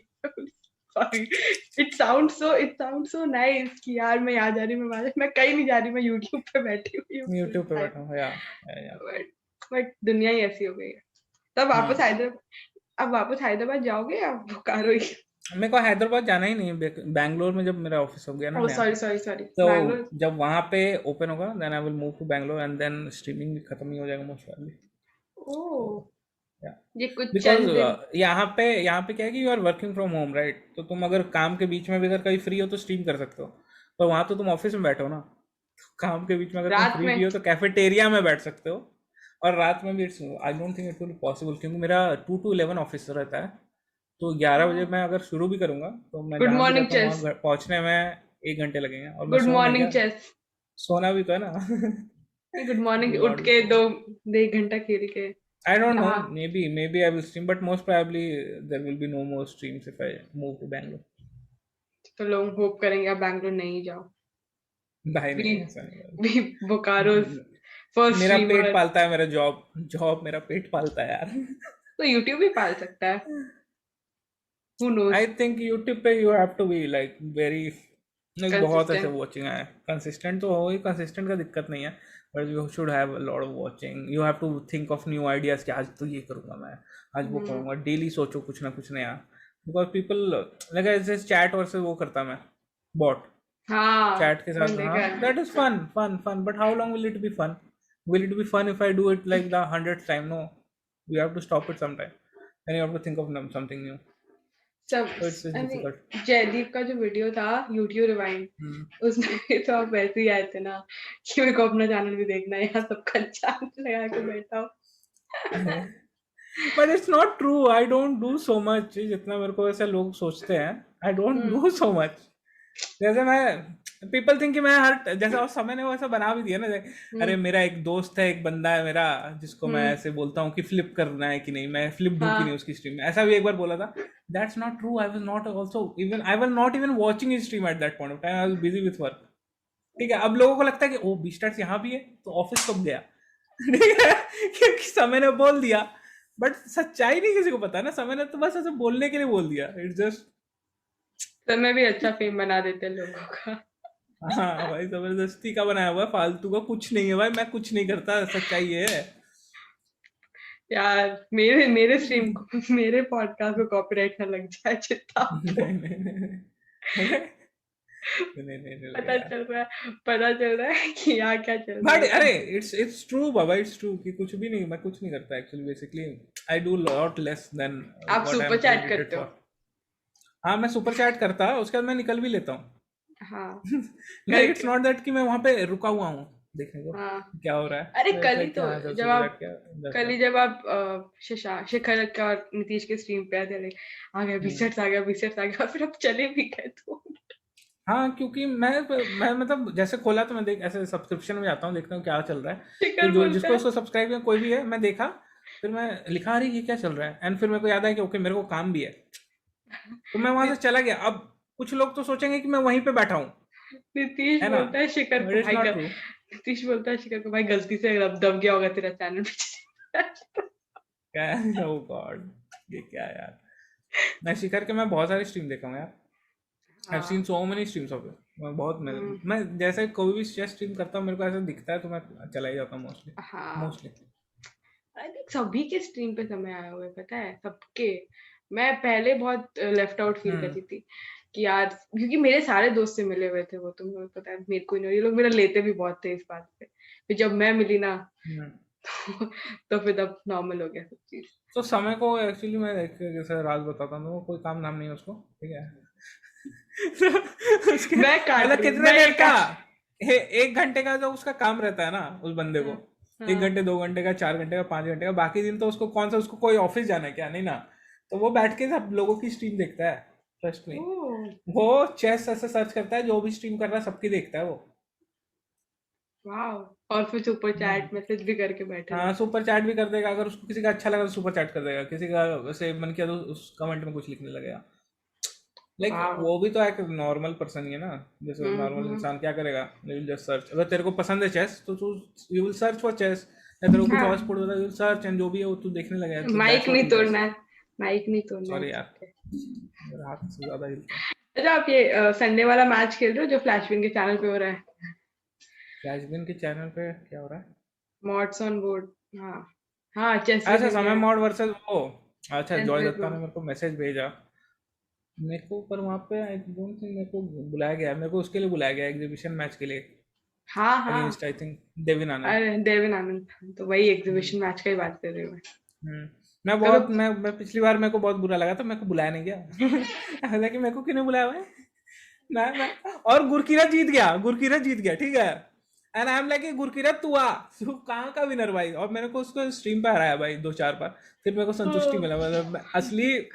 Sorry, it sound so nice कि यार मैं यहाँ जा रही, मैं वहाँ जा रही, मैं कहीं नहीं जा रही, मैं यूट्यूब पे बैठी हुई हूँ फुल यूट्यूब पे टाइम। बैठा हूँ या बट दुनिया ही ऐसी हो गई है। तब वापस हैदराबाद, अब वापस हैदराबाद जाओगे या बोकारो ही? मेरे को हैदराबाद जाना ही नहीं है, बैंगलोर में जब मेरा ऑफिस हो गया ना ओह नया, सॉरी, तो बैंगलोर। जब वहाँ पे ओपन होगा then I will move to Bangalore and then streaming भी खत्म ही हो जाएगा मोस्ट प्रोबेबली। तो ओह, या ये कुछ बिकॉज चंद दिन। यहाँ पे क्या है कि you are working from home right, तो तुम अगर काम के बीच में भी अगर कहीं फ्री हो तो स्ट्रीम कर सकते हो, पर वहाँ तो तुम ऑफिस में बैठो ना, तो काम के बीच में अगर तुम रात फ्री में। भी हो तो कैफेटेरिया में बैठ सकते हो। और रात में भी it's I don't think it will possible, क्योंकि मेरा 2 to 11 ऑफिस रहता है, तो 11 बजे मैं अगर शुरू भी करूँगा तो मैं गुड जहाँ भी मॉर्निंग रहता हूँ वहाँ चेस। पहुँचने में 1 घंटे लगेंगे, और मैं गुड सोऊंगा मॉर्निंग क्या, चेस। सोना भी तो है ना। गुड मॉर्निंग, विल उठ नॉट बी के सो, दो 1 घंटा खेल के। I don't know, नहा। maybe I will stream, but most probably there will be no more streams if I move to Bangalore. तो लोग होप करेंगे आप बैंगलोर नहीं जाओ। भाई वी नहीं, ऐसा नहीं वी बोकारो होगा। फर्स्ट मेरा पेट स्ट्रीमर। पालता है, मेरा जॉब जॉब मेरा पेट पालता है यार। तो यूट्यूब भी पाल सकता है, who I knows. Think YouTube पे you have to be like very, like बहुत ऐसे कंसिस्टेंट। वॉचिंग है, कंसिस्टेंट तो हो ही, कंसिस्टेंट का दिक्कत नहीं है, but you should have a lot of watching, you have to think of new ideas कि आज तो ये करूँगा मैं, आज वो करूँगा, डेली सोचो कुछ ना कुछ नया, बिकॉज पीपल लाइक ऐसे चैट और से वो करता मैं बॉट, हाँ चैट के साथ, मैंने हाँ देखा है। That is fun but how long will it be fun, will it be fun if I do it like the 100th time? No, you have to stop it sometime and you have to think of something new, सब so it's I difficult. Mean Jaydeep का जो video था YouTube rewind, Hmm. उसमें भी तो आप वैसे ही आए थे ना कि मेरे को अपना चैनल भी देखना है, यहाँ सबका चैनल लगा के बैठा हो। But it's not true, I don't do so much जितना मेरे को ऐसे लोग सोचते हैं, I don't do so much. जैसे मैं पीपल थिंक कि मैं हर, जैसा उस समय ने वो ऐसा बना भी दिया ना, अरे मेरा एक दोस्त है, एक बंदा है मेरा जिसको मैं ऐसे बोलता हूँ कि फ्लिप करना है कि नहीं, मैं फ्लिप दूँ कि नहीं हाँ उसकी स्ट्रीम में, ऐसा भी एक बार बोला था। That's not true, I was not also even, I was not even watching his stream at that point of time, I was busy with work. ठीक है, अब लोगों को लगता है कि ओ बीस्टार्स यहाँ भी है तो ऑफिस कब गया। ठीक है, क्योंकि समय ने बोल दिया, बट सच्चाई नहीं किसी को पता ना, समय ने तो बस ऐसे बोलने के लिए बोल दिया, इट्स जस्ट। तो मैं भी अच्छा फेम बना देते लोगों का। हाँ भाई, जबरदस्ती का बनाया हुआ है, फालतू का कुछ नहीं है भाई, मैं कुछ नहीं करता, सच्चाई ये है। यार मेरे मेरे स्ट्रीम को, मेरे पॉडकास्ट को कॉपीराइट ना लग जाए चित्ता आपको। नहीं नहीं नहीं नहीं नहीं नहीं नहीं पता लगेगा। चल रहा है, पता चल रहा है कि यहाँ क्या चल रहा बट है अरे सब। इट्स ट्रू बाबा, इट्स ट्रू कि कुछ भी नहीं, मैं कुछ नहीं करता actually, basically I do lot less than आप what I am super chat credited करते हो? फॉर। हाँ मैं सुपर चैट करता, उसके बाद मैं निकल भी लेता हूँ। हाँ लाइक इट्स करके। नॉट दैट कि मैं वहां पे रुका हुआ हूँ देखने को हाँ क्या हो रहा है, अरे तो इट्स कल ही लाइक कि तो हाँ चल जब सुपर आप चैट किया, दैट्स कल ही ऑल। जब आप शिखर का और नीतीश के स्ट्रीम पे आए थे, आ गया बिसेट्स, आ गया बिसेट्स, आ गया, फिर आप चले भी गए तो। हाँ क्योंकि मैं मतलब जैसे खोला तो मैं देख ऐसे सब्सक्रिप्शन में जाता हूँ, देखता हूँ क्या चल रहा है, फिर शिखर जो बोलता जिसको है। उसको सब्सक्राइब किया कोई भी है मैं देखा, फिर मैं लिखा अरे ये क्या चल रहा है, एंड फिर मेरे को याद आया कि ओके मेरे को काम भी है, तो मैं वहां से चला गया। अब कुछ लोग तो सोचेंगे कि मैं वहीं पे बैठा हूँ, नीतीश है ना, बोलता है शिखर बट को, इट्स भाई नॉट ट्रू। नीतीश बोलता है शिखर को, भाई गलती से दब दब गया होगा तेरा चैनल पे। क्या है, ओ गॉड, ये क्या है यार। मैं शिखर के मैं बहुत सारी स्ट्रीम देखा हूँ यार, आई हैव सीन हाँ। So many streams of it, hmm, मैं जैसे कोई भी चेस स्ट्रीम करता हूँ मेरे को ऐसा दिखता है तो मैं चला ही जाता हूँ मोस्टली, हाँ मोस्टली। आई थिंक सभी के स्ट्रीम पे समय आया हुआ है, पता है सबके। मैं पहले बहुत लेफ्ट आउट फील हम्म करती थी कि यार, क्योंकि मेरे सारे दोस्त से मिले हुए थे वो, तो मुझे पता है मेरे को नहीं, ये लोग मेरा लेते भी बहुत थे इस बात पे। फिर जब मैं मिली ना हम्म। तो फिर तब नॉर्मल हो गया सब चीज। तो समय को एक्चुअली मैं जैसे राज बताता हूँ, कोई काम नाम नहीं है उसको, ठीक है। तो उसके मैं काट मतलब रही हूँ, कितने मैं ये देर का, काट। 1 घंटे का जो उसका काम रहता है ना उस बंदे को, हाँ 1 घंटे हाँ 2 घंटे का 4 घंटे का 5 घंटे का, बाकी दिन तो उसको कौन सा, उसको कोई ऑफिस जाना है क्या, नहीं ना, तो वो बैठ के सब लोगों की स्ट्रीम देखता है, ट्रस्ट में। ओह वो चेस ऐसे सर्च करता है, जो भी स्ट्रीम कर रहा है सबकी देखता है वो। वाह। और फिर सुपर हम्म। चैट मैसेज भी करके बैठे हाँ रहते सुपर चैट भी कर देगा, अगर उसको किसी का अच्छा लगा तो सुपर चैट कर देगा, किसी का वैसे मन किया तो उस कमेंट में कुछ लिखने लगेगा। हैं। लाइक वाह। वो भी तो एक नॉर्मल पर्सन ही है ना, जैसे नॉर्मल हम्म। इंसान क्या करेगा, यू विल जस्ट सर्च, अगर तेरे को पसंद है चेस तो तू you will search for chess, या तेरे को कुछ और हाँ स्पोर्ट होता है यू विल सर्च, एंड जो भी है वो तू देखने लगेगा, तो माइक दैट्स व्हाट नहीं ही डज। तोड़ना है, माइक नहीं तोड़ना है, सॉरी it's यार, okay। रात से ज्यादा हिलता है। अच्छा, आप ये संडे वाला मैच खेल रहे हो जो फ्लैशविन के चैनल पे हो रहा है? फ्लैशबिन के चैनल पे क्या हो रहा है? Mods on board. हाँ हाँ, चेस विद अच्छा, समय इंडिया। मॉड वर्सेस वो। अच्छा, चेस जॉय विद दत्ता ने मेरे को मैसेज भेजा मेरे को, पर वहाँ पे आई डोंट थिंक मेरे को बुलाया गया है। मेरे को उसके लिए बुलाया गया एग्जीबिशन मैच के लिए, हाँ हाँ। अगेंस्ट आई थिंक देविन आनंद। अरे देवेन आनंद, तो वही हम्म। एग्जीबिशन मैच का ही बात कर रही हूँ मैं। हम्म। मैं कब? बहुत मैं पिछली बार मेरे को बहुत बुरा लगा था, मेरे को बुलाया नहीं गया। हालांकि मेरे को क्यों नहीं बुलाया भाई? मैं और गुरकीरत जीत गया, गुरकीरत जीत गया, ठीक है। And I am like Gurkirat तू कहाँ का विनर भाई? और मैंने को उसको स्ट्रीम पे हराया भाई 2-4 बार, फिर मेरे को संतुष्टि मिला, मतलब असली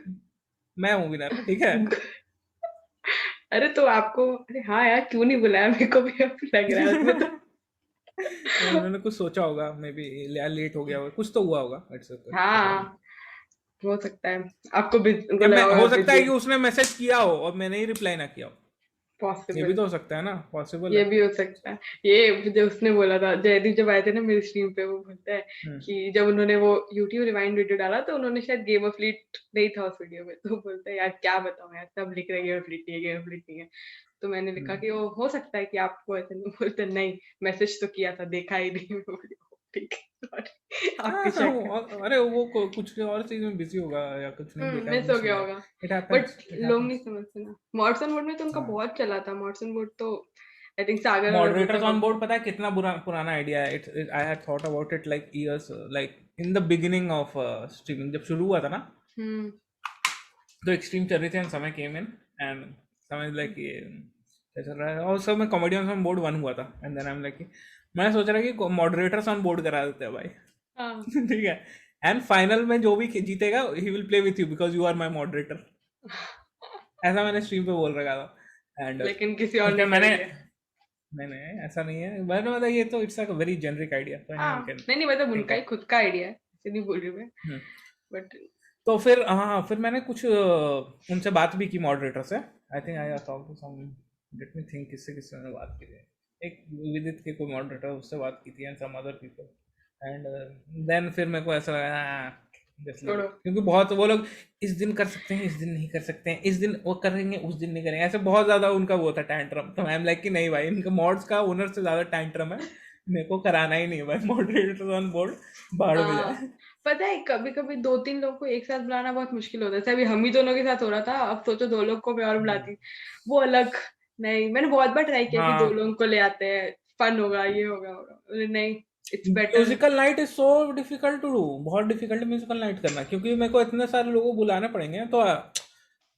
मैं हूँ विनर, ठीक है। अरे तो आपको, अरे हाँ यार, क्यों नहीं बुलाया? मेरे को भी अब लग रहा है उसमें तो। उन्होंने कुछ सोचा होगा, मे बी लेट हो गया होगा, कुछ तो हुआ होगा, इट्स ओके, पता नहीं। हाँ, हो सकता है। आपको उनको या मैं, लगा होगा हो सकता है बिजी। कि उसने मैसेज किया हो और मैंने ही रिप्लाई ना किया हो। ये भी पॉसिबल। तो हो सकता है ना, पॉसिबल ये है। भी हो सकता है। ये जो उसने बोला था, जयदीप जब आए थे ना मेरी स्ट्रीम पे, वो बोलता है हम्म। कि जब उन्होंने वो यूट्यूब रिवाइंड वीडियो डाला तो उन्होंने शायद गेम ऑफ फ्लीट नहीं था उस वीडियो में, तो बोलता है यार क्या बताऊं यार, सब लिख रहे हैं गेम ऑफ फ्लीट नहीं है, गेम ऑफ फ्लीट नहीं है। तो मैंने लिखा हम्म। कि वो हो सकता है कि आपको ऐसे नहीं। बोलते नहीं, मैसेज तो किया था, देखा ही नहीं। मैं बोली, ठीक है sorry, आपके हाँ, शक है। अरे वो कुछ और चीज में बिजी होगा या कुछ नहीं देखा, मिस नहीं हो गया सुना है। होगा। इट बट हैपेंस, इट लोग नहीं हैपेंस। समझते ना, मॉर्सन वुड में तो उनका हाँ, बहुत चला था। मॉर्सन वुड तो आई थिंक सागर और मॉडरेटर्स अमृता ऑन को। बोर्ड पता है कितना पुराना आइडिया है? It I had thought about it like years, like in the beginning of streaming, जब शुरू हुआ था ना, हम्म। तो एक स्ट्रीम चल रही थी एंड समय केम इन एंड समझ लाइक ये क्या चल रहा है, और सब में कॉमेडियंस ऑन बोर्ड 1 हुआ था, and then I am like मैं सोच रहा कि मॉडरेटर्स ऑन बोर्ड करा देते हैं भाई। हाँ। ठीक है। एंड फाइनल में जो भी जीतेगा he will play with you because you are my moderator, ऐसा मैंने स्ट्रीम पे बोल रखा था। एंड लेकिन किसी और ने उसमें कर मैंने, लिया। नहीं नहीं ऐसा नहीं है, मैंने मतलब ये तो it's a very generic idea, तो हाँ, एनीवन कैन नहीं नहीं, मतलब थिंक उनका ही ऑफ। खुद का आइडिया है, इसे नहीं बोल रही मैं। बट तो फिर हाँ, फिर मैंने कुछ उनसे बात भी की मॉडरेटर से। I think I talk to some, let me think किससे किससे मैंने बात की थी। एक विदित के कोई मॉडरेटर, उससे बात की थी and some other people. And then फिर मेरे को ऐसा लगा जस्ट लीव छोड़ो। इट, क्योंकि बहुत वो लोग इस दिन कर सकते हैं, इस दिन नहीं कर सकते हैं, इस दिन वो करेंगे, उस दिन नहीं करेंगे, ऐसे बहुत ज्यादा उनका वो था टैंट्रम। तो आई एम लाइक कि नहीं भाई, इनका मॉड्स का ओनर से ज्यादा टैंट्रम है, मेरे को कराना ही नहीं है भाई। मॉडरेटर ऑन बोर्ड बाहर में हाँ, जाए। पता है कभी कभी दो तीन लोग को एक साथ बुलाना बहुत मुश्किल होता है। जैसे अभी हम ही दोनों के साथ हो रहा था, अब सोचो दो लोग को मैं और हम्म। बुलाती, वो अलग। नहीं, मैंने बहुत बार ट्राई किया कि दो हाँ, लोगों को ले आते हैं, फन होगा, ये होगा बोले, नहीं, it's better. Musical night is so difficult to do, बहुत डिफिकल्ट म्यूजिकल नाइट करना, क्योंकि मेरे को इतने सारे लोगों को बुलाने पड़ेंगे, तो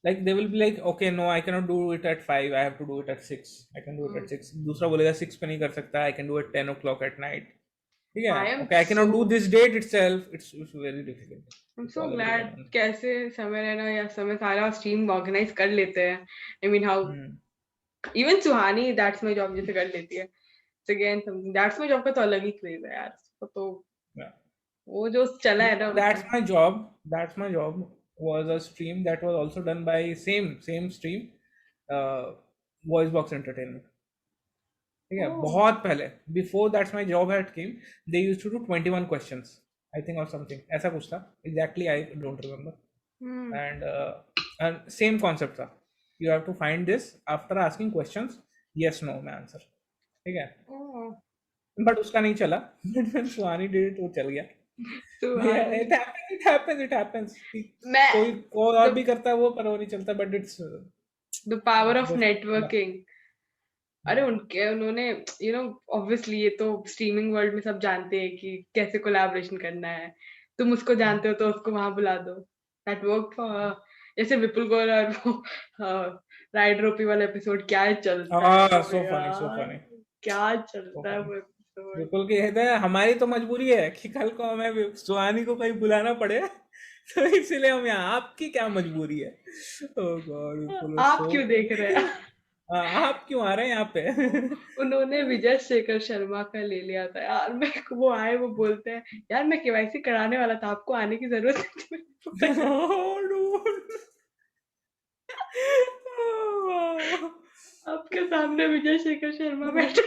like they will be like okay no I can not do it at 5, I have to do it at 6, I can do it at 6, दूसरा बोलेगा 6 पे नहीं कर सकता, I can do it 10 o'clock at night. ठीक है, I am okay I can so not do this date itself, it's very difficult I am too so follow glad everyone. कैसे समय रहना या समय सारा स्ट्रीम ऑर्गेनाइज कर लेते हैं। I mean how hmm. Even Suhani that's my job जैसे कर लेती है। Again something, that's my job का तो अलग ही क्रेज है यार, उसको तो वो जो चला है ना That's उसका। my job. That's my job. Was a stream that was also done by same stream, uh, Voice Box Entertainment. ठीक है, ओह। बहुत पहले, before that's my job had came, they used to do 21 questions, I think, और something ऐसा कुछ था, exactly I don't hmm. Remember. And same concept था, you have to find this after asking questions, yes no में answer. ठीक है, oh. But उसका नहीं चला। But when Suhani did it, वो चल गया। Suhani. It happens, it happens मैं कोई और द भी करता है वो, पर वो नहीं चलता, but it's the power of just networking. अरे उनके उन्होंने यू नो ऑब्वियसली ये तो स्ट्रीमिंग वर्ल्ड में सब जानते हैं कि कैसे कोलैबोरेशन करना है। तुम उसको जानते हो तो उसको वहां बुला दो, दैट वर्क फॉर। जैसे विपुल गोयल और वो राइड रोपी वाला एपिसोड, क्या चलता है वो सो फनी, सो यार, फनी, क्या सो चलता है फनी। वो एपिसोड। बिल्कुल की कहते हैं, हमारी तो मजबूरी है कि कल को हमें सुहानी को कहीं बुलाना पड़े, तो इसलिए हम यहाँ, आपकी क्या मजबूरी है? ओह गॉड, बिल्कुल आप सो, क्यों देख रहे हैं? आप क्यों आ रहे हैं यहाँ पे? उन्होंने विजय शेखर शर्मा का ले लिया था यार। मैं वो आए, वो बोलते हैं यार मैं केवाईसी कराने वाला था, आपको आने की जरूरत नहीं थी। Oh, dude. Oh, आपके सामने विजय शेखर शर्मा बैठे।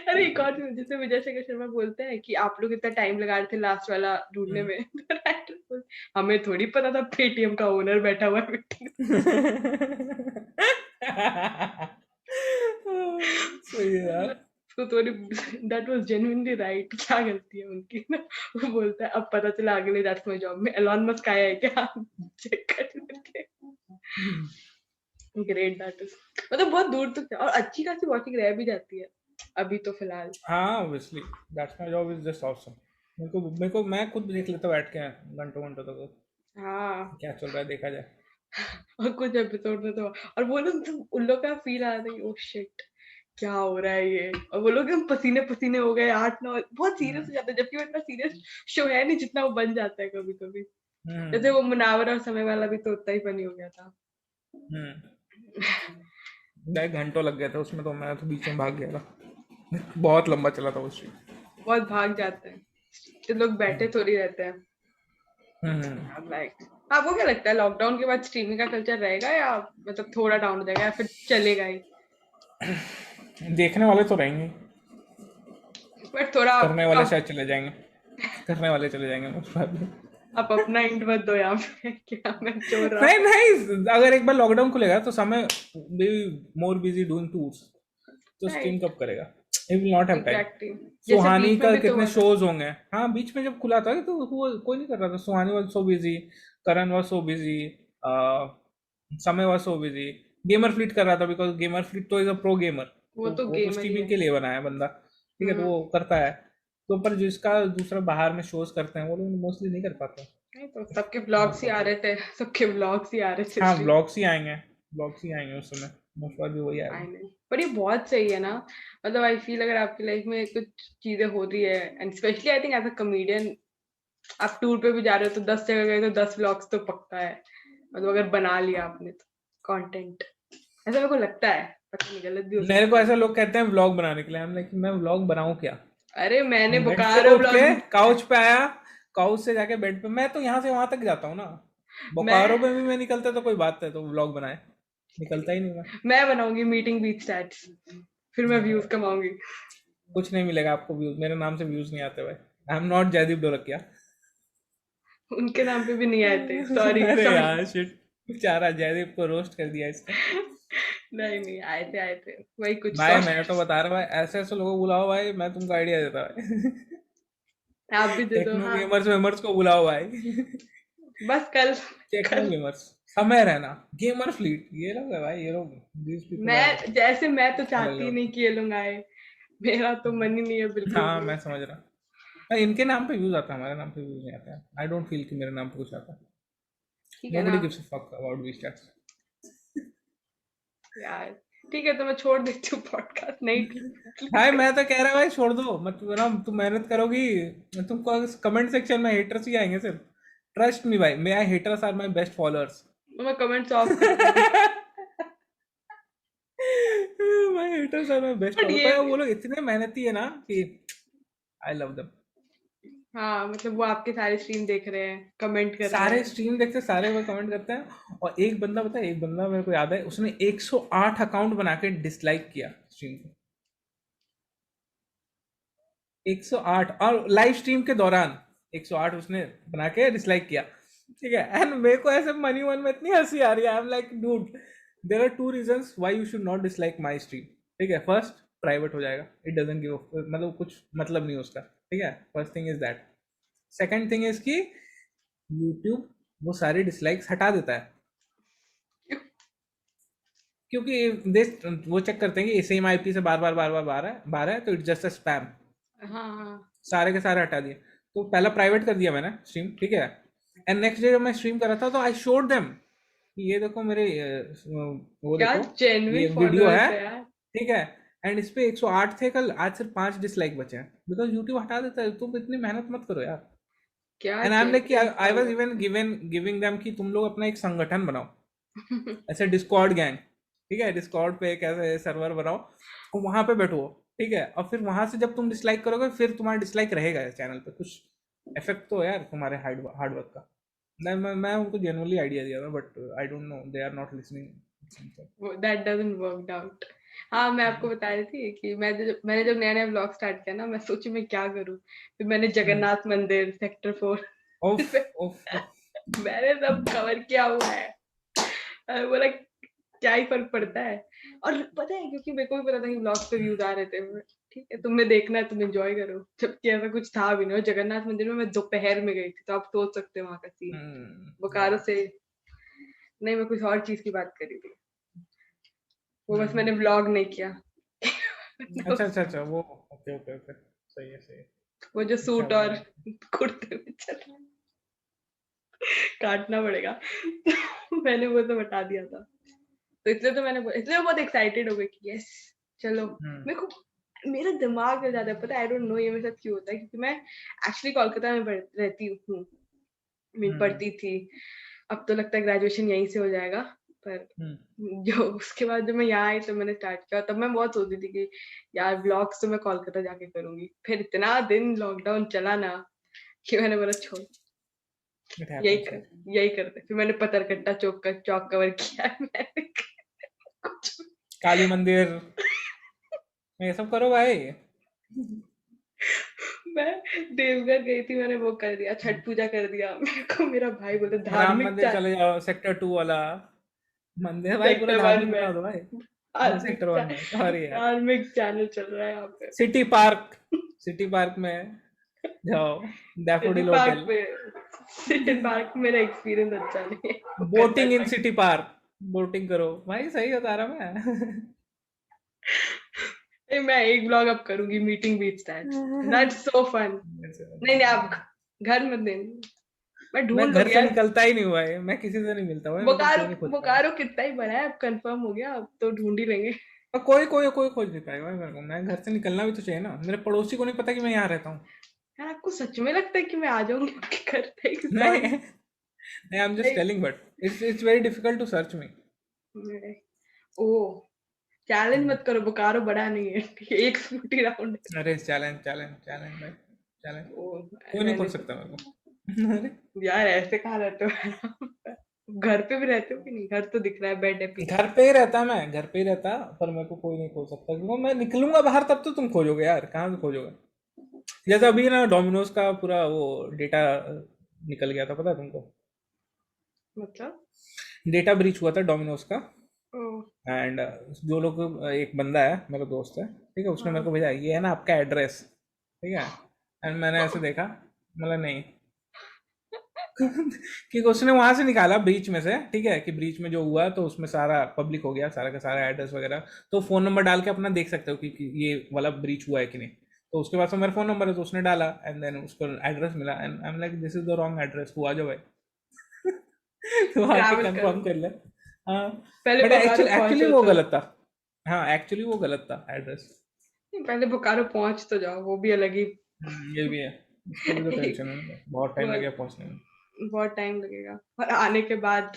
अरे एक और चीज़, जैसे विजय शेखर शर्मा बोलते हैं कि आप लोग इतना टाइम लगा रहे थे लास्ट वाला ढूंढने हम्म। में, तो राइटर बोलते, हमें थोड़ी पता था पेटीएम का ओनर बैठा हुआ है मीटिंग। सही है यार। उसको थोड़ी, दैट वाज जेन्युइनली राइट, क्या गलती है उनकी ना। वो बोलता है अब पता चला अगले दैट्स माय जॉब में एलॉन मस्क आया है क्या, चेक करके। ग्रेट दैट इज, मतलब बहुत दूर तक और अच्छी खासी वॉचिंग रह भी जाती है अभी तो फिलहाल। हाँ obviously, that's my job is just awesome. मेरे को मैं खुद देख लेता बैठ के घंटों घंटों तक, हाँ, क्या चल रहा है देखा जाए। और कुछ एपिसोड में तो, और वो लोग तो, उन लोग का फील आता है, ओ शिट क्या हो रहा है ये, और वो लोग एकदम पसीने पसीने हो गए, 8-9, बहुत सीरियस हम्म। हो जाता है, जबकि वो इतना सीरियस शो है नहीं जितना वो बन जाता है कभी कभी। जैसे हम्म। वो मुनावर और समय वाला भी तो उतना ही फनी हो गया था। हम्म। भाई घंटों लग गए थे उसमें, तो मैं तो बीच में भाग गया था, बहुत लंबा चला था वो stream। बहुत भाग जाते हैं, तो लोग बैठे थोड़ी रहते हैं। हम्म। लाइक आपको क्या लगता है लॉकडाउन के बाद स्ट्रीमिंग का कल्चर रहेगा या मतलब थोड़ा डाउन हो जाएगा या फिर चलेगा ही? देखने वाले तो रहेंगे, बट थोड़ा करने वाले कम, शायद चले जाएंगे, करने वाले चले जाएंगे उस बात में। आप अपना इंट मत दो यहाँ पे क्या मैं चोर रहा नहीं हूँ। नहीं, अगर एक बार लॉकडाउन खुलेगा तो समय be more busy doing tours, तो स्ट्रीम राइट, कब करेगा? He will not have time. Exactly, जैसे सुहानी बीच में का भी तो कितने हुआ था। शोज होंगे, हाँ बीच में जब खुला था तो वो कोई नहीं कर रहा था। Suhani was so busy, Karan was so busy, Samay was so busy. GamerFleet कर रहा था, बिकॉज गेमर फ्लीट तो इज अ प्रो गेमर, वो तो तो वो तो गेमर ही स्ट्रीमिंग है। के लिए बना है बंदा, ठीक है, तो वो करता है। तो पर जिसका दूसरा बाहर में शोज करते हैं वो लोग मोस्टली नहीं कर पाते। नहीं तो सबके ब्लॉग्स ही आ रहे थे, सबके ब्लॉग्स ही आ रहे थे हाँ स्ट्रीम। ब्लॉग्स ही आएंगे, ब्लॉग्स ही आएंगे उस समय, मोस्ट भी वही आई आएगा। नहीं, पर ये बहुत सही है ना, मतलब आई फील अगर आपकी लाइफ में कुछ चीजें हो रही है and specially I think as a comedian, आप टूर पे भी जा रहे हो तो 10 जगह गए तो 10 व्लॉग्स तो पक्का है, मतलब अगर बना लिया आपने तो कंटेंट, ऐसा मेरे को लगता है, पता नहीं गलत भी हो मेरे सकती को हूँ। ऐसा लोग कहते हैं व्लॉग बनाने के लिए, हम लाइक मैं व्लॉग बनाऊं क्या? अरे मैंने बेड से बोकारो उठ के व्लॉग, काउच पे आया, काउच से जाके बेड पे, मैं तो यहाँ से वहां तक जाता हूँ ना। बोकारो मैं में भी मैं निकलता तो कोई बात है तो व्लॉग बनाए, निकलता ही नहीं मैं। मैं बनाऊंगी मीटिंग बीच स्टैट्स, फिर मैं व्यूज कमाऊंगी। कुछ नहीं मिलेगा आपको व्यूज, मेरे नाम से व्यूज नहीं आते भाई। I am not Jaydeep Dholakia. उनके नाम पे भी नहीं आए थे, सॉरी अरे सॉरी। यार शिट, बेचारा जयदीप को रोस्ट कर दिया इसने। नहीं नहीं, आए थे वही कुछ भाई सॉरी। मैं तो बता रहा भाई, ऐसे ऐसे लोगों को बुलाओ भाई, मैं तुमको आइडिया देता भाई। आप भी दे दो टेक्नो हाँ, गेमर्स वेमर्स को बुलाओ भाई। बस कल, टेक्नो कल गेमर्स, समय रहना, गेमर फ्लीट, ये लोग है भाई, ये लोग, दीज पीपल आर मैं तो अलग चाहती ही लेवल। नहीं कि ये लोग आए, मेरा तो मन ही नहीं है बिल्कुल हाँ भी। मैं समझ रहा। हाँ, इनके नाम पे व्यूज आता है, हमारे नाम पे व्यूज नहीं आता है। आई डोंट फील कि मेरे नाम पे कुछ आता है। ठीक है ना nobody gives a fuck about we stats. यार, ठीक है तो मैं छोड़ देती हूँ पॉडकास्ट, नहीं भाई please। मैं तो कह रहा भाई छोड़ दो मत ना, तुम मेहनत करोगी, तुमको कमेंट सेक्शन में हेटर्स ही आएंगे सिर्फ। ट्रस्ट मी भाई, मेरा haters are my best followers. तो मैं कमेंट्स ऑफ कर दूंगी। My haters are my best but followers, ये पर भी, वो लोग इतने मेहनती है ना कि आई लव देम। हाँ मतलब वो आपके सारे स्ट्रीम देख रहे हैं, कमेंट कर रहे सारे हैं। स्ट्रीम देखते, सारे वो कमेंट करते हैं। और एक बंदा पता है, एक बंदा मेरे को याद है, उसने 108 अकाउंट बना के डिसलाइक किया स्ट्रीम को। 108, और लाइव स्ट्रीम के दौरान 108 उसने बना के डिसलाइक किया, ठीक है। एंड मेरे को ऐसे मनी वन में इतनी हंसी आ रही है, I am like dude, there are two reasons why you should not dislike my stream, ठीक है। फर्स्ट, प्राइवेट हो जाएगा, इट डजंट गिव, मतलब कुछ मतलब नहीं उसका, ठीक है। First thing is that. Second thing is कि यूट्यूब वो सारे डिसलाइक्स हटा देता है, क्योंकि दे वो चेक करते हैं कि सेम आईपी से बार है, तो इट्स जस्ट अ स्पैम। हाँ हाँ, सारे के सारे हटा दिए। तो पहला प्राइवेट कर दिया मैंने स्ट्रीम, ठीक है। एंड नेक्स्ट डे जब मैं स्ट्रीम कर रहा था तो आई शोड देम कि ये देखो मेरे वो क्या देखो, जेन्युइन ये वीडियो है, फॉलोअर्स है यार। ठीक है। एंड इस पे 108 थे कल, आज सिर्फ 5 डिसलाइक बचे हैं, बिकॉज यूट्यूब हटा देता है। तुम इतनी मेहनत मत करो यार। क्या एंड आई एम लाइक कि genuine I was followers even giving them कि तुम लोग अपना एक संगठन बनाओ, ऐसे डिस्कॉर्ड गैंग, ठीक है। डिस्कॉर्ड पे एक ऐसे सर्वर बनाओ और वहां पे बैठो, ठीक है। और फिर वहां से जब तुम डिसलाइक करोगे फिर तुम्हारा डिसलाइक रहेगा चैनल पे, कुछ इफेक्ट तो है यार तुम्हारे हार्ड वर्क का। मैं उनको जेनुअली आइडिया दिया था, but I don't know, they are not listening. That doesn't work out. हाँ, मैं आपको बता रही थी कि मैंने जब नया-नया व्लॉग स्टार्ट किया ना, मैं सोची मैं क्या करूँ? फिर मैंने जगन्नाथ मंदिर, सेक्टर 4 उफ उफ उफ। मैंने सब कवर किया हुआ है। बोला क्या ही फ़र्क पड़ता है? और पता है क्योंकि मेरे को भी पता था कि व्लॉग्स पे व्यूज़ आ रहे थे। ठीक है, तुम्हें देखना है तुम एन्जॉय करो। जबकि ऐसा कुछ था भी नहीं और जगन्नाथ मंदिर में मैं दोपहर में गई थी, तो आप सोच सकते हो वहाँ का सीन। बोकारो या से नहीं, मैं कुछ और चीज़ की बात कर रही थी। वो बस हम्म। मैंने व्लॉग नहीं किया। अच्छा अच्छा अच्छा, वो ओके ओके ओके, सही है सही है। वो जो अच्छा सूट और हुआ। कुर्ते में चल रहा है, काटना पड़ेगा। मैंने वो तो बता दिया था। तो इसलिए मैं बहुत एक्साइटेड हो गई कि यस चलो। हम्म मेरे को मेरा दिमाग में ज्यादा पता है, आई डोंट नो ये मेरे साथ क्यों होता है, क्योंकि मैं एक्चुअली कोलकाता में रहती हूँ, मैं हम्म पढ़ती थी। अब तो लगता है ग्रेजुएशन यहीं से हो जाएगा, पर हम्म जो उसके बाद जब मैं यहाँ आई तो मैंने स्टार्ट किया, तब मैं बहुत सोचती थी कि यार ब्लॉग्स तो मैं कोलकाता जाके करूंगी। फिर इतना दिन लॉकडाउन चला ना कि मैंने बोला छोड़, इट यही हैपेंस। कर यही करते। फिर मैंने पतरकट्टा चौक कवर किया। मैंने कुछ काली मंदिर, ये सब करो भाई। मैं देवघर गई थी, मैंने वो कर दिया, छठ पूजा कर दिया। मेरे को मेरा भाई बोलते राम धार्मिक मंदिर चले जाओ, सेक्टर 2 वाला मंदिर भाई पूरा सेक्टर 1 धार्मिक बना में दो भाई। धार्मिक सेक्टर 1 में सॉरी यार। धार्मिक चैनल चल रहा है यहाँ पे। सिटी पार्क, सिटी पार्क में जाओ, सिटी डैफोडिल पार्क होटल। में सिटी पार्क में मेरा एक्सपीरियंस अच्छा नहीं है, वो गंदा बोटिंग इन था। सिटी पार्क, बोटिंग करो भाई, सही बता रहा मैं। मैं एक ब्लॉग अब करूंगी, मीटिंग बीच दैट्स सो फन। नहीं नहीं, आप घर मत देना, मैं मैं ढूंढ घर लूंगी से यार। निकलता ही नहीं हुआ है, मैं किसी से नहीं मिलता हुआ है, मैं तो बोकारो फोन ही खोजता हूँ। बोकारो कितना ही बड़ा है, अब कंफर्म हो गया, अब तो ढूंढ ही लेंगे। और कोई कोई कोई खोज नहीं पाएगा भाई मेरे को, मैं घर से निकलना भी तो चाहिए ना, मेरे पड़ोसी को नहीं पता कि मैं यहाँ रहता हूँ। यार आपको सच में लगता है कि मैं आ जाऊंगी आपके घर पे? नहीं सॉरी। नहीं, आई एम जस्ट नहीं telling, but it's very difficult to search me. नहीं। ओ, चैलेंज मत करो, बोकारो बड़ा नहीं है। एक स्कूटी राउंड है। अरे चैलेंज चैलेंज चैलेंज भाई, चैलेंज, ओ कोई नहीं खोज रहने दो सकता मेरे को। अरे यार, ऐसे कहाँ रहते हो? घर पे भी रहते हो कि नहीं? घर तो दिख रहा है, बेड है पीछे। घर पे ही रहता, मैं घर पे ही रहता, पर मेरे को कोई नहीं खोज सकता, क्योंकि मैं निकलूंगा बाहर तब तो तुम खोजोगे यार, कहाँ से खोजोगे। जैसे अभी ना डोमिनोज का पूरा वो डेटा निकल गया था, पता है तुमको? मतलब डेटा ब्रीच हुआ था डोमिनोज का। ओ, एंड जो लोग, एक बंदा है मेरा दोस्त है, ठीक है, उसने मेरे हाँ। को भेजा ये है ना आपका एड्रेस, ठीक है। एंड मैंने ऐसे देखा, मतलब नहीं। कि उसने वहां से निकाला ब्रीच में से, ठीक है, कि ब्रीच में जो हुआ तो उसमें सारा पब्लिक हो गया, सारा का सारा एड्रेस वगैरह, तो फोन नंबर डाल के अपना देख सकते हो कि ये वाला ब्रीच हुआ है कि नहीं। तो उसके बाद से मेरा फोन नंबर है, तो उसने डाला एंड देन उसको एड्रेस मिला, and I am like this is the wrong address, तू आ जाओ भाई। तो आके ट्रैवल करो, कंफर्म कर ले। हाँ, पहले बट बोकारो एक्चुअली एक्चुअली पहुंचो वो तो। गलत था। हाँ एक्चुअली वो गलत था एड्रेस। पहले बोकारो पहुंच तो जाओ, वो भी अलग ही। ये भी है, उसका भी तो टेंशन है ना, बहुत टाइम वो लग गया पहुंचने में। बहुत टाइम लगेगा, और आने के बाद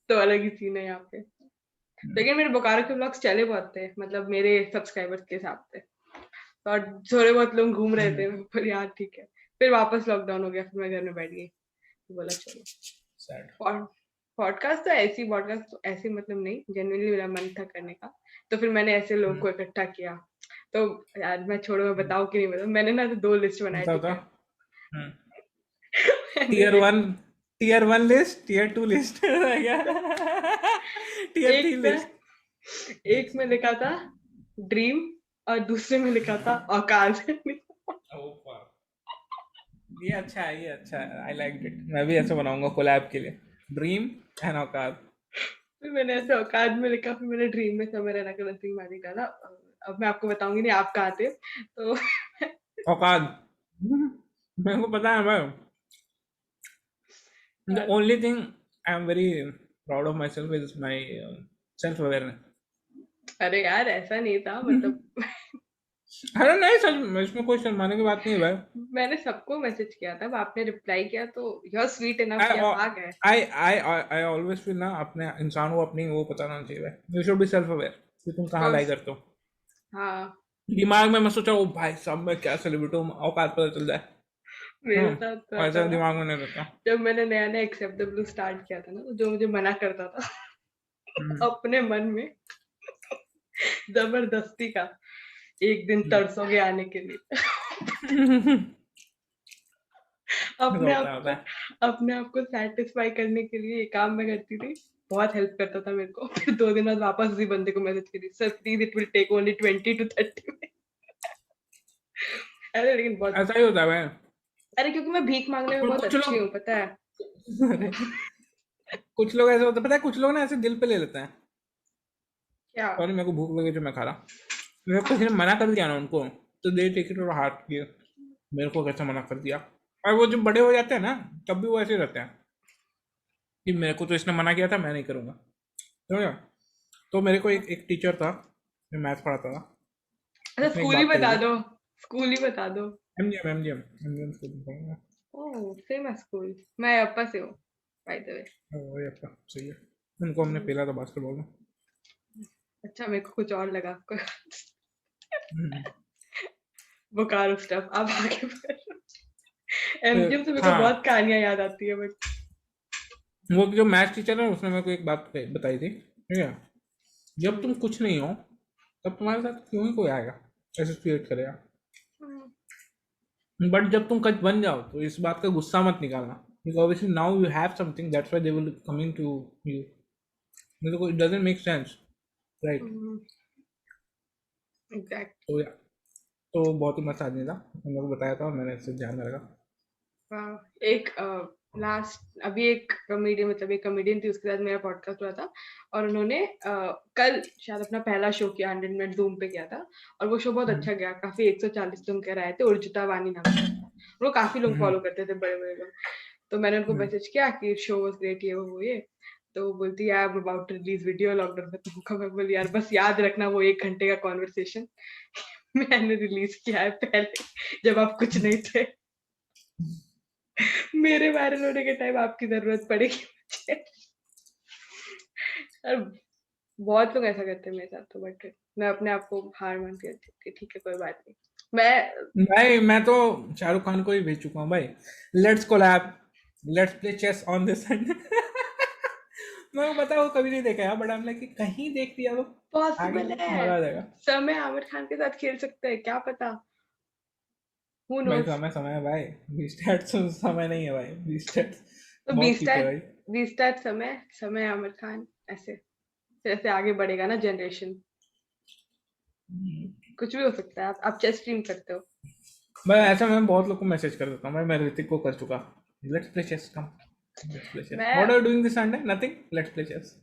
तो अलग ही सीन है यहाँ पे। लेकिन मेरे बोकारो के ब्लॉग्स चले बहुत थे, मतलब मेरे सब्सक्राइबर्स के हिसाब से। और थोड़े बहुत लोग घूम रहे थे, पर यार ठीक है। फिर वापस लॉकडाउन हो गया, फिर मैं घर में बैठ गई, तो बोला चलो। सैड। और पॉडकास्ट तो ऐसे मतलब नहीं, जेन्युइनली मेरा मन था करने का, तो फिर मैंने ऐसे लोगों को इकट्ठा किया। तो यार मैं छोड़ो, मैं बताऊं कि नहीं बताऊं, मैंने ना तो 2 लिस्ट बनाए, बता ठीक बता। है। टीयर मैंने 1, tier 1 list, tier 2 list, tier 3 एक लिस्ट। में एक में लिखा था ड्रीम, और दूसरे में लिखा था औकात। ये अच्छा है, ये अच्छा है, आई लाइक इट, मैं भी ऐसे बनाऊंगा कोलैब के लिए, ड्रीम एंड औकात। फिर मैंने ऐसे औकात में लिखा, फिर मैंने ड्रीम में समर रैना का नथिंग मैजिक डाला। अब मैं आपको बताऊंगी नहीं आप कहाँ थे, तो औकात, मेरे को पता है, मैं the only thing I am very proud of myself is my self awareness. अरे यार ऐसा नहीं था, मतलब अरे नहीं, सच में इसमें कोई शर्माने की बात नहीं है भाई। मैंने सबको मैसेज किया था, अब आपने रिप्लाई किया तो you are sweet enough I कि आप आ गए। आई आई आई ऑलवेज फील ना, अपने इंसान को अपनी वो पता होना चाहिए भाई, you should be self aware कि तुम कहाँ लाई बस करते हो। हाँ, दिमाग में मैं सोचा ओ भाई साहब मैं क्या सेलिब्रिटी हूँ, औकात पता चल जाए। मेरे साथ तो ऐसा ऐसा था। दिमाग में नहीं रहता। जब मैंने नया नया एक्सेप्ट द ब्लू स्टार्ट किया था ना, तो जो मुझे मना करता था हम्म, अपने मन में जबरदस्ती का एक दिन तरसोगे आने के लिए। अपने होता है आप होता को है। अपने आप को सेटिस्फाई करने के लिए ये काम मैं करती थी। बहुत हेल्प करता था मेरे को। फिर 2 दिन बाद वापस उसी बंदे को मैसेज करी, sir please it will take only 20 to 30 minute. अरे लेकिन बहुत, ऐसा ही होता है भाई। अरे क्योंकि मैं भीख मांगने में और बहुत कुछ अच्छी लोग हूँ, पता है। अरे, कुछ लोग ऐसे होते हैं, पता है, कुछ लोग ना ऐसे दिल पे ले लेते हैं। क्या? सॉरी मेरे को भूख लगी जो मैं खा रहा। मेरे को किसी ने मना कर दिया ना उनको, तो दे टेक इट और हार्ट किए, मेरे को कैसे मना कर दिया। और वो जब बड़े हो जाते हैं ना, तब भी वो ऐसे ही रहते हैं कि मेरे को तो इसने मना किया था, मैं नहीं करूँगा, समझ रहे हो? तो मेरे को एक एक टीचर था, मैं मैथ पढ़ाता था। अच्छा उसने एक स्कूल ही बात करी बता थी। दो, स्कूल ही बता दो। एमजीएम स्कूल में पढ़ा ओह सेम है स्कूल, मैं अप्पा से हूँ बाय द वे। मैं। वही आपका सही है। उनको हमने पेला था बास्केटबॉल में। अच्छा मेरे को कुछ और लगा। हम्म। बोकारो स्टफ, अब आगे बढ़ो। एमजीएम से मेरे को हाँ, बहुत कहानियां याद आती है बट। वो जो मैथ्स टीचर है उसने मेरे को एक बात बताई थी, ठीक है? जब तुम कुछ नहीं हो, तब तुम्हारे साथ क्यों ही कोई आएगा एसोसिएट करेगा। बट जब तुम कुछ बन जाओ तो इस बात का गुस्सा मत निकालना, because obviously now you have something, that's why they will coming to you. मेरे को it doesn't make sense, right? Exact. तो या तो बहुत ही मस्त आदमी था, मैंने मेरे को बताया था और मैंने इसे ध्यान में रखा। एक लास्ट अभी एक कॉमेडियन, मतलब एक कॉमेडियन थी, उसके साथ मेरा पॉडकास्ट हुआ था। और उन्होंने कल शायद अपना पहला शो किया, 100 मिनट जूम पे किया था। और वो शो बहुत हम्म, अच्छा गया, काफी 140 लोग कह रहे थे, उर्जिता वानी नाम था। वो काफी लोग हम्म, फॉलो करते थे, बड़े बड़े लोग। तो मैंने उनको हम्म, मैसेज किया कि शो वाज ग्रेट, ये वो ये। तो वो बोलती है I am about to release video lockdown खत्म होगा। मैं बोली यार बस याद रखना वो 1 घंटे का कॉन्वर्सेशन मैंने रिलीज किया है पहले, जब आप कुछ नहीं थे। मेरे वायरल होने के टाइम आपकी जरूरत पड़ेगी मुझे। और बहुत लोग ऐसा करते हैं मेरे साथ, तो बट मैं अपने आप को हार मानती हूँ कि ठीक है कोई बात नहीं। मैं भाई मैं तो शाहरुख खान को ही भेज चुका हूँ भाई। Let's collab, let's play chess on this Sunday. मैं को पता है वो कभी नहीं देखा यार, बट हम लाइक कि कहीं देख लिया तो आगे पॉसिबल चल के है, मजा आ जाएगा। समय आमिर खान के साथ खेल सकते हैं, क्या पता। हु भाई नोस। समय समय है भाई, बीस्टेट्स समय नहीं है भाई, बीस्टेट्स तो बहुत बीस पीछे है टाइप भाई। 20 टाइप समय, समय आमिर खान, ऐसे फिर ऐसे आगे बढ़ेगा ना जनरेशन। कुछ भी हो सकता है। आप चेस स्ट्रीम करते हो। मैं ऐसा मैं बहुत लोग को मैसेज कर देता हूँ भाई, मैं ऋतिक को कर चुका। Let's play chess, come let's play chess, what मैं are you doing this Sunday, nothing, let's play chess.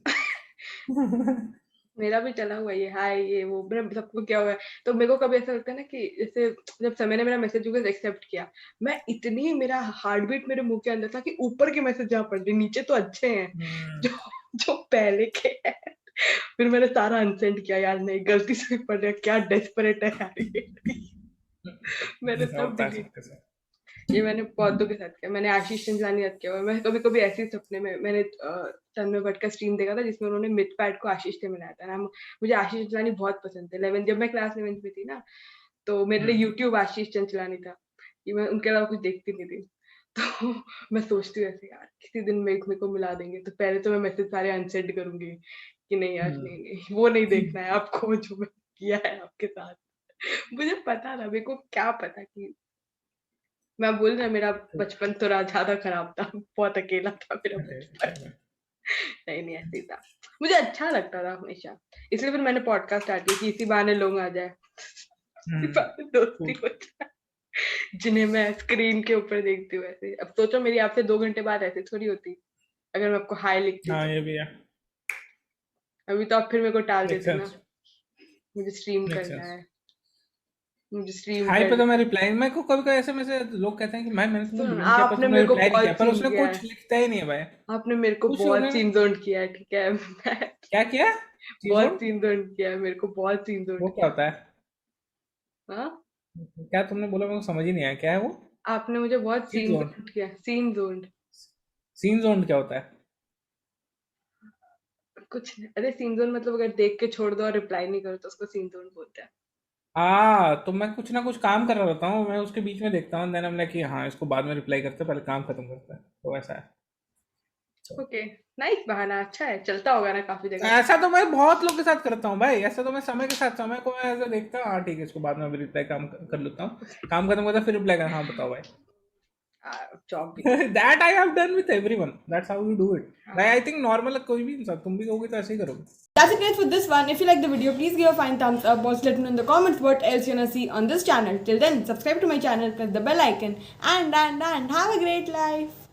मेरा भी चला हुआ ये हाय ये वो, मेरा सबको क्या हुआ है। तो मेरे को कभी ऐसा लगता है ना कि जैसे जब समय ने मेरा मैसेज एक्सेप्ट किया, मैं इतनी, मेरा हार्ट बीट मेरे मुंह के अंदर था कि ऊपर के मैसेज जहाँ पढ़ रही, नीचे तो अच्छे हैं जो जो पहले के हैं। फिर मैंने सारा अनसेंड किया, यार नहीं गलती से भी पढ़ रहा, क्या डेस्परेट है यार ये। मैंने ऐसा सब होता है डिलीट। सबके साथ। ये मैंने पौधों के साथ किया, मैंने आशीष चंचलानी याद किया हुआ है। मैं कभी कभी ऐसे ही सपने में मैंने तन्मय भट्ट का स्ट्रीम देखा था जिसमें उन्होंने मिथ पैट को आशीष से मिलाया था ना। मुझे आशीष चंचलानी बहुत पसंद थे 11 जब मैं क्लास 11th में थी ना। तो मेरे लिए यूट्यूब आशीष चंचलानी था, कि मैं उनके अलावा कुछ देखती नहीं थी। तो मैं सोचती हूँ ऐसे, यार किसी दिन मेरे को मिला देंगे तो पहले तो मैं मैसेज सारे अनसेंड करूंगी कि नहीं यार नहीं नहीं वो नहीं देखना है आपको जो मैं किया है आपके साथ। मुझे पता था, मेरे को क्या पता कि मैं बोल रहा, मेरा बचपन तो ज्यादा खराब था, बहुत अकेला था मेरा बचपन। नहीं नहीं ऐसे ही था, मुझे अच्छा लगता था हमेशा। इसलिए फिर मैंने पॉडकास्ट स्टार्ट किया कि इसी बहाने लोग आ जाए, इसी बहाने दोस्ती हो जाए, जिन्हें मैं स्क्रीन के ऊपर देखती हूँ। ऐसे अब सोचो मेरी आपसे 2 घंटे बाद ऐसे थोड़ी होती, अगर मैं आपको हाय लिखती हाँ तो। ये भी है। अभी तो आप फिर मेरे को टाल मेक देते ना, सेंस, मुझे स्ट्रीम मेक करना सेंस। है, मुझे स्ट्रीम हाई पे कर। तो मैं रिप्लाई, मेरे को कभी कभी ऐसे में से लोग कहते हैं कि भाई मैंने तुम्हें सुनो ना, डीएम किया पर आपने तुमने मेरे को रिप्लाई नहीं किया, बहुत पर सीन उसने किया है, कुछ लिखता ही नहीं है भाई। आपने मेरे को कुछ बहुत होने में सीन जोन किया है, ठीक है। मैं क्या किया चीज बहुत सीन जोन किया है, मेरे को बहुत सीन जोन वो क्या किया है। होता है? हाँ, क्या तुमने बोला, मेरे को समझ ही नहीं आया क्या है वो। आपने मुझे बहुत सीन सीन जोन, जोन किया, सीन जोन। सीन जोन क्या होता है? कुछ नहीं, अरे सीन जोन मतलब अगर देख के छोड़ दो और रिप्लाई नहीं करो तो उसको सीन जोन बोलते हैं। तो मैं कुछ ना कुछ काम कर रहा होता हूँ, मैं उसके बीच में देखता हूँ, देन हमने कि हाँ इसको बाद में रिप्लाई करते हैं, पहले काम खत्म करते हैं, तो ऐसा है। ओके, नाइस बहाना, अच्छा है, चलता होगा ना काफी जगह। ऐसा तो मैं बहुत लोग के साथ करता हूँ भाई, ऐसा तो मैं समय के साथ, समय को मैं ऐसा देखता हूँ, हाँ ठीक है इसको बाद में रिप्लाई काम कर लेता हूँ, काम खत्म करता फिर रिप्लाई कर, हाँ बताओ भाई। जॉब भी तो That I have done with everyone. That's how you do it. हाँ। Like, I think normal कोई भी इंसान, तुम भी कहोगे तो ऐसे ही करोगे. That's it guys for this one. If you like the video, please give a fine thumbs up. Also let me know in the comments what else you wanna see on this channel. Till then, subscribe to my channel, press the bell icon, and have a great life.